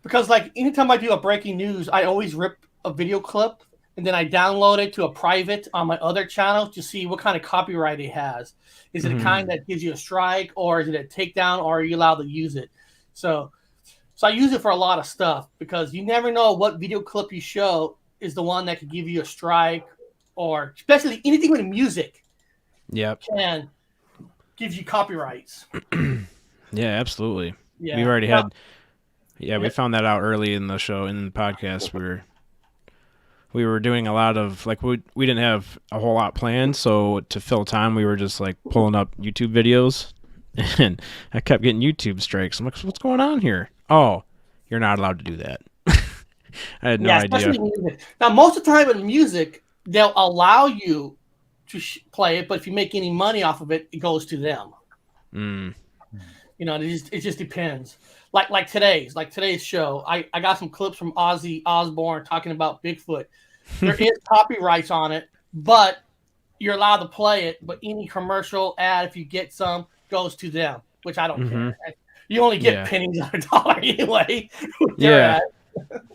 Because like anytime I do a breaking news, I always rip a video clip and then I download it to a private on my other channel to see what kind of copyright it has. Is it a kind that gives you a strike, or is it a takedown, or are you allowed to use it? So I use it for a lot of stuff because you never know what video clip you show is the one that could give you a strike, or especially anything with music Yep. can give you copyrights. Yeah, absolutely. Yeah. We've already had. Yeah, we found that out early in the show, in the podcast. We were doing a lot of, like, we didn't have a whole lot planned, so to fill time, we were just like pulling up YouTube videos, and I kept getting YouTube strikes. I'm like, what's going on here? Oh, you're not allowed to do that. I had no idea. Especially music. Now, most of the time in music, they'll allow you to play it, but if you make any money off of it, it goes to them. Mm. You know, it just depends. Like today's show, I got some clips from Ozzy Osbourne talking about Bigfoot. There is copyrights on it, but you're allowed to play it. But any commercial ad, if you get some, goes to them, which I don't care. You only get pennies on a dollar anyway. Yeah,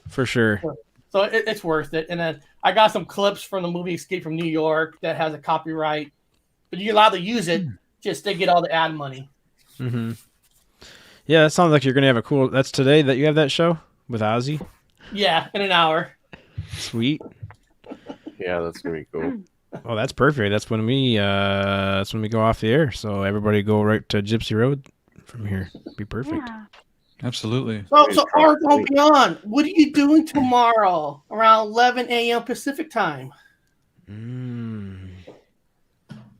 for sure. So it's worth it. And then I got some clips from the movie Escape from New York that has a copyright, but you're allowed to use it. Just they get all the ad money. Mm-hmm. Yeah, that sounds like you're gonna have a cool. That's today that you have that show with Ozzy. Yeah, in an hour. Sweet. Yeah, that's gonna be cool. Oh, that's perfect. That's when we go off the air. So everybody go right to Gypsy Road from here. Be perfect. Yeah. Absolutely. So Oracle Beyond, what are you doing tomorrow around 11 a.m. Pacific time?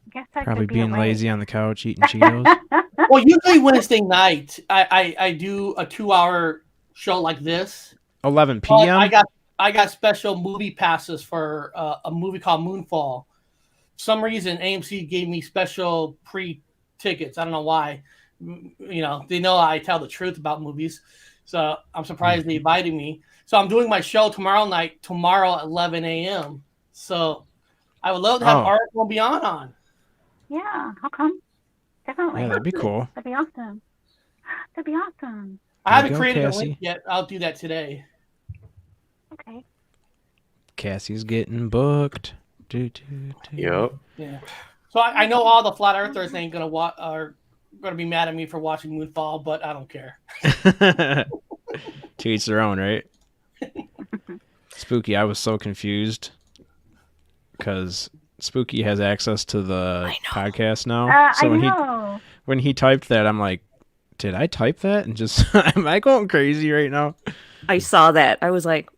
Guess I Probably could be being awake. lazy on the couch eating Cheetos. Well, usually Wednesday night, I do a 2-hour show like this. 11 But p.m. I got special movie passes for a movie called Moonfall. For some reason, AMC gave me special pre-tickets. I don't know why. You know, they know I tell the truth about movies, so I'm surprised they invited me. So I'm doing my show tomorrow at 11 a.m. So I would love to have Oracle Beyond on. Yeah, how come? Definitely. Yeah, that'd be cool. That'd be awesome. That'd be awesome. I haven't go, created Cassie. a link yet. I'll do that today. Okay. Cassie's getting booked. Yep. Yeah. So I know all the flat earthers ain't are gonna be mad at me for watching Moonfall, but I don't care. To each their own, right? Spooky, I was so confused because Spooky has access to the podcast now. So I know. when he typed that, I'm like, did I type that? And just am I going crazy right now? I saw that. I was like,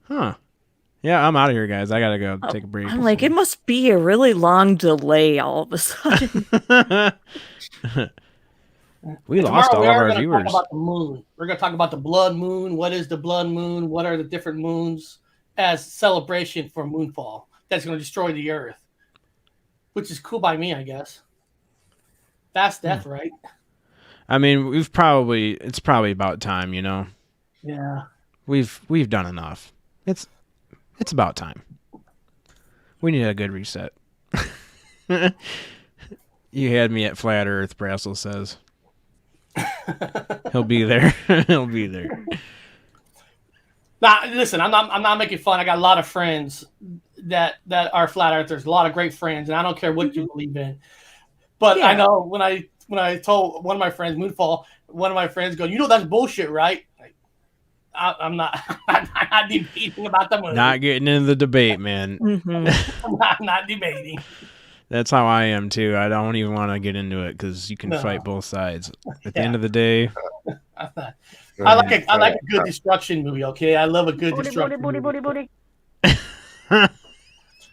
Huh. Yeah, I'm out of here, guys. I gotta go take a break. I'm like, it must be a really long delay all of a sudden. We lost all of our Talk viewers. about the moon. We're going to talk about the blood moon. What is the blood moon? What are the different moons as celebration for Moonfall that's going to destroy the Earth? Which is cool by me, I guess. That's death, right? I mean, it's probably about time, you know. Yeah. We've done enough. It's about time. We need a good reset. You had me at Flat Earth, Brassel says. He'll be there. He'll be there. Now, listen, I'm not making fun. I got a lot of friends that are flat earthers, a lot of great friends, and I don't care what you believe in. But I know when I told one of my friends Moonfall, one of my friends go, "You know that's bullshit, right?" Like, I'm not debating about the moon. Not getting into the debate, man. I'm not debating. That's how I am too. I don't even want to get into it because you can fight both sides. At the end of the day, I like a good destruction movie. Okay, I love a good destruction movie.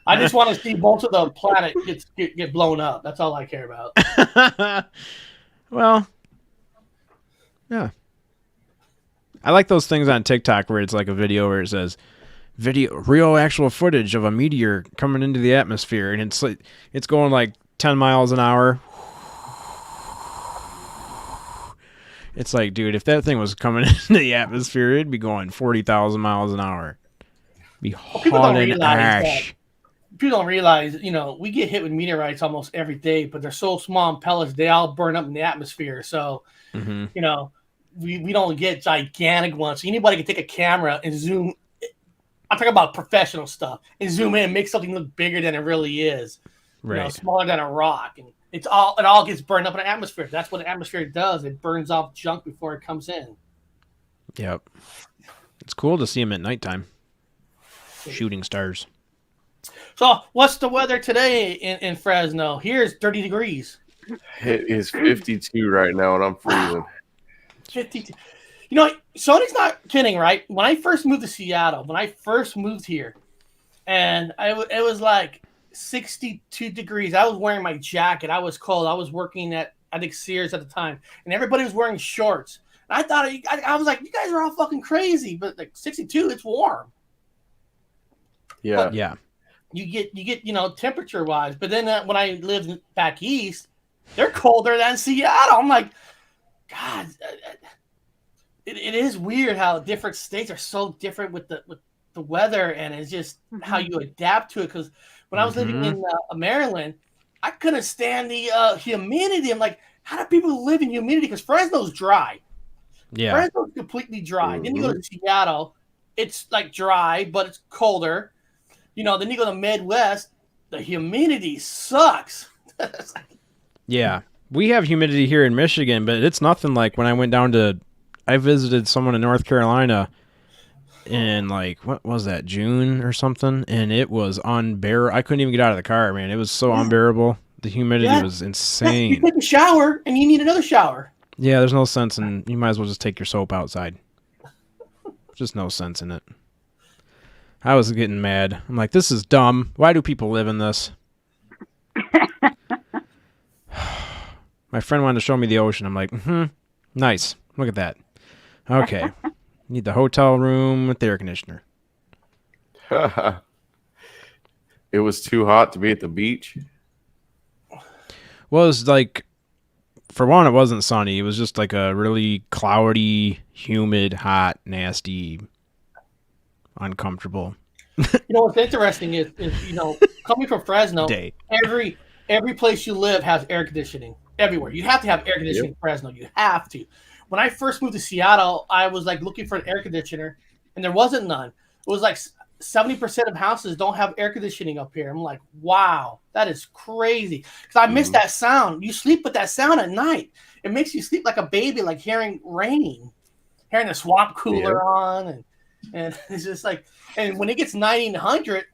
I just want to see most of the planet get blown up. That's all I care about. Well, yeah. I like those things on TikTok where it's like a video where it says real actual footage of a meteor coming into the atmosphere, and it's going like 10 miles an hour. It's like, dude, if that thing was coming into the atmosphere, it'd be going 40,000 miles an hour. Be hauling ash. People don't realize, we get hit with meteorites almost every day, but they're so small in pellets, they all burn up in the atmosphere. So, we don't get gigantic ones. So anybody can take a camera and zoom. I'm talking about professional stuff and zoom in and make something look bigger than it really is. Right. Smaller than a rock. And it all gets burned up in the atmosphere. That's what the atmosphere does. It burns off junk before it comes in. Yep. It's cool to see them at nighttime. shooting stars. So, what's the weather today in Fresno? Here's 30 degrees. It is 52 right now, and I'm freezing. 52. You know, Sony's not kidding, right? When I first moved to Seattle, when I first moved here, and it was like 62 degrees. I was wearing my jacket. I was cold. I was working at, I think, Sears at the time, and everybody was wearing shorts. And I thought, I was like, you guys are all fucking crazy, but like 62, it's warm. Yeah. But Yeah. you get, you know, temperature wise. But then when I lived back east, they're colder than Seattle. I'm like, God, it is weird how different states are so different with the weather, and it's just how you adapt to it. Because when I was living in Maryland, I couldn't stand the humidity. I'm like, how do people live in humidity? Because Fresno's dry. Yeah. Fresno's completely dry. Then you go to Seattle, it's like dry, but it's colder. You know, then you go to Midwest, the humidity sucks. Yeah. We have humidity here in Michigan, but it's nothing like when I went down to, I visited someone in North Carolina in like, what was that, June or something? And it was unbearable. I couldn't even get out of the car, man. It was so unbearable. The humidity was insane. You take a shower and you need another shower. Yeah, there's no sense in, you might as well just take your soap outside. Just no sense in it. I was getting mad. I'm like, this is dumb. Why do people live in this? My friend wanted to show me the ocean. I'm like, nice. Look at that. Okay. Need the hotel room with the air conditioner. It was too hot to be at the beach. Well, it was like, for one, it wasn't sunny. It was just like a really cloudy, humid, hot, nasty, uncomfortable. You know what's interesting is you know, coming from Fresno, day. every place you live has air conditioning everywhere. You have to have air conditioning in Fresno. You have to. When I first moved to Seattle, I was like looking for an air conditioner, and there wasn't none. It was like 70% of houses don't have air conditioning up here. I'm like, wow, that is crazy. Because I miss that sound. You sleep with that sound at night. It makes you sleep like a baby, like hearing rain, hearing the swamp cooler on, and it's just like. And when it gets 90 and 100,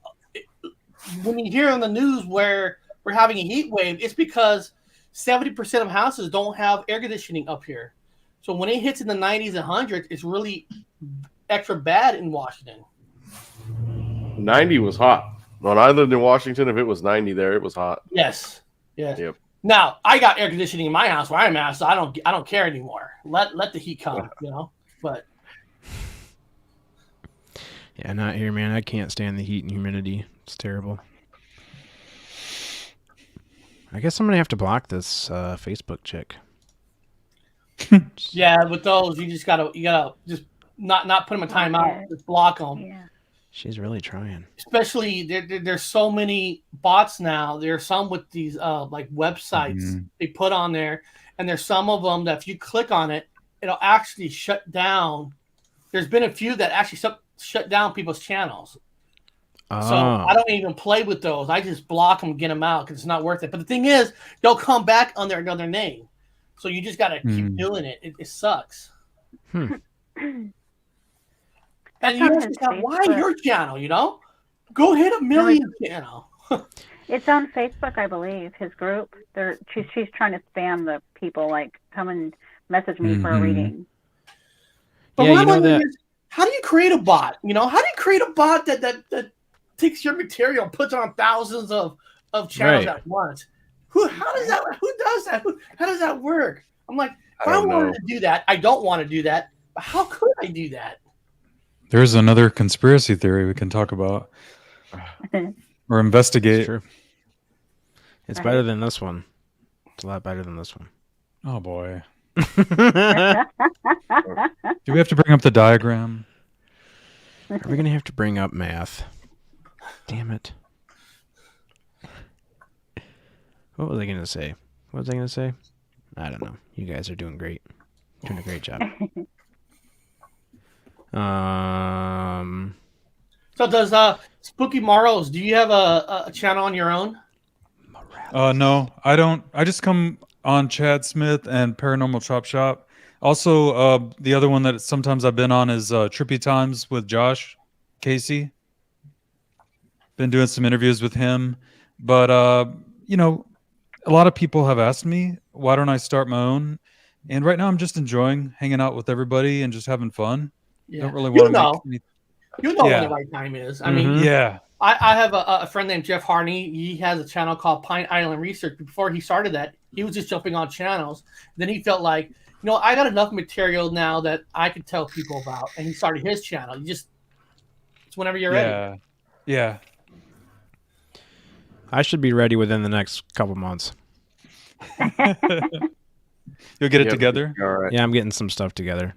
when you hear on the news where we're having a heat wave, it's because 70% of houses don't have air conditioning up here. So when it hits in the 90s and 100s, it's really extra bad in Washington. 90 was hot. When I lived in Washington, if it was 90 there, it was hot. Yes. Yes. Yep. Now I got air conditioning in my house where I'm at, so I don't care anymore. Let the heat come, you know. But yeah, not here, man. I can't stand the heat and humidity. It's terrible. I guess I'm gonna have to block this Facebook chick. yeah, with those you gotta just not put them in timeout. Just block them. Yeah. She's really trying. Especially there's so many bots now. There's some with these like websites they put on there, and there's some of them that if you click on it, it'll actually shut down. There's been a few that actually shut down people's channels. Oh. So I don't even play with those. I just block them, get them out because it's not worth it. But the thing is, they'll come back under another name. So you just got to keep doing it. It sucks. And you ask yourself, why your channel, you know? Go hit 1 million channel. It's on Facebook, I believe, his group. She's trying to spam the people, like, come and message me for a reading. But yeah, you know that. How do you create a bot? You know, how do you create a bot that takes your material and puts it on thousands of channels at once? Who does that? How does that work? I'm like, if I wanted to do that, I don't want to do that. But how could I do that? There's another conspiracy theory we can talk about or investigate. It's true. It's better than this one. It's a lot better than this one. Oh boy. Do we have to bring up the diagram? Are we going to have to bring up math? Damn it. What was I going to say? I don't know. You guys are doing great. Doing a great job. So does Spooky Morrows, do you have a channel on your own? No, I don't. I just come on Chad Smith and Paranormal Chop Shop. Also, the other one that sometimes I've been on is Trippy Times with Josh Casey. been doing some interviews with him. But you know, a lot of people have asked me, why don't I start my own? And right now, I'm just enjoying hanging out with everybody and just having fun. Yeah. Don't really want to make any. You know when Yeah. the right time is. I mean, Yeah. I have a friend named Jeff Harney. He has a channel called Pine Island Research. Before he started that, he was just jumping on channels. Then he felt like, you know, I got enough material now that I could tell people about, and he started his channel. It's whenever you're ready. Yeah. I should be ready within the next couple months. You'll get it together. All right. Yeah, I'm getting some stuff together.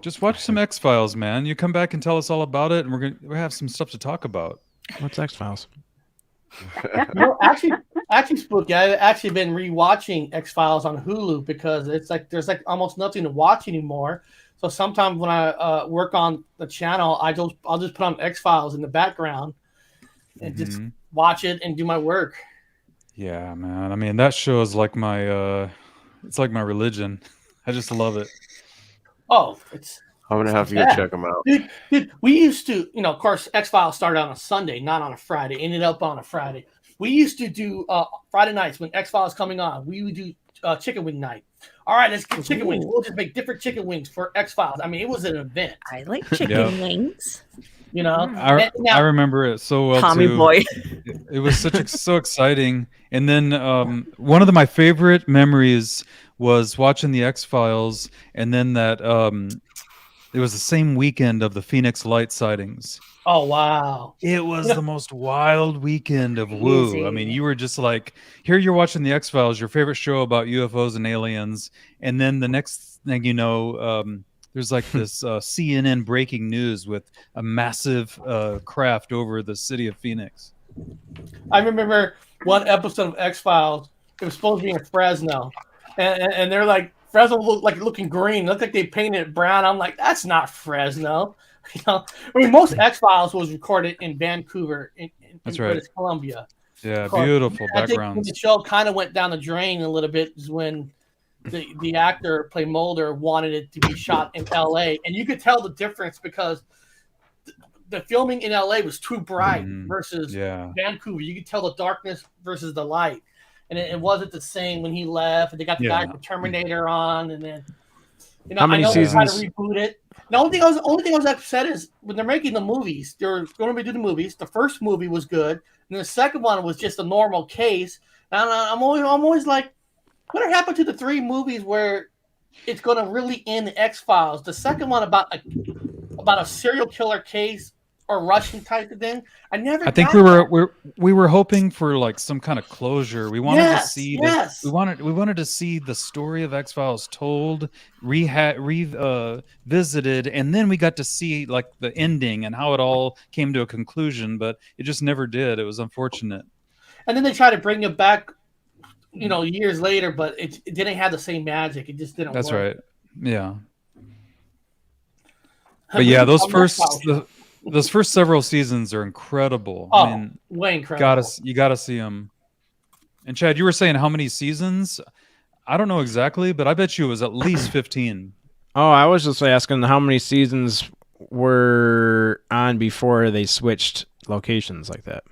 Just watch some X-Files, man. You come back and tell us all about it, and we'll have some stuff to talk about. What's X-Files? No, actually, Spooky. I've actually been rewatching X-Files on Hulu because it's like there's like almost nothing to watch anymore. So sometimes when I work on the channel, I'll just put on X-Files in the background and just watch it and do my work. Yeah, man. I mean, that show is like my it's like my religion. I just love it. Oh, I'm gonna have to go check them out. Dude, we used to, you know, of course, X-Files started on a Sunday, not on a Friday. Ended up on a Friday. We used to do Friday nights when X-Files coming on. We would do chicken wing night. All right, let's get chicken wings. We'll just make different chicken wings for X-Files. I mean, it was an event. I like chicken wings. You know, I remember it so well. Tommy too. boy. It was so exciting. And then one of my favorite memories was watching the X-Files, and then that it was the same weekend of the Phoenix Light sightings. Oh wow! It was the most wild weekend of woo. I mean, you were just like, here you're watching the X-Files, your favorite show about UFOs and aliens, and then the next thing you know, there's like this CNN breaking news with a massive craft over the city of Phoenix. I remember one episode of X-Files. It was supposed to be in Fresno, and they're like, Fresno looked like looking green. Looked like they painted it brown. I'm like, that's not Fresno. You know, I mean, most X-Files was recorded in Vancouver, in British Columbia. Yeah, beautiful backgrounds. I think when the show kind of went down the drain a little bit is when the actor play Mulder wanted it to be shot in L.A. and you could tell the difference because the filming in L.A. was too bright versus Vancouver. You could tell the darkness versus the light, and it wasn't the same when he left. And they got the guy from Terminator on, and then how many seasons? They tried to reboot it. The only thing I was upset is when they're making the movies, they're going to do the movies. The first movie was good, and the second one was just a normal case. And I'm always like, what happened to the 3 movies where it's going to really end the X-Files? The second one about a serial killer case or Russian type of thing. I think we were hoping for like some kind of closure. We wanted to see we wanted to see the story of X-Files told, revisited, and then we got to see like the ending and how it all came to a conclusion, but it just never did. It was unfortunate. And then they tried to bring it back, you know, years later, but it didn't have the same magic. It just didn't work. That's right. Yeah. But yeah, those first several seasons are incredible. Oh, I mean, way incredible. You gotta see them. And Chad, you were saying how many seasons? I don't know exactly, but I bet you it was at least 15. Oh, I was just asking how many seasons were on before they switched locations like that.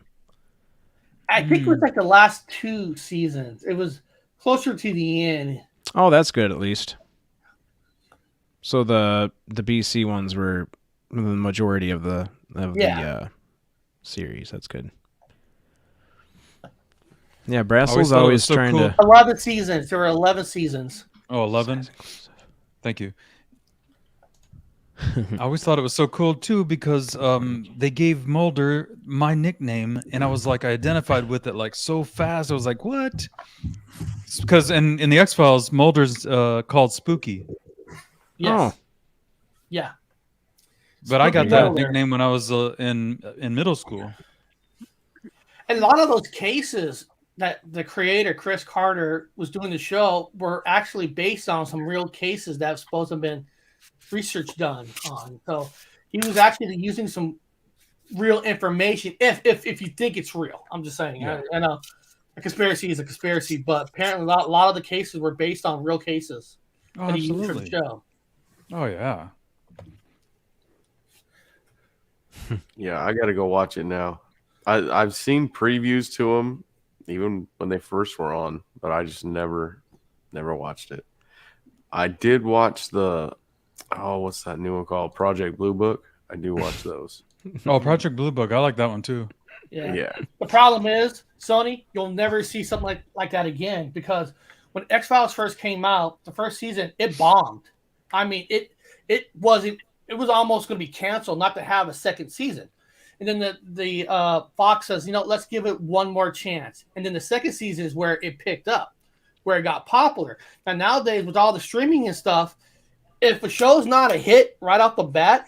I think it was like the last 2 seasons. It was closer to the end. Oh, that's good at least. So the BC ones were the majority of the series. That's good. Yeah, Brassel's always trying to 11 seasons. There were 11 seasons. Oh, 11. Thank you. I always thought it was so cool too because they gave Mulder my nickname, and I was like, I identified with it like so fast. I was like, what? Because in the X-Files, Mulder's called Spooky. Yes. Oh. Yeah. But I got that nickname when I was in middle school. And a lot of those cases that the creator, Chris Carter, was doing the show were actually based on some real cases that have supposed to have been research done on. So he was actually using some real information if you think it's real. I'm just saying. Yeah. I know a conspiracy is a conspiracy, but apparently a lot of the cases were based on real cases that he used for the show. Oh, yeah. Yeah, I got to go watch it now. I've seen previews to them, even when they first were on, but I just never watched it. I did watch what's that new one called? Project Blue Book. I do watch those. Oh, Project Blue Book. I like that one too. Yeah. The problem is, Sony, you'll never see something like that again, because when X-Files first came out, the first season, it bombed. I mean, it was almost going to be canceled not to have a second season. And then the Fox says, let's give it one more chance. And then the second season is where it picked up, where it got popular. And nowadays, with all the streaming and stuff, if a show's not a hit right off the bat,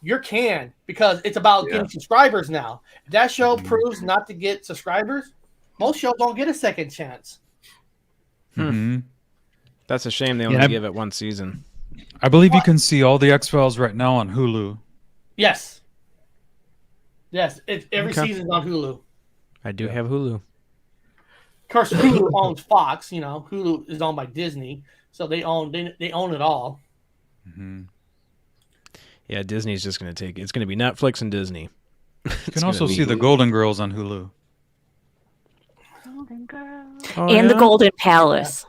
you're canned, because it's about getting subscribers now. If that show proves not to get subscribers, most shows don't get a second chance. That's a shame they only give it one season. I believe you can see all the X-Files right now on Hulu. Yes. Every season's on Hulu. I do have Hulu. Of course, Hulu owns Fox. Hulu is owned by Disney, so they own it all. Yeah, Disney's just going to take it. It's going to be Netflix and Disney. You can also see the Golden Girls on Hulu. Golden Girls. And the Golden Palace.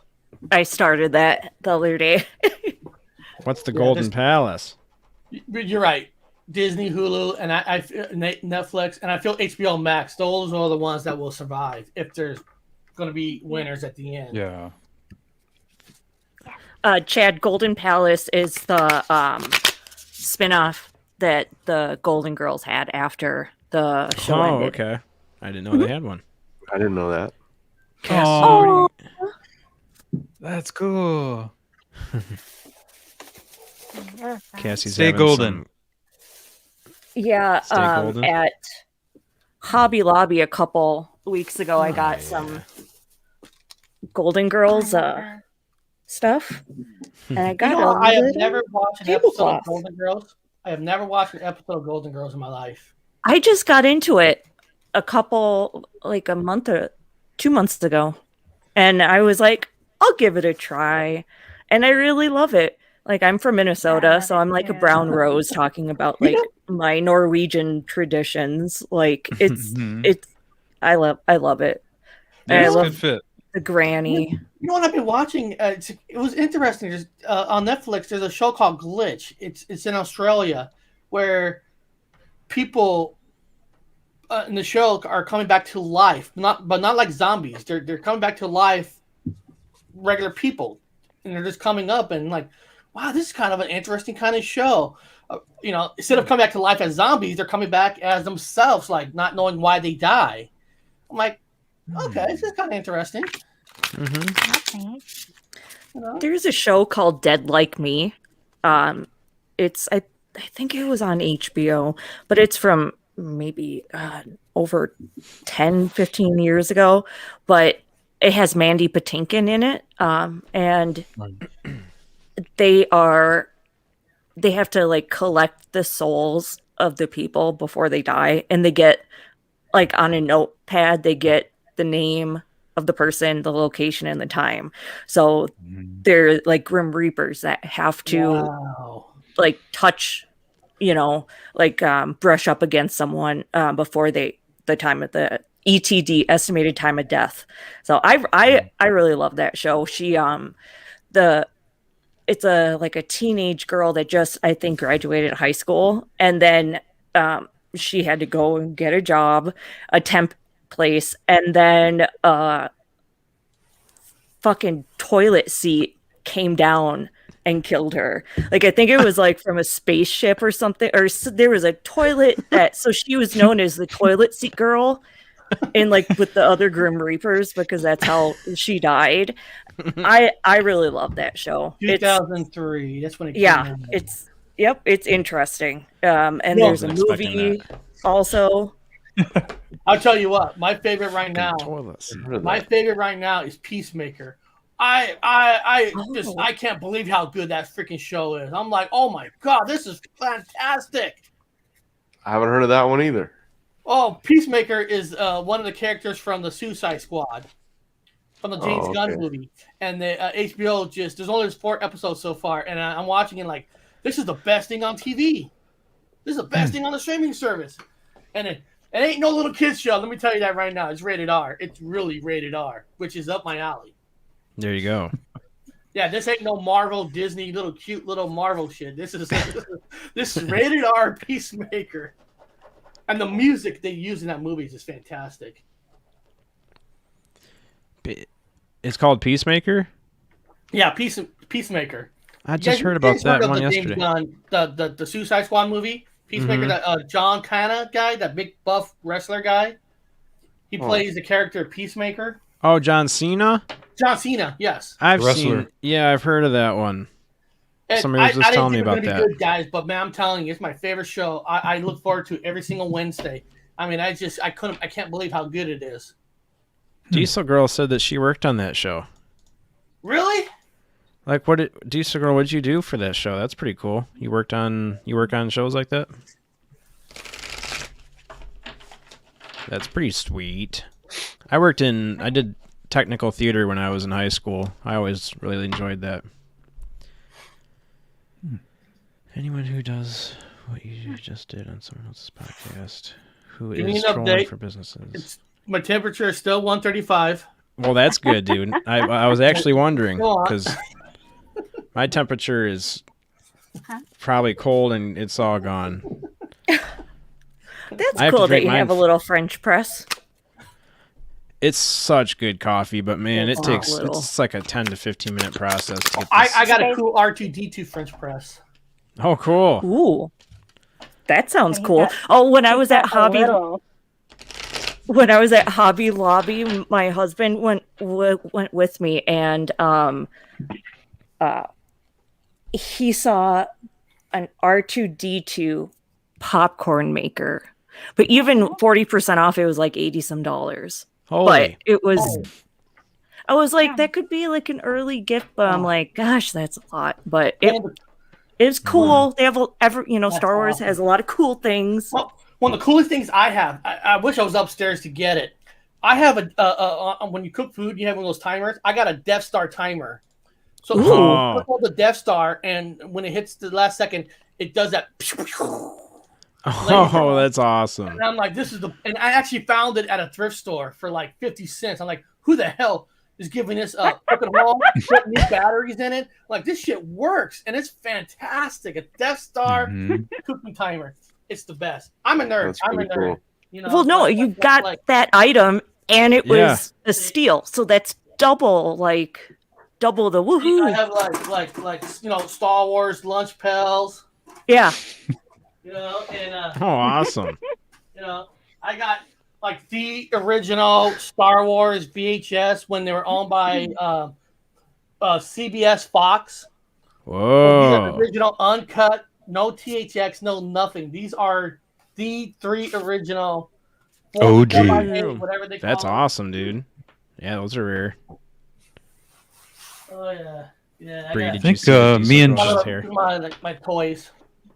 I started that the other day. What's the Golden Palace? You're right. Disney, Hulu, and I Netflix, and I feel HBO Max. Those are the ones that will survive if there's going to be winners at the end. Yeah. Chad, Golden Palace is the spinoff that the Golden Girls had after the show ended. Okay. I didn't know they had one. I didn't know that. Oh, that's cool. Cassie's Stay having golden. Yeah, Stay golden? at Hobby Lobby a couple weeks ago, I got some Golden Girls stuff, and I got I have never watched an episode tablecloth. of Golden Girls. I have never watched an episode of Golden Girls in my life. I just got into it a month or 2 months ago, and I was like, I'll give it a try, and I really love it. Like, I'm from Minnesota, so I'm like a brown rose talking about like my Norwegian traditions. Like, I love it. Yeah, I it's a love good fit. the granny. You know what I've been watching? It was interesting. Just on Netflix, there's a show called Glitch. It's in Australia, where people in the show are coming back to life, but not like zombies. They're coming back to life, regular people, and they're just coming up and like, wow, this is kind of an interesting kind of show. Instead of coming back to life as zombies, they're coming back as themselves, like not knowing why they die. I'm like, okay, this is kind of interesting. There's a show called Dead Like Me. It's I think it was on HBO, but it's from maybe over 10, 15 years ago. But it has Mandy Patinkin in it, and they have to like collect the souls of the people before they die, and they get like on a notepad, they get the name of the person, the location, and the time. So they're like Grim Reapers that have to like touch, brush up against someone before the time of the ETD, estimated time of death. So I really love that show. She it's a teenage girl that just, I think, graduated high school, and then she had to go and get a job, a temp place, and then fucking toilet seat came down and killed her. Like, I think it was like from a spaceship or something, or there was a toilet so she was known as the toilet seat girl and like with the other Grim Reapers, because that's how she died. I really love that show. 2003. That's when it came out. It's interesting. And there's a movie also. I'll tell you what, my favorite right now. My favorite right now is Peacemaker. I can't believe how good that freaking show is. I'm like, oh my god, this is fantastic. I haven't heard of that one either. Oh, Peacemaker is one of the characters from the Suicide Squad, from the James Gunn movie, and the HBO there's only 4 episodes so far, and I'm watching it like, this is the best thing on TV. This is the best thing on the streaming service, and It ain't no little kids show. Let me tell you that right now. It's rated R. It's really rated R, which is up my alley. There you go. Yeah, this ain't no Marvel, Disney, little cute little Marvel shit. This is rated R Peacemaker. And the music they use in that movie is just fantastic. It's called Peacemaker? Yeah, Peacemaker. I just heard about that one yesterday. James Gunn, the Suicide Squad movie, Peacemaker, that John Cena guy, that big buff wrestler guy. He plays the character Peacemaker. Oh, John Cena? John Cena, yes. I've heard of that one. Somebody was just telling me about that. Good, guys, but man, I'm telling you, it's my favorite show. I look forward to it every single Wednesday. I mean, I can't believe how good it is. Diesel Girl said that she worked on that show. Really? Like, Diesel Girl, what did you do for that show? That's pretty cool. You work on shows like that? That's pretty sweet. I did technical theater when I was in high school. I always really enjoyed that. Anyone who does what you just did on someone else's podcast, who is trolling for businesses. My temperature is still 135. Well, that's good, dude. I was actually wondering because my temperature is probably cold and it's all gone. That's cool that you have a little French press. It's such good coffee, but man, it's like a 10 to 15 minute process. To get I got a cool R2D2 French press. Oh, cool. Ooh. That sounds cool. Oh, when I was at Hobby Lobby, my husband went with me, and he saw an R2D2 popcorn maker, but even 40% off, it was like $80 some. But it was. I was like, that could be like an early gift, but I'm like, gosh, that's a lot. But it's cool. They have Star Wars has a lot of cool things. Well, one of the coolest things I have, I wish I was upstairs to get it. I have when you cook food, you have one of those timers. I got a Death Star timer. So you put the Death Star, and when it hits the last second, it does that. Oh, that's awesome. And I'm like, and I actually found it at a thrift store for like 50 cents. I'm like, who the hell is giving this fucking wall, putting new batteries in it? Like, this shit works, and it's fantastic. A Death Star cooking timer. It's the best. I'm a nerd. Cool. You know, well, no, you got that item, and it was a steal. So that's double the woohoo. I have like Star Wars lunch pals. Yeah. And awesome. I got like the original Star Wars VHS when they were owned by CBS Fox. Whoa. So the original uncut, no THX, no nothing. These are the 3 original OG. Whatever they call That's them. awesome, dude. Yeah, those are rare. Oh yeah. Bree, did I you think see me and my toys.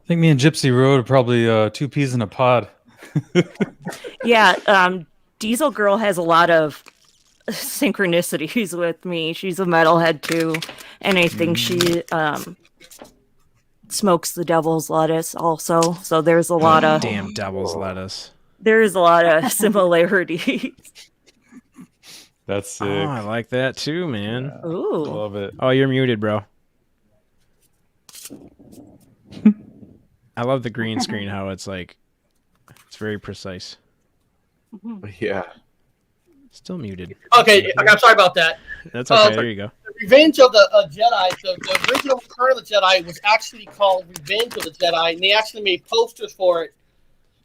I think me and Gypsy Road are probably 2 peas in a pod. Yeah, Diesel Girl has a lot of synchronicities with me. She's a metalhead too, and I think she smokes the devil's lettuce also. So there's a lot of damn devil's lettuce. There's a lot of similarities. That's sick. Oh, I like that too, man. Yeah. Ooh, Love it. Oh, you're muted, bro. I love the green screen. How it's like, it's very precise. Yeah. Still muted. Okay, I'm sorry about that. That's okay. There you go. Revenge of the Jedi. The original Return of the Jedi was actually called Revenge of the Jedi, and they actually made posters for it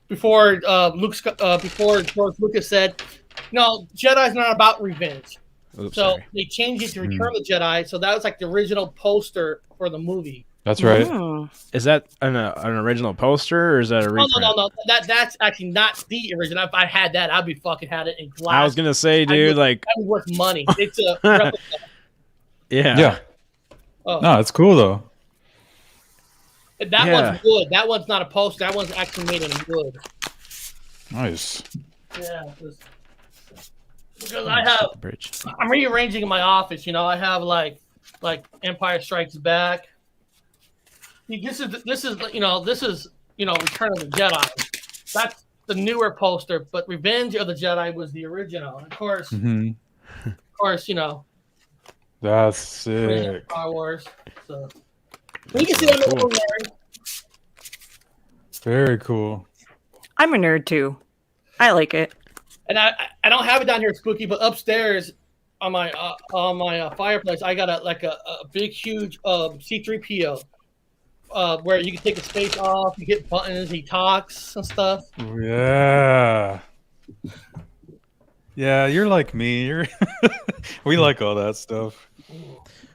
before George Lucas said, "No, Jedi's not about revenge." Oops, so sorry. they changed it to Return of the Jedi. So that was like the original poster for the movie. That's right. Is that an original poster or is that a reprint? No. That's actually not the original. If I had that, I'd be fucking had it in glass. I was gonna say, dude, that was worth money. It's a replica. Yeah. Oh. No, it's cool though. That one's wood. That one's not a poster. That one's actually made in wood. Nice. Yeah. Because I'm rearranging in my office. I have like Empire Strikes Back. This is Return of the Jedi. the newer poster, but Revenge of the Jedi was the original. And of course, you know, That's original sick. Star Wars. So you can see that cool. Very cool. I'm a nerd too. I like it. And I don't have it down here, Spooky, but upstairs on my fireplace, I got a big huge C3PO. Where you can take the space off, you get buttons, he talks and stuff. Yeah. Yeah, you're like me. We like all that stuff.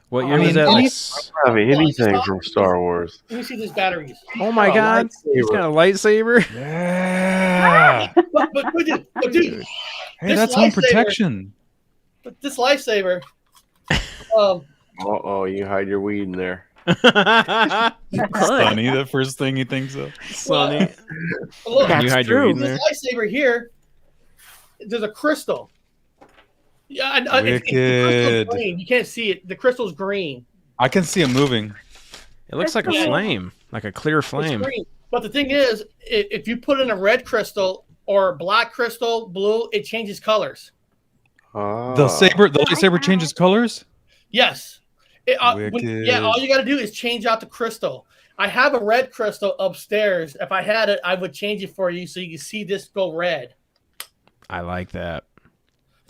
What year was that? Like, I don't have anything from Star Wars. Let me see these batteries. oh my God, he's got a lightsaber. Yeah. But dude, Hey, this that's home lightsaber- protection. But this lightsaber, You hide your weed in there. Sonny, the first thing he thinks of. Sonny, look, you hide your weed in there. this lightsaber here, there's a crystal. Yeah, the Wicked. crystal's green. You can't see it. The crystal's green. I can see him moving. It looks like a flame, like a clear flame. It's green. But the thing is, if you put in a red crystal or black crystal, blue, it changes colors. The lightsaber changes colors? Yes. All you got to do is change out the crystal. I have a red crystal upstairs. If I had it, I would change it for you so you can see this go red. I like that.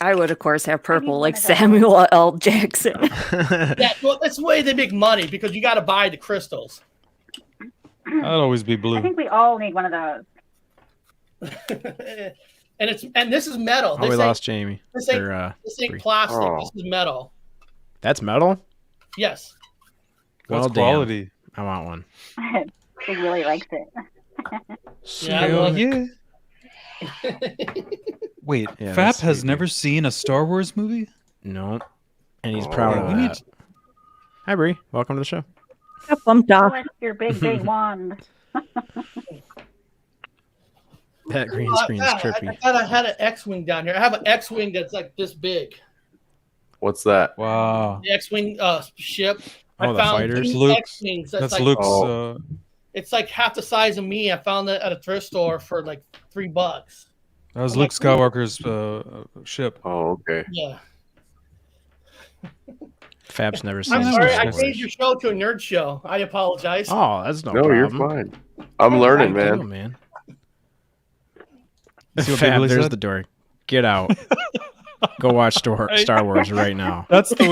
I would, of course, have purple like Samuel L. Jackson. Yeah, well, that's the way they make money because you got to buy the crystals. I'd always be blue. I think we all need one of those. and this is metal. Oh, we lost Jamie. This ain't plastic. This is metal. That's metal? Yes. Well, That's quality. I want one. He really likes it. Yeah. Wait, Yeah, Fap that's has creepy. never seen a Star Wars movie? No. And he's proud of we need that. Hi, Bree. Welcome to the show. Bumped off. With your big wand. That green screen's trippy. I thought I had an X-Wing down here. I have an X-Wing that's like this big. What's that? Wow. The X-Wing ship. Oh, I the found fighters? two Luke's- X-Wings. That's like, Luke's. It's like half the size of me. I found it at a thrift store for like $3. That was I'm Luke like, Skywalker's ship. Oh, okay. Yeah. Fab's never seen I'm Star sorry. I Wars. changed your show to a nerd show. I apologize. Oh, that's no No, problem. you're fine. I'm learning, Thank you, man. man. See what Fab, Beverly there's said? the door. Get out. Go watch Star Wars right now. That's the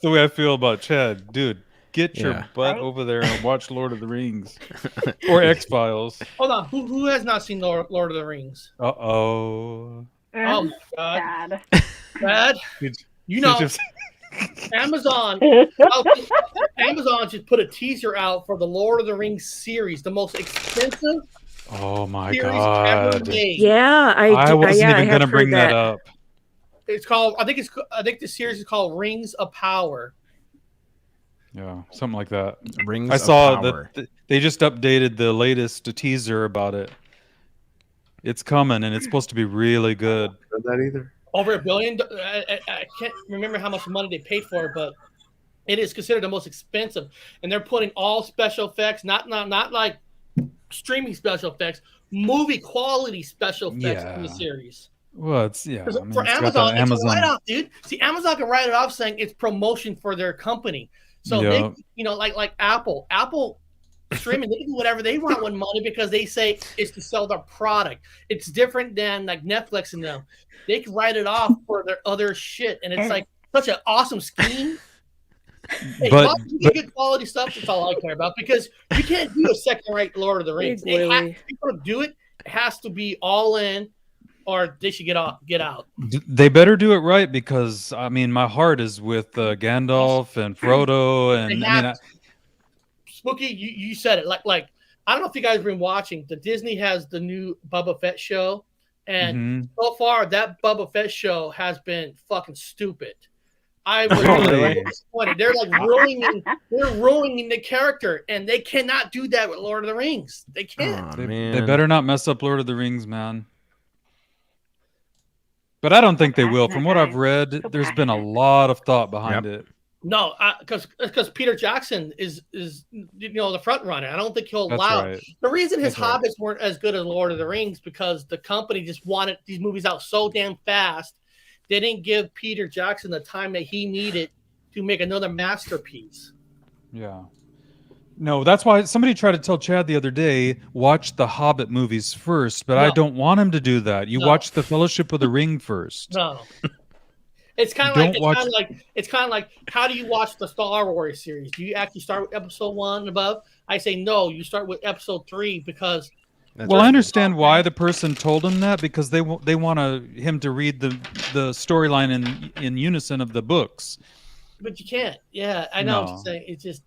way I feel about Chad, dude. Get your Yeah. butt over there and watch Lord of the Rings or X-Files. Hold on. Who has not seen Lord of the Rings? Uh-oh. Oh my God. Sad. Dad, you know, Amazon just put a teaser out for the Lord of the Rings series, the most expensive Oh my series ever god. made. Yeah, I wasn't I even have gonna bring heard that up. It's called. I think the series is called Rings of Power. Yeah, something like that. Rings I of saw Power. that they just updated the latest teaser about it. It's coming and it's supposed to be really good. Heard that either? Over $1 billion. I can't remember how much money they paid for it, but it is considered the most expensive. And they're putting all special effects, not like streaming special effects, movie quality special effects in the Yeah. series. Well, it's I mean, For it's got that Amazon, it's a write-off, dude. See, Amazon can write it off saying it's promotion for their company. So Yeah. they, like Apple streaming, they can do whatever they want with money because they say it's to sell their product. It's different than like Netflix and them. They can write it off for their other shit, and it's like such an awesome scheme. Hey, But- as long as you get good quality stuff, that's all I care about because you can't do a second-rate Lord of the Rings. Big Willie. If you're gonna do it, it has to be all in, or they should get out. They better do it right because I mean my heart is with Gandalf and Frodo and They I mean have- Spooky, you said it. Like I don't know if you guys have been watching. The Disney has the new Boba Fett show, and Mhm. so far that Boba Fett show has been fucking stupid. I was Really? disappointed. They're like ruining the character, and they cannot do that with Lord of the Rings. They can't. Aw, They man. better not mess up Lord of the Rings, man. But I don't think they will. From what I've read, there's been a lot of thought behind it. No, because Peter Jackson is the front runner. I don't think he'll That's allow. right. The reason his That's right. Hobbits weren't as good as Lord of the Rings because the company just wanted these movies out so damn fast. They didn't give Peter Jackson the time that he needed to make another masterpiece. Yeah. No, that's why somebody tried to tell Chad the other day, watch the Hobbit movies first, but I No. don't want him to do that. You No. watch the Fellowship of the Ring first. No. It's kind of like how do you watch the Star Wars series? Do you actually start with episode 1 and above? I say no. You start with episode 3 because. Well, I understand why the person told him that because they want him to read the storyline in unison of the books. But you can't. Yeah, I know. No. I'm saying it's just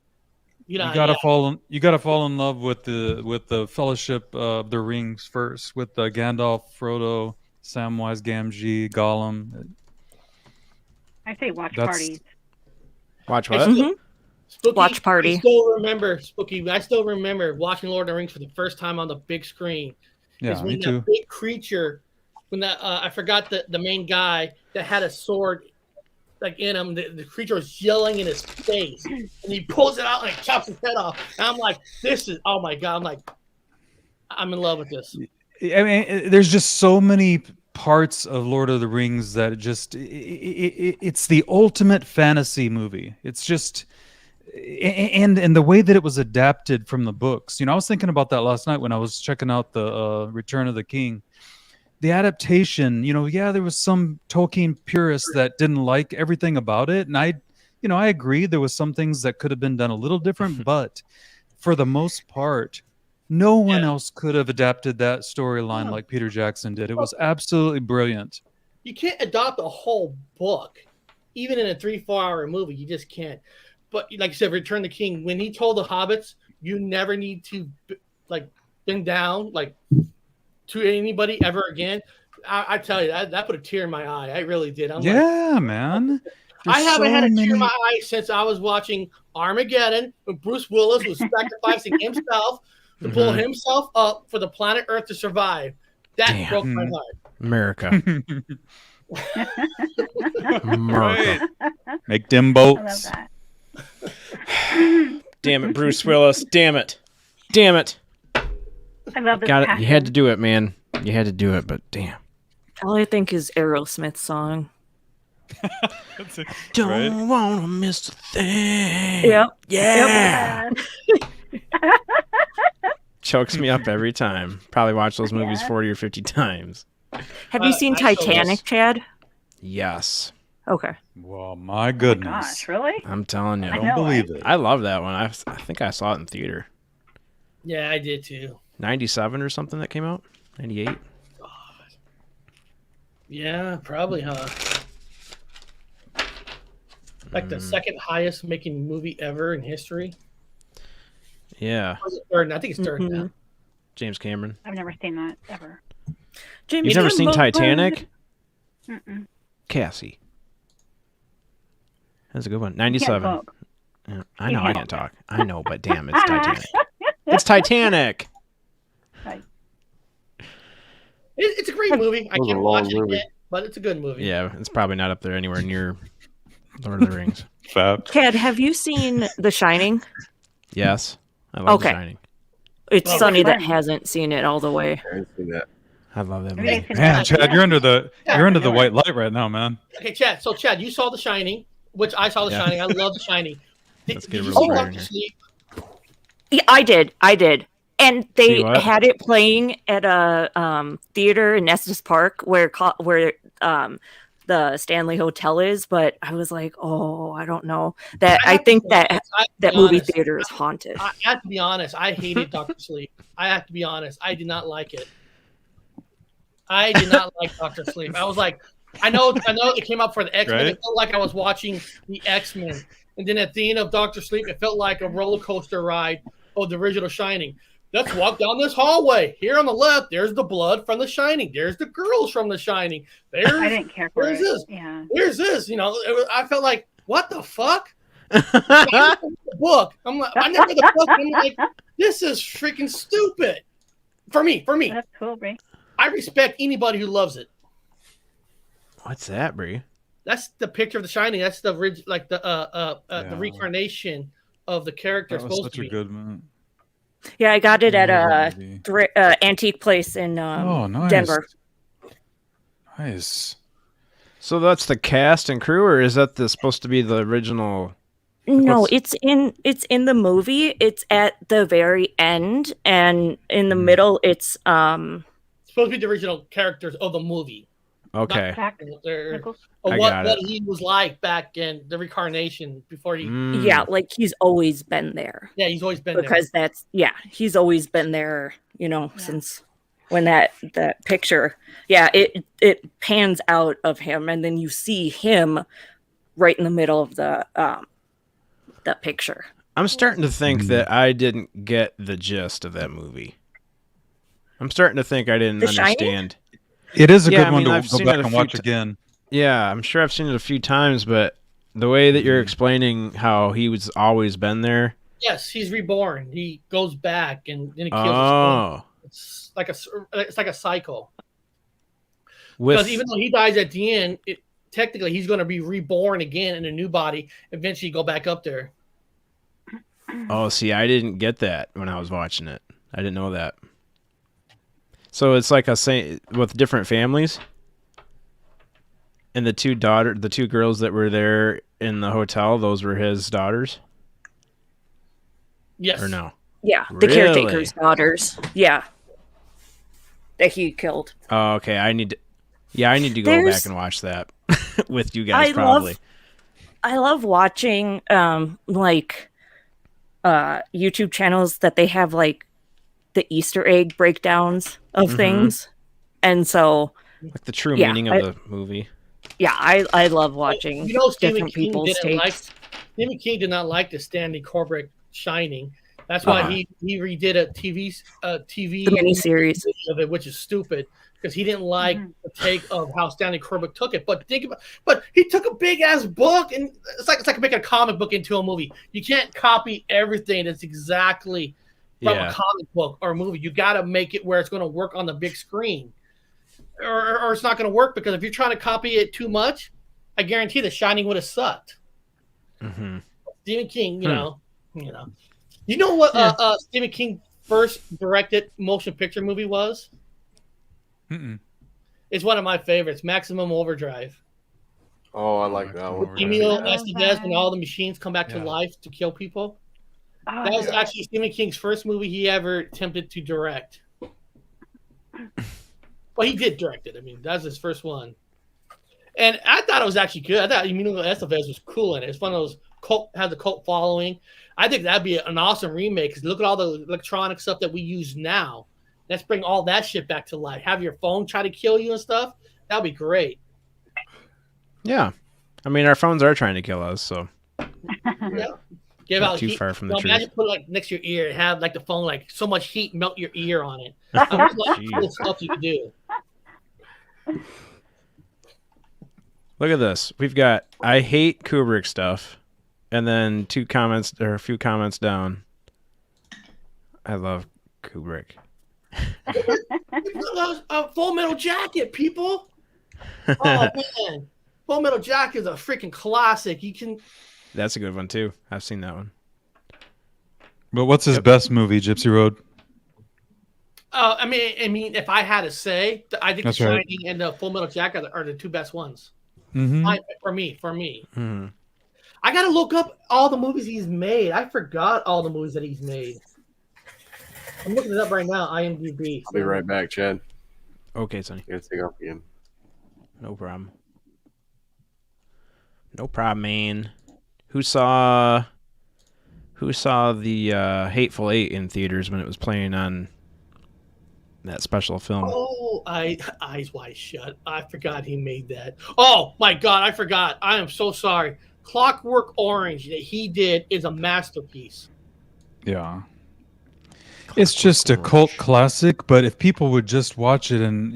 You gotta fall in love with the Fellowship of the Rings first with Gandalf, Frodo, Samwise Gamgee, Gollum. I say watch parties. Watch what? Spooky, Watch party. I still remember watching Lord of the Rings for the first time on the big screen. Yeah, Is when me too. that big creature, when that I forgot the main guy that had a sword like in him, the creature was yelling in his face, and he pulls it out and chops his head off. And I'm like, this is oh my god! I'm in love with this. I mean, there's just so many parts of Lord of the Rings that it's the ultimate fantasy movie. It's just and the way that it was adapted from the books. I was thinking about that last night when I was checking out the Return of the King. The adaptation, there was some Tolkien purists that didn't like everything about it, and I agree there was some things that could have been done a little different, but for the most part, no one else could have adapted that storyline like Peter Jackson did. It was absolutely brilliant. You can't adopt a whole book, even in a 3-4 hour movie. You just can't. But like you said, Return the King, when he told the hobbits, you never need to bend down to anybody ever again. I tell you, that put a tear in my eye. I really did. Man. I haven't had a tear in my eye since I was watching Armageddon when Bruce Willis was sacrificing himself to pull himself up for the planet Earth to survive. That broke my heart. America. America. Make them boats. I love that. Damn it, Bruce Willis. Damn it. I love this. Got it. passion. You had to do it, man. You had to do it, but damn. All I think is Aerosmith's song. Don't wanna miss a thing. Yep. Yeah. Chokes me up every time. Probably watch those movies 40 or 50 times. Have you seen Titanic, Chad? Yes. Okay. Well, my goodness. Gosh, really? I'm telling you. I I don't know believe it. I love that one. I think I saw it in theater. Yeah, I did too. 97 or something that came out? 98? Yeah, probably, huh? Like the second highest making movie ever in history. Yeah. Or is it third? I think it's third now. James Cameron. I've never seen that ever. You've never seen Titanic? Mm-mm. Cassie. That's a good one. Can't 97. talk. Yeah, I know I can't talk. I know, but damn, it's Titanic. It's Titanic. It's a great movie. I Those are can't long watch it movies. again, but it's a good movie. Yeah, it's probably not up there anywhere near Lord of the Rings. Fab. Chad, have you seen The Shining? Yes. I love The Okay. Shining. It's Oh, Sunny that fun. hasn't seen it all the way. I didn't see that. I love that Maybe I movie. can Man, watch Chad, it. you're under the Yeah, white light right now, man. Okay, Chad. So, Chad, you saw The Shining, which I saw The Yeah. Shining. I love The Shining. Let's Did get a you real see prayer in Doctor here. Sleep? Yeah, I did. And they See what? had it playing at a theater in Estes Park where the Stanley Hotel is, but I was like, oh, I don't know. I think that movie theater is haunted. I have to be honest. I hated Doctor Sleep. I have to be honest. I did not like it. I did not like Doctor Sleep. I was like, I know it came up for the X-Men. Right? It felt like I was watching the X-Men. And then at the end of Doctor Sleep, it felt like a roller coaster ride of the original Shining. Let's walk down this hallway. Here on the left, there's the blood from The Shining. There's the girls from The Shining. I didn't care for Where's it. this? Yeah. Here's this. I felt like, what the fuck? The book. I'm like, I never read the book. I'm like, this is freaking stupid. For me. That's cool, Brie. I respect anybody who loves it. What's that, Brie? That's the picture of The Shining. That's the like the Yeah. reincarnation of the character That was supposed such to a be. good one. Yeah, I got it I at love a that movie. antique place in Oh, nice. Denver. Nice. So that's the cast and crew, or is that supposed to be the original? No, what's- it's in the movie. It's at the very end, and in the middle, it's It's supposed to be the original characters of the movie. Okay. Jack Or Nichols. I what got what it. he was like back in the reincarnation before he. yeah, like he's always been there Yeah, he's always been there. because he's always been there. Since when that picture, it pans out of him, and then you see him right in the middle of the picture. I'm starting to think that I didn't get the gist of that movie. I'm starting to think I didn't The Shining? understand. It is a Yeah, good I one mean, to I've go seen back it a and few watch ti- again. Yeah, I'm sure I've seen it a few times, but the way that you're explaining how he was always been there. Yes, he's reborn. He goes back and then he kills his Oh, It's like a cycle. with Because even though he dies at the end, technically he's going to be reborn again in a new body. Eventually, go back up there. oh, see, I didn't get that when I was watching it. I didn't know that. So it's like with different families, and the two girls that were there in the hotel, those were his daughters, Yes. or no? Yeah, the Really? caretaker's daughters. Yeah, that he killed. Oh, okay. I need to go There's- back and watch that with you guys. I Probably. I love watching YouTube channels that they have like the Easter egg breakdowns of things, and so Like the true Yeah, meaning of the movie. yeah, I love watching You know, Stephen different King people's didn't like. takes. Stephen King did not like the Stanley Kubrick Shining. That's why Uh-huh. he redid a TV The miniseries. of it, which is stupid because he didn't like the take of how Stanley Kubrick took it. But but he took a big ass book, and it's like making a comic book into a movie. You can't copy everything that's exactly from Yeah. a comic book or a movie. You got to make it where it's going to work on the big screen, or it's not going to work, because if you're trying to copy it too much, I guarantee The Shining would have sucked. Mm-hmm. Stephen King, you know what Stephen King first directed motion picture movie was? Mm-mm. It's one of my favorites, Maximum Overdrive. Oh, I like that one. Emilio I love Estevez, when that. all the machines come back to Yeah. life to kill people. Oh, That was yeah. actually Stephen King's first movie he ever attempted to direct. Well, he did direct it. I mean, that was his first one. And I thought it was actually good. I thought Emilio Estevez was cool in it. It's one of those has a cult following. I think that'd be an awesome remake, because look at all the electronic stuff that we use now. Let's bring all that shit back to life. Have your phone try to kill you and stuff. That'd be great. Yeah. I mean, our phones are trying to kill us, so Yeah. Give Not out too heat. far from the Imagine truth. put it like next to your ear and have like the phone like so much heat melt your ear on it. I mean, like, Jeez. cool stuff you can do. Look at this. We've got I hate Kubrick stuff, and then a few comments down. I love Kubrick. Full Metal Jacket, people. Oh man, Full Metal Jacket is a freaking classic. You can. That's a good one too. I've seen that one. But what's his best movie, Gypsy Road? I mean, if I had to say, I think That's The right. Shining and the Full Metal Jacket are the two best ones. Mm-hmm. For me. Hmm. I gotta look up all the movies he's made. I forgot all the movies that he's made. I'm looking it up right now. IMDb. I'll be right back, Chad. Okay, Sonny. Gotta take off again. No problem. No problem, man. Who saw the Hateful Eight in theaters when it was playing on that special film? Oh, eyes wide shut. I forgot he made that. Oh my god, I forgot. I am so sorry. Clockwork Orange that he did is a masterpiece. Yeah. It's just a cult classic, but if people would just watch it and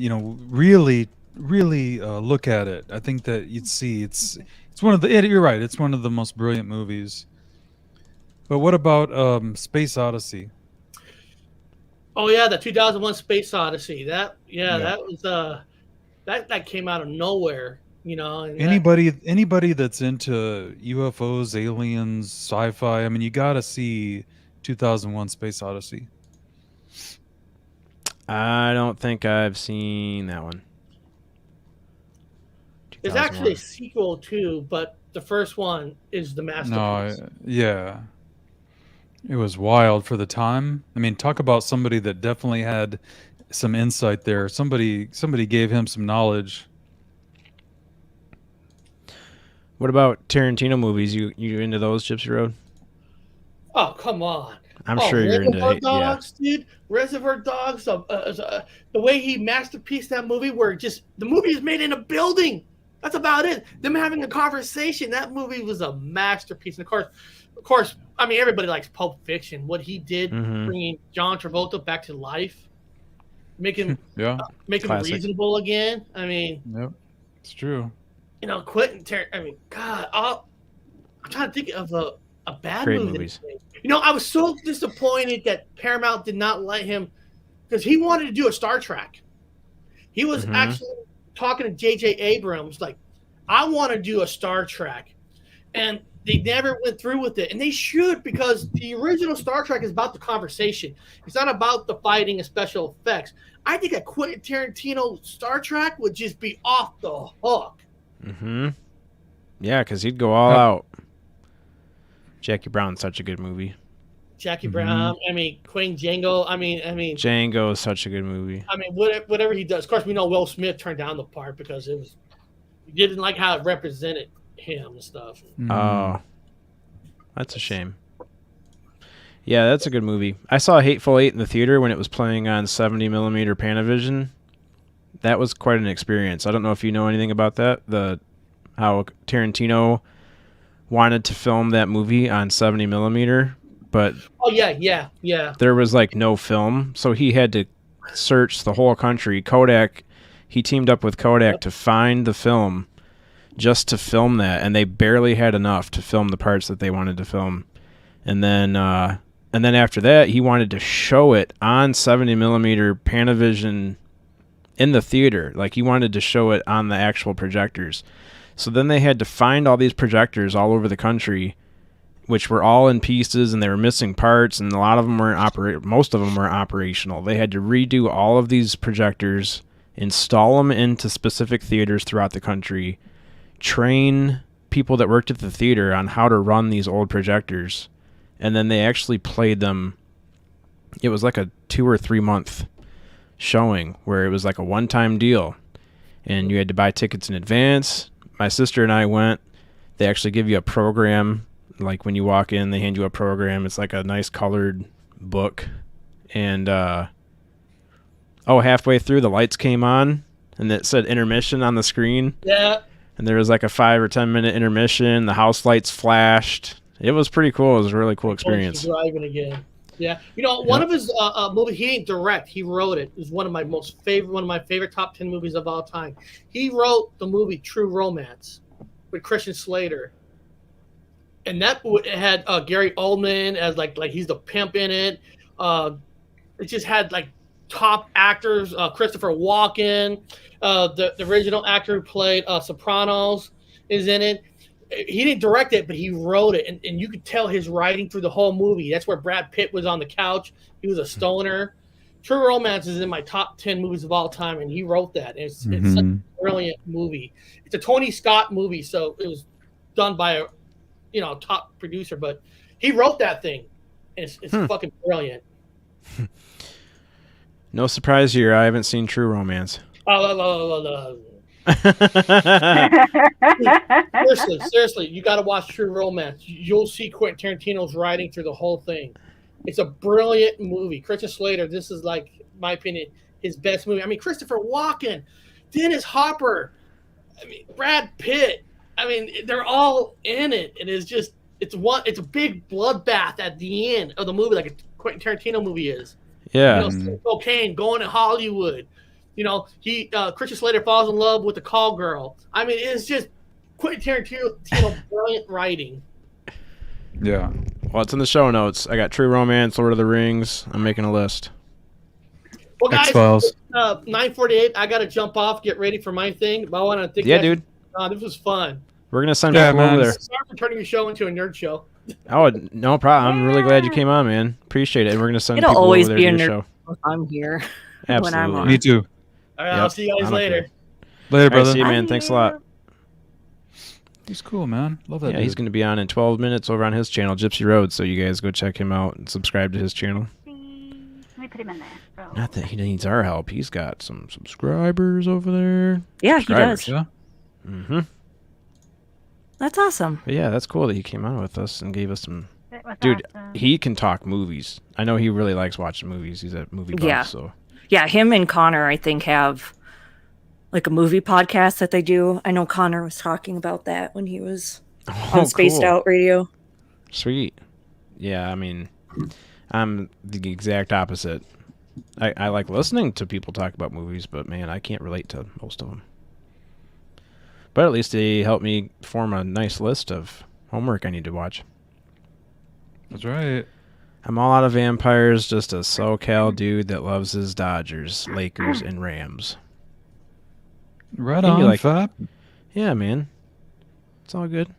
really look at it, I think that you'd see it's one of the. You're right. It's one of the most brilliant movies. But what about Space Odyssey? Oh yeah, the 2001 Space Odyssey. That was that came out of nowhere. You know, and Anybody that's into UFOs, aliens, sci-fi, I mean, you got to see 2001: Space Odyssey. I don't think I've seen that one. there's actually a 2001. sequel too, but the first one is the masterpiece. Yeah, it was wild for the time. I mean, talk about somebody that definitely had some insight there. Somebody gave him some knowledge. What about Tarantino movies? You into those, Gypsy Road? Oh, come on. I'm sure you're into Reservoir it. Yeah. Dogs, dude. Reservoir Dogs. The way he masterpieced that movie, where just the movie is made in a building. That's about it. Them having a conversation. That movie was a masterpiece. And of course, I mean, everybody likes Pulp Fiction. What he did, bringing John Travolta back to life, make him Classic. reasonable again. I mean, Yep, it's true. you know, I mean, God, I'm trying to think of a bad Great movie. movies. You know, I was so disappointed that Paramount did not let him, because he wanted to do a Star Trek. He was actually talking to J.J. Abrams, like, I want to do a Star Trek. And they never went through with it. And they should, because the original Star Trek is about the conversation. It's not about the fighting and special effects. I think a Quentin Tarantino Star Trek would just be off the hook. Yeah, because he'd go all out. Jackie Brown's such a good movie. Jackie Brown, I mean, Queen Django, I mean, Django is such a good movie. I mean, whatever he does. Of course, we know Will Smith turned down the part because he didn't like how it represented him and stuff. Oh, that's a shame. Yeah, that's a good movie. I saw Hateful Eight in the theater when it was playing on 70mm Panavision. That was quite an experience. I don't know if you know anything about that. How Tarantino wanted to film that movie on 70mm, but there was like no film, so he had to search the whole country. He teamed up with Kodak to find the film just to film that, and they barely had enough to film the parts that they wanted to film. And then after that, he wanted to show it on 70mm Panavision in the theater. Like, he wanted to show it on the actual projectors. So then they had to find all these projectors all over the country, which were all in pieces, and they were missing parts, and a lot of them weren't most of them were operational. They had to redo all of these projectors, install them into specific theaters throughout the country, train people that worked at the theater on how to run these old projectors, and then they actually played them. It was like a 2 or 3 month showing where it was like a one-time deal, and you had to buy tickets in advance. My sister and I went. They actually give you a program. Like, when you walk in, they hand you a program. It's like a nice colored book. And halfway through, the lights came on, and it said intermission on the screen. Yeah. And there was like a 5 or 10 minute intermission. The house lights flashed. It was pretty cool. It was a really cool experience. Driving again. Yeah. You know, one of his movies, he didn't direct. He wrote it. It was one of my favorite top 10 movies of all time. He wrote the movie True Romance with Christian Slater. And that had Gary Oldman as like he's the pimp in it. It just had like top actors, Christopher Walken, the original actor who played Sopranos is in it. He didn't direct it, but he wrote it, and you could tell his writing through the whole movie. That's where Brad Pitt was on the couch. He was a stoner. True Romance is in my top 10 movies of all time, and he wrote that. It's such a brilliant movie. It's a Tony Scott movie, so it was done by a top producer, but he wrote that thing. And it's fucking brilliant. No surprise here. I haven't seen True Romance. Seriously, you got to watch True Romance. You'll see Quentin Tarantino's writing through the whole thing. It's a brilliant movie. Christian Slater, this is, like, my opinion, his best movie. I mean, Christopher Walken, Dennis Hopper, I mean, Brad Pitt. I mean, they're all in it. It is just, it's a big bloodbath at the end of the movie, like a Quentin Tarantino movie is. Yeah. Cocaine, going to Hollywood. Christian Slater falls in love with the call girl. I mean, it's just Quentin Tarantino brilliant writing. Yeah. Well, it's in the show notes. I got True Romance, Lord of the Rings. I'm making a list. Well, guys, X-Files. 9:48. I got to jump off, get ready for my thing. But I want to thank dude. This was fun. We're gonna send Yeah, people over man. there. Sorry for turning your show into a nerd show. Oh, no problem. I'm really glad you came on, man. Appreciate it. And we're gonna send It'll people always over there be to a your nerd show. if I'm here. Absolutely. When I'm on. Me too. All right, I'll Yep, see you I guys don't later. care. Later, All right, brother. see you, man. Thanks a lot. He's cool, man. Love that Yeah, dude. he's going to be on in 12 minutes over on his channel, Gypsy Road. So you guys go check him out and subscribe to his channel. Let me put him in there. Oh. Not that he needs our help. He's got some subscribers over there. Yeah, he does. Yeah. Mm-hmm. That's awesome. But yeah, that's cool that he came on with us and gave us some. It was Dude, awesome. he can talk movies. I know he really likes watching movies. He's a movie buff, Yeah. so. Yeah, him and Connor, I think, have like a movie podcast that they do. I know Connor was talking about that when he was on Spaced cool. Out Radio. Sweet. Yeah, I mean, I'm the exact opposite. I like listening to people talk about movies, but man, I can't relate to most of them. But at least they helped me form a nice list of homework I need to watch. That's right. I'm all out of vampires, just a SoCal dude that loves his Dodgers, Lakers, and Rams. Right Can you on, like- Fab. Yeah, man. It's all good.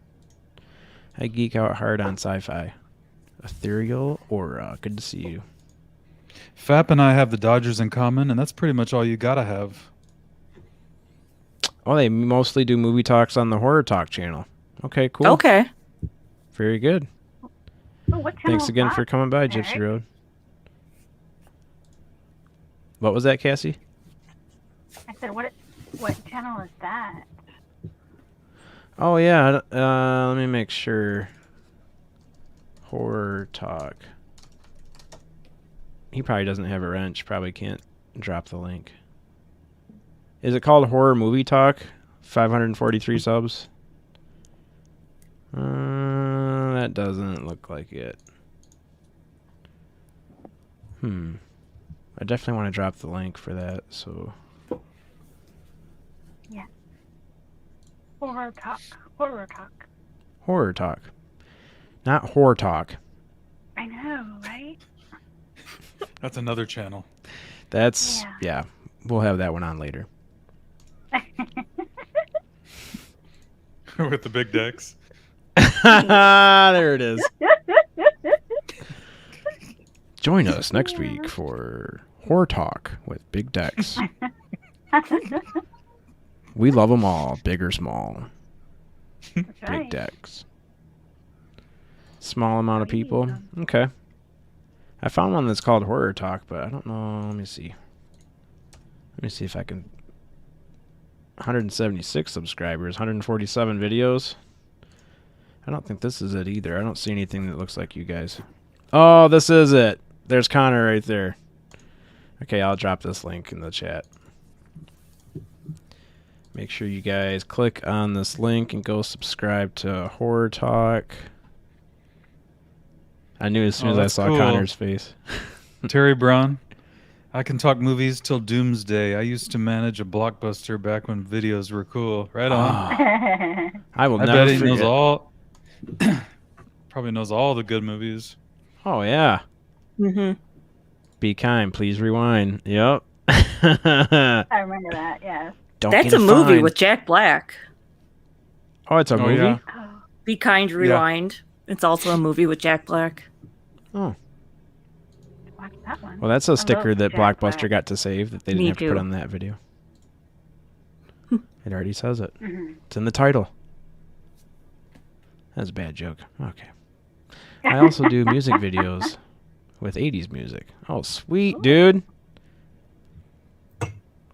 I geek out hard on sci-fi. Ethereal Aura. Good to see you. Fap and I have the Dodgers in common, and that's pretty much all you gotta have. Oh, they mostly do movie talks on the Horror Talk channel. Okay, cool. Okay. Very good. Oh, what channel Thanks is again that, for coming by, Gypsy Eric? Road. What was that, Cassie? I said, what channel is that? Oh, yeah. Let me make sure. Horror Talk. He probably doesn't have a wrench. Probably can't drop the link. Is it called Horror Movie Talk? 543 subs. That doesn't look like it. I definitely want to drop the link for that. So Yeah. Horror Talk. Horror Talk. Horror Talk, not Horror Talk. I know, right? That's another channel. That's Yeah. yeah. We'll have that one on later. With the big decks. There it is. Join us next week for Horror Talk with Big Decks. We love them all, big or small. That's Big right. decks. Small amount of people. Okay. I found one that's called Horror Talk, but I don't know. Let me see. Let me see if I can. 176 subscribers, 147 videos. I don't think this is it either. I don't see anything that looks like you guys. Oh, this is it. There's Connor right there. Okay, I'll drop this link in the chat. Make sure you guys click on this link and go subscribe to Horror Talk. I knew as soon as I that's saw cool. Connor's face. Terry Brown. I can talk movies till doomsday. I used to manage a Blockbuster back when videos were cool. Right on. I will I never bet he forget. knows all. Probably knows all the good movies. Oh, yeah. Mm-hmm. Be kind. Please rewind. Yep. Don't I remember that, yes. That's get a movie fine. with Jack Black. Oh, it's a movie? yeah. Oh, Be Kind, Rewind. It's also a movie with Jack Black. Oh. watch that one. Well, that's a sticker love that Jack Blockbuster Black. got to save that they didn't Me have to put too. on that video. It already says it. Mhm. It's in the title. That's a bad joke. Okay. I also do music videos with 80s music. Oh, sweet, dude.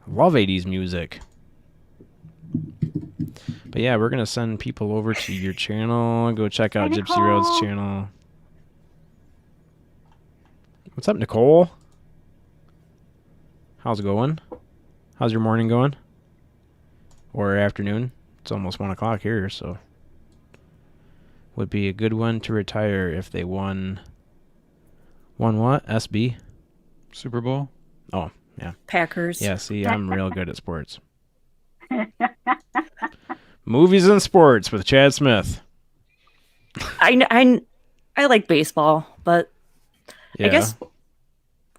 Love 80s music. But yeah, we're going to send people over to your channel. Go check out Hey, Gypsy Road's Nicole. channel. What's up, Nicole? How's it going? How's your morning going? Or afternoon? It's almost 1 o'clock here, so... Would be a good one to retire if they won... Won what? SB? Super Bowl. Oh, yeah. Packers. Yeah, see, I'm real good at sports. Movies and sports with Chad Smith. I like baseball, but Yeah.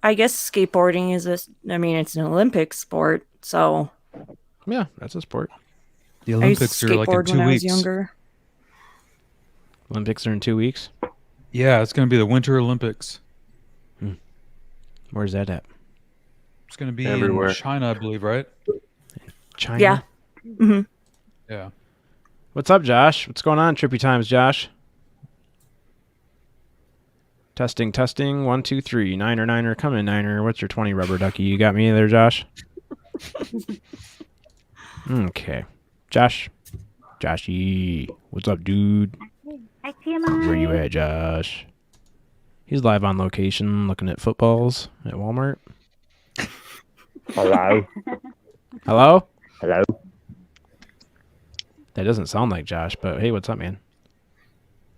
I guess skateboarding is it's an Olympic sport, so Yeah, that's a sport. The I used to Olympics are like in skateboard 2 when I was weeks. younger. Olympics are in 2 weeks. Yeah, it's going to be the Winter Olympics. Where's that at? It's going to be Everywhere. in China, I believe, right? China. Yeah. hmm Yeah. What's up, Josh? What's going on? Trippy times, Josh. Testing, testing. 1, 2, 3. Niner, come in, Niner. What's your 20 rubber ducky? You got me there, Josh? Okay. Joshy. What's up, dude? Hi, TMI. Where you at, Josh? He's live on location looking at footballs at Walmart. Hello. Hello? Hello. That doesn't sound like Josh, but hey, what's up, man?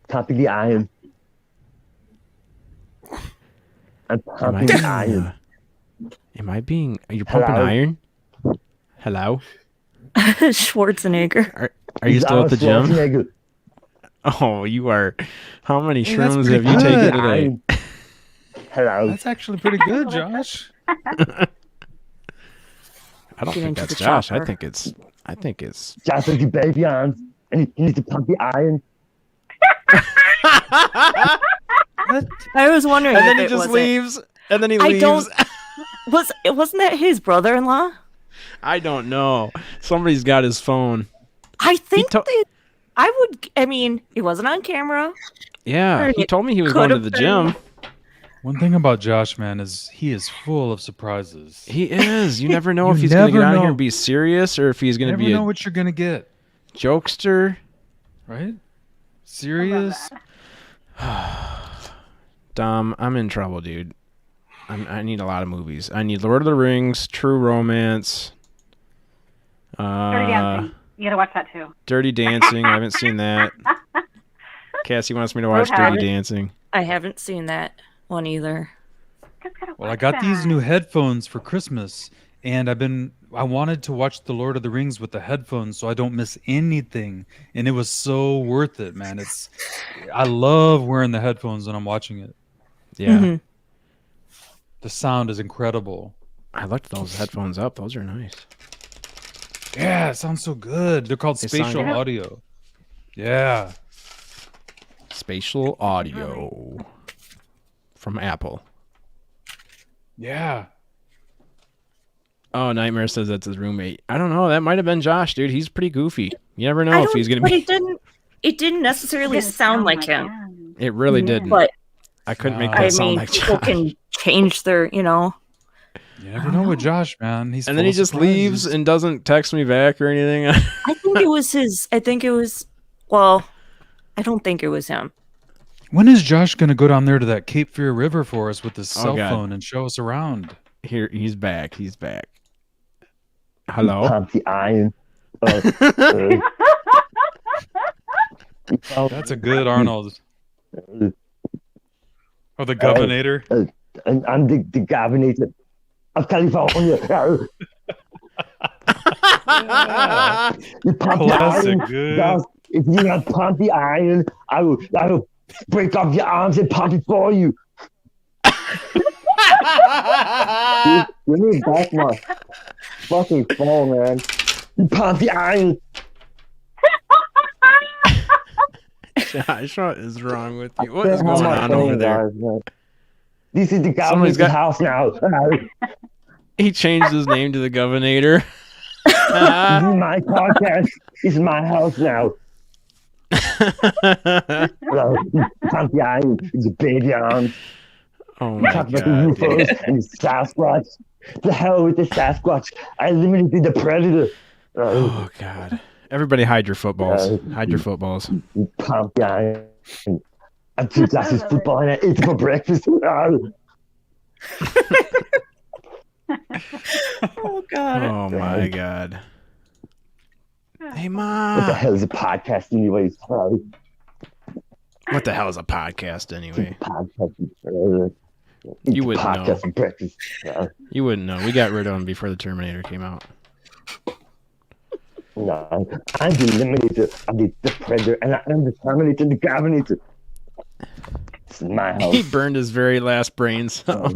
Pumping the iron. I'm Am I pumping being, the iron. You're pumping Hello? iron? Hello? Schwarzenegger. Are you still at the gym? Schwarzenegger. Oh, you are. How many Hey, that's shrooms pretty have you good. taken today? Iron. Hello. That's actually pretty good, Josh. I don't Get think into that's the Josh. chopper. I think it's. Just with your baby arms. And you need to pump the iron. I was wondering. And then if he it just wasn't- leaves. And then he I leaves. don't. Wasn't that his brother-in-law? I don't know. Somebody's got his phone. I think to- that I would. I mean, it wasn't on camera. Yeah, Or he it told me he was could going to have the been. gym. One thing about Josh, man, is he is full of surprises. He is. You never know You if he's going to get never on here know. and be serious or if he's You going to never be know a what you're going to get, jokester. right? Serious? Dom, I'm in trouble, dude. I need a lot of movies. I need Lord of the Rings, True Romance, Dirty Dancing. You gotta watch that too. Dirty Dancing. I haven't seen that. Cassie wants me to watch Dirty Roadhouse. Dancing. I haven't seen that one either. Just gotta Well, I watch got these that. new headphones for Christmas, and I wanted to watch The Lord of the Rings with the headphones so I don't miss anything, and it was so worth it, man. I love wearing the headphones when I'm watching it. Yeah. Mhm. The sound is incredible. I looked those headphones up. Those are nice. Yeah, it sounds so good. They're called They sound spatial good. audio. Yeah. Spatial audio from Apple. Yeah. Oh, Nightmare says that's his roommate. I don't know. That might have been Josh, dude. He's pretty goofy. You never I know if don't- he's gonna but be. It didn't necessarily Didn't sound like him. It really didn't. But I couldn't make I that I sound mean, like people Josh. can change their, You never know with Josh, man. He's And then full he of just surprises. leaves and doesn't text me back or anything. I think it was his. I think it was. Well, I don't think it was him. When is Josh going to go down there to that Cape Fear River for us with his Oh, cell God. phone and show us around? Here, he's back. He's back. Hello. Pump the iron. That's a good Arnold. Or the Governor. And I'm the governor of California. You pump the Classic, iron. good. Guys, if you don't pump the iron, I will break off your arms and pump it for you. Dude, give me back my fucking phone, man. You pump the iron. Josh, what is wrong with you? What Can't is have going my on phone, over there? guys, man. This is the Somebody's governor's got- house now. He changed his name to the Governor. This is my podcast. This is my house now. Well, pump the iron. It's a baby arm. Oh my Talk about god, the dude. UFOs and the Sasquatch. The hell with the Sasquatch. I eliminated the predator. Oh god. Everybody hide your footballs. Hide your footballs. Pump the iron. I took glasses football and I ate it for breakfast. Oh God. Oh my god. Hey What the ma. hell is a podcast anyways? What the hell is a podcast anyway? Podcast. You wouldn't podcast know. for breakfast. You wouldn't know. We got rid of him before the Terminator came out. No, I'm the eliminator of the predator and I am the Terminator, the Governator. This is my He house. burned his very last brain cell.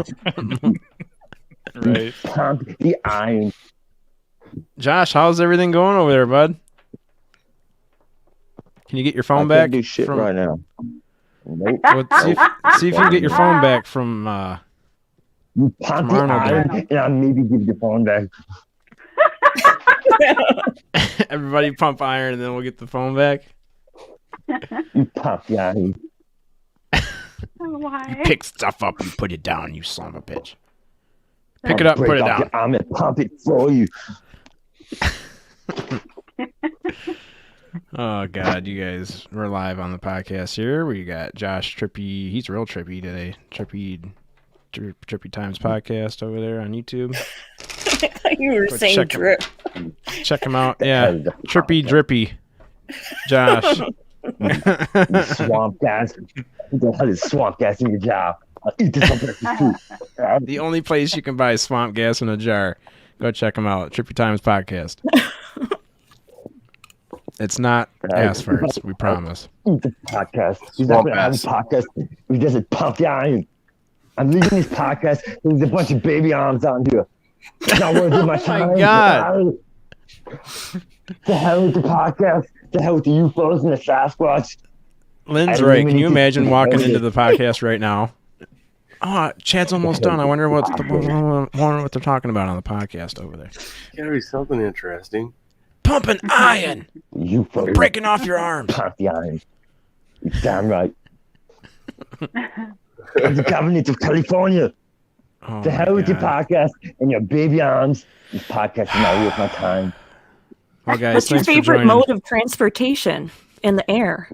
Right. Pump the iron. Josh, how's everything going over there, bud? Can you get your I phone can't back? do shit from, right now. Nope. Well, see if you can get your phone back from You pump the Arnold there. iron, and I'll maybe give the phone back. Everybody pump iron, and then we'll get the phone back. You pump the iron. Why? Pick stuff up, you put it down, you son of a bitch. Pick I'll it up, break put it off down. your arm and pump it for you. Oh God, you guys, we're live on the podcast here. We got Josh Trippy. He's real trippy today. Trippy Times podcast over there on YouTube. You were Go saying drip. Check him out. Yeah, Trippy Drippy. Josh. You swamp gas. You don't have this swamp gas in your job. I'll eat this for breakfast too. The only place you can buy swamp gas in a jar. Go check him out. Trippy Times podcast. It's not ass farts, we promise. Eat the podcast. He's not going to have a podcast. He doesn't pump the iron. I'm leaving this podcast. There's a bunch of baby arms on here. It's not worth my time. Oh my God. The hell with the podcast. The hell with the UFOs and the Sasquatch. Lynn's right. Can you imagine walking into the podcast right now? Oh, Chad's almost done. I wonder what they're talking about on the podcast over there. Gotta be something interesting. Pumping iron. UFOs. Breaking off your arms. Pump the iron. You're damn right. I'm the government of California. Oh The hell with your podcast and your baby arms. This podcast is not worth my time. Well, guys, What's your thanks for favorite joining. mode of transportation in the air?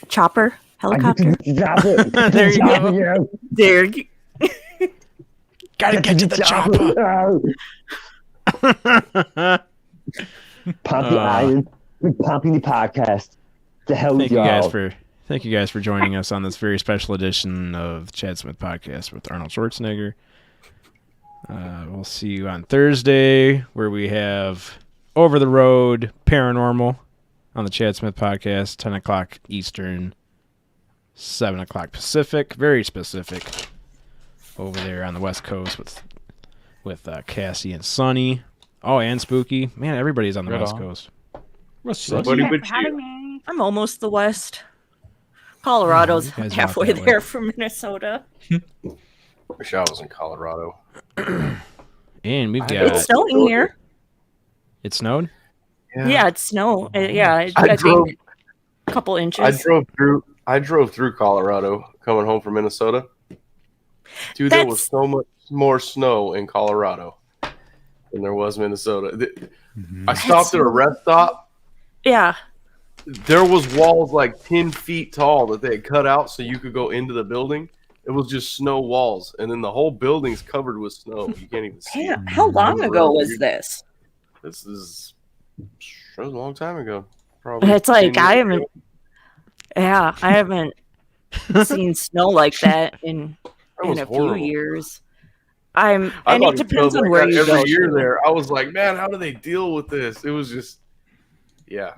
Chopper? Helicopter? There you go. There you Gotta get to the chopper. Pump the iron. We're pumping the podcast. The hell with y'all. Thank you guys for joining us on this very special edition of Chad Smith Podcast with Arnold Schwarzenegger. We'll see you on Thursday, where we have Over the Road Paranormal on the Chad Smith Podcast, 10 o'clock Eastern, 7 o'clock Pacific. Very specific over there on the West Coast with Cassie and Sonny. Oh, and Spooky. Man, everybody's on the West Coast. Somebody but you. Me. I'm almost the West. Colorado's you guys halfway walk that there way. from Minnesota. Wish I was in Colorado. And we've It's got... snowing here. It snowed? Yeah, it's snow. I drove- think a couple inches. I drove through Colorado coming home from Minnesota. Dude, there was so much more snow in Colorado than there was Minnesota. I stopped at a rest stop. Yeah. There was walls like 10 feet tall that they had cut out so you could go into the building. It was just snow walls, and then the whole building's covered with snow. You can't even see it. How long ago was this? This is a long time ago. Probably. It's like 10 I years haven't. ago. Yeah, I haven't seen snow like that in was a few horrible. years. I And thought it depends on where you every go. year to. there. I was like, man, how do they deal with this? It was just, yeah,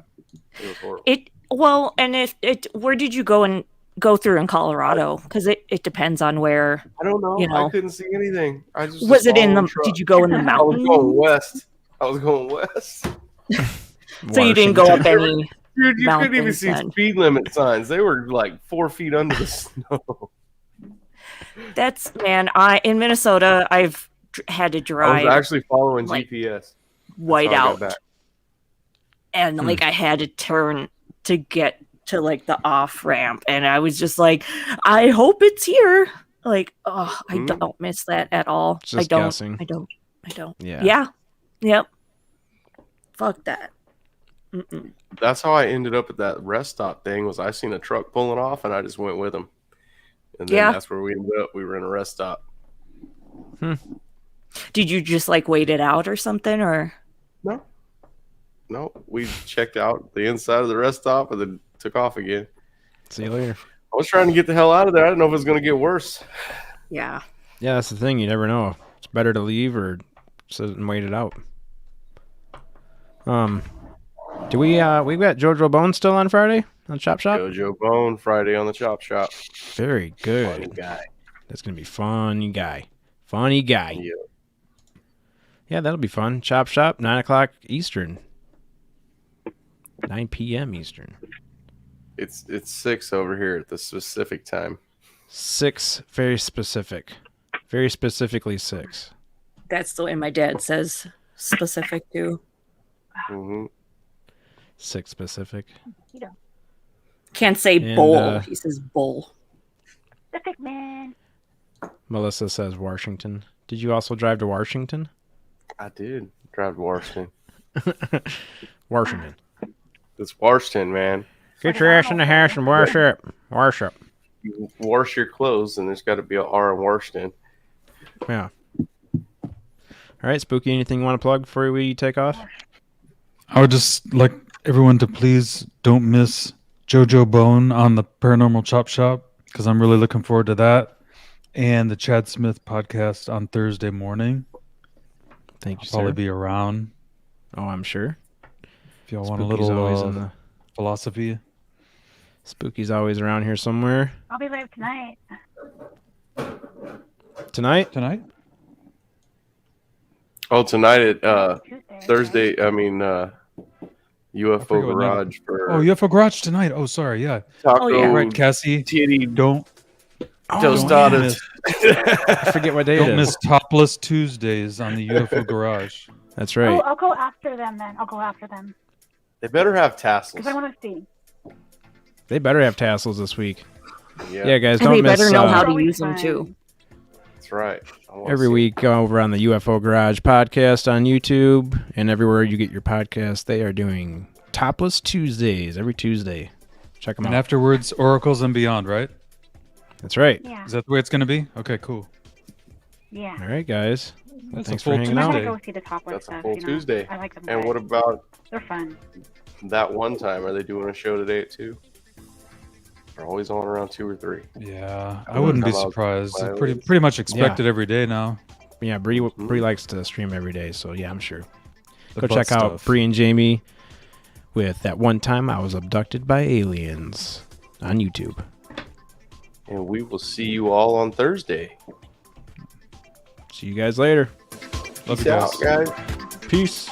it was horrible. Where did you go through in Colorado? Because it depends on where. I don't know. You know. I couldn't see anything. I just Was it in the? following truck. Did you go in the I was mountains? going west. I was going west. So you didn't go up any. Dude, you couldn't even mountains see then. speed limit signs. They were like 4 feet under the snow. That's in Minnesota. I've had to I drive was actually following like, GPS. white That's how I got out, back. and like I had to turn to get to like the off ramp, and I was just like, I hope it's here. Like, oh, I don't miss that at all. Just I don't. guessing. I don't. Yeah. Yeah. Yep. Fuck that. That's how I ended up at that rest stop thing. Was I seen a truck pulling off, and I just went with him. And then that's where we ended up. We were in a rest stop. Did you just like wait it out or something, or? No, we checked out the inside of the rest stop and then took off again. See you later. I was trying to get the hell out of there. I didn't know if it was going to get worse. Yeah. Yeah, that's the thing. You never know. It's better to leave or sit and wait it out. Do we got JoJo Bone still on Friday on Chop Shop? JoJo Bone Friday on the Chop Shop. Very good. Funny guy. That's gonna be funny guy. Funny guy. Yeah. Yeah, that'll be fun. Chop Shop, 9 o'clock Eastern. 9 p.m. Eastern. It's 6 over here at the specific time. 6, very specific. Very specifically 6. That's the way my dad says specific too. Mm-hmm. 6 specific. Can't say And, bowl. He says bull. Pacific man. Melissa says Washington. Did you also drive to Washington? I did drive to Washington. Washington. It's Washington, man. Get your ass in the house and wash up. Wash up. You wash your clothes, and there's got to be an R in Washington. Yeah. All right, Spooky, anything you want to plug before we take off? I would just like everyone to please don't miss JoJo Bone on the Paranormal Chop Shop, because I'm really looking forward to that, and the Chad Smith podcast on Thursday morning. Thank you, I'll probably sir. be around. Oh, I'm sure. If y'all want a Spooky's always little in the... philosophy. Spooky's always around here somewhere. I'll be live tonight. Tonight? Tonight? Oh, tonight at Tuesday, Thursday. I mean, I UFO forget what night. Garage for Oh, UFO Garage tonight. Oh, sorry. Yeah. Taco. yeah. Right, Cassie. Titty Don't tostadas. I forget what day it don't is. miss Topless Tuesdays on the UFO Garage. That's right. Oh, I'll go after them then. I'll go after them They better have tassels. because I want to see. They better have tassels this week. Yeah, Yeah, guys, And don't they miss better know how to Always use them fun. too. that's right. I wanna every see. week over on the UFO Garage podcast on YouTube and everywhere you get your podcast. They are doing Topless Tuesdays every Tuesday. Check them And out. afterwards, Oracles and Beyond, right? That's right. Yeah. Is that the way it's going to be? Okay, cool. Yeah. All right, guys. That's Thanks a for full hanging I out. want Tuesday. to go see the topless That's stuff. a full you know. Tuesday. I like them. And guys. what about They're fun. that one time? Are they doing a show today at 2? They're always on around 2 or 3. Yeah, I wouldn't be Come out surprised. by It's pretty much expected Yeah. every day now. Yeah, Bree likes to stream every day, so yeah, I'm sure. The Go butt check out stuff. Bree and Jamie with That One Time I Was Abducted by Aliens on YouTube. And we will see you all on Thursday. See you guys later. Love Peace you out, guys. guys. Peace.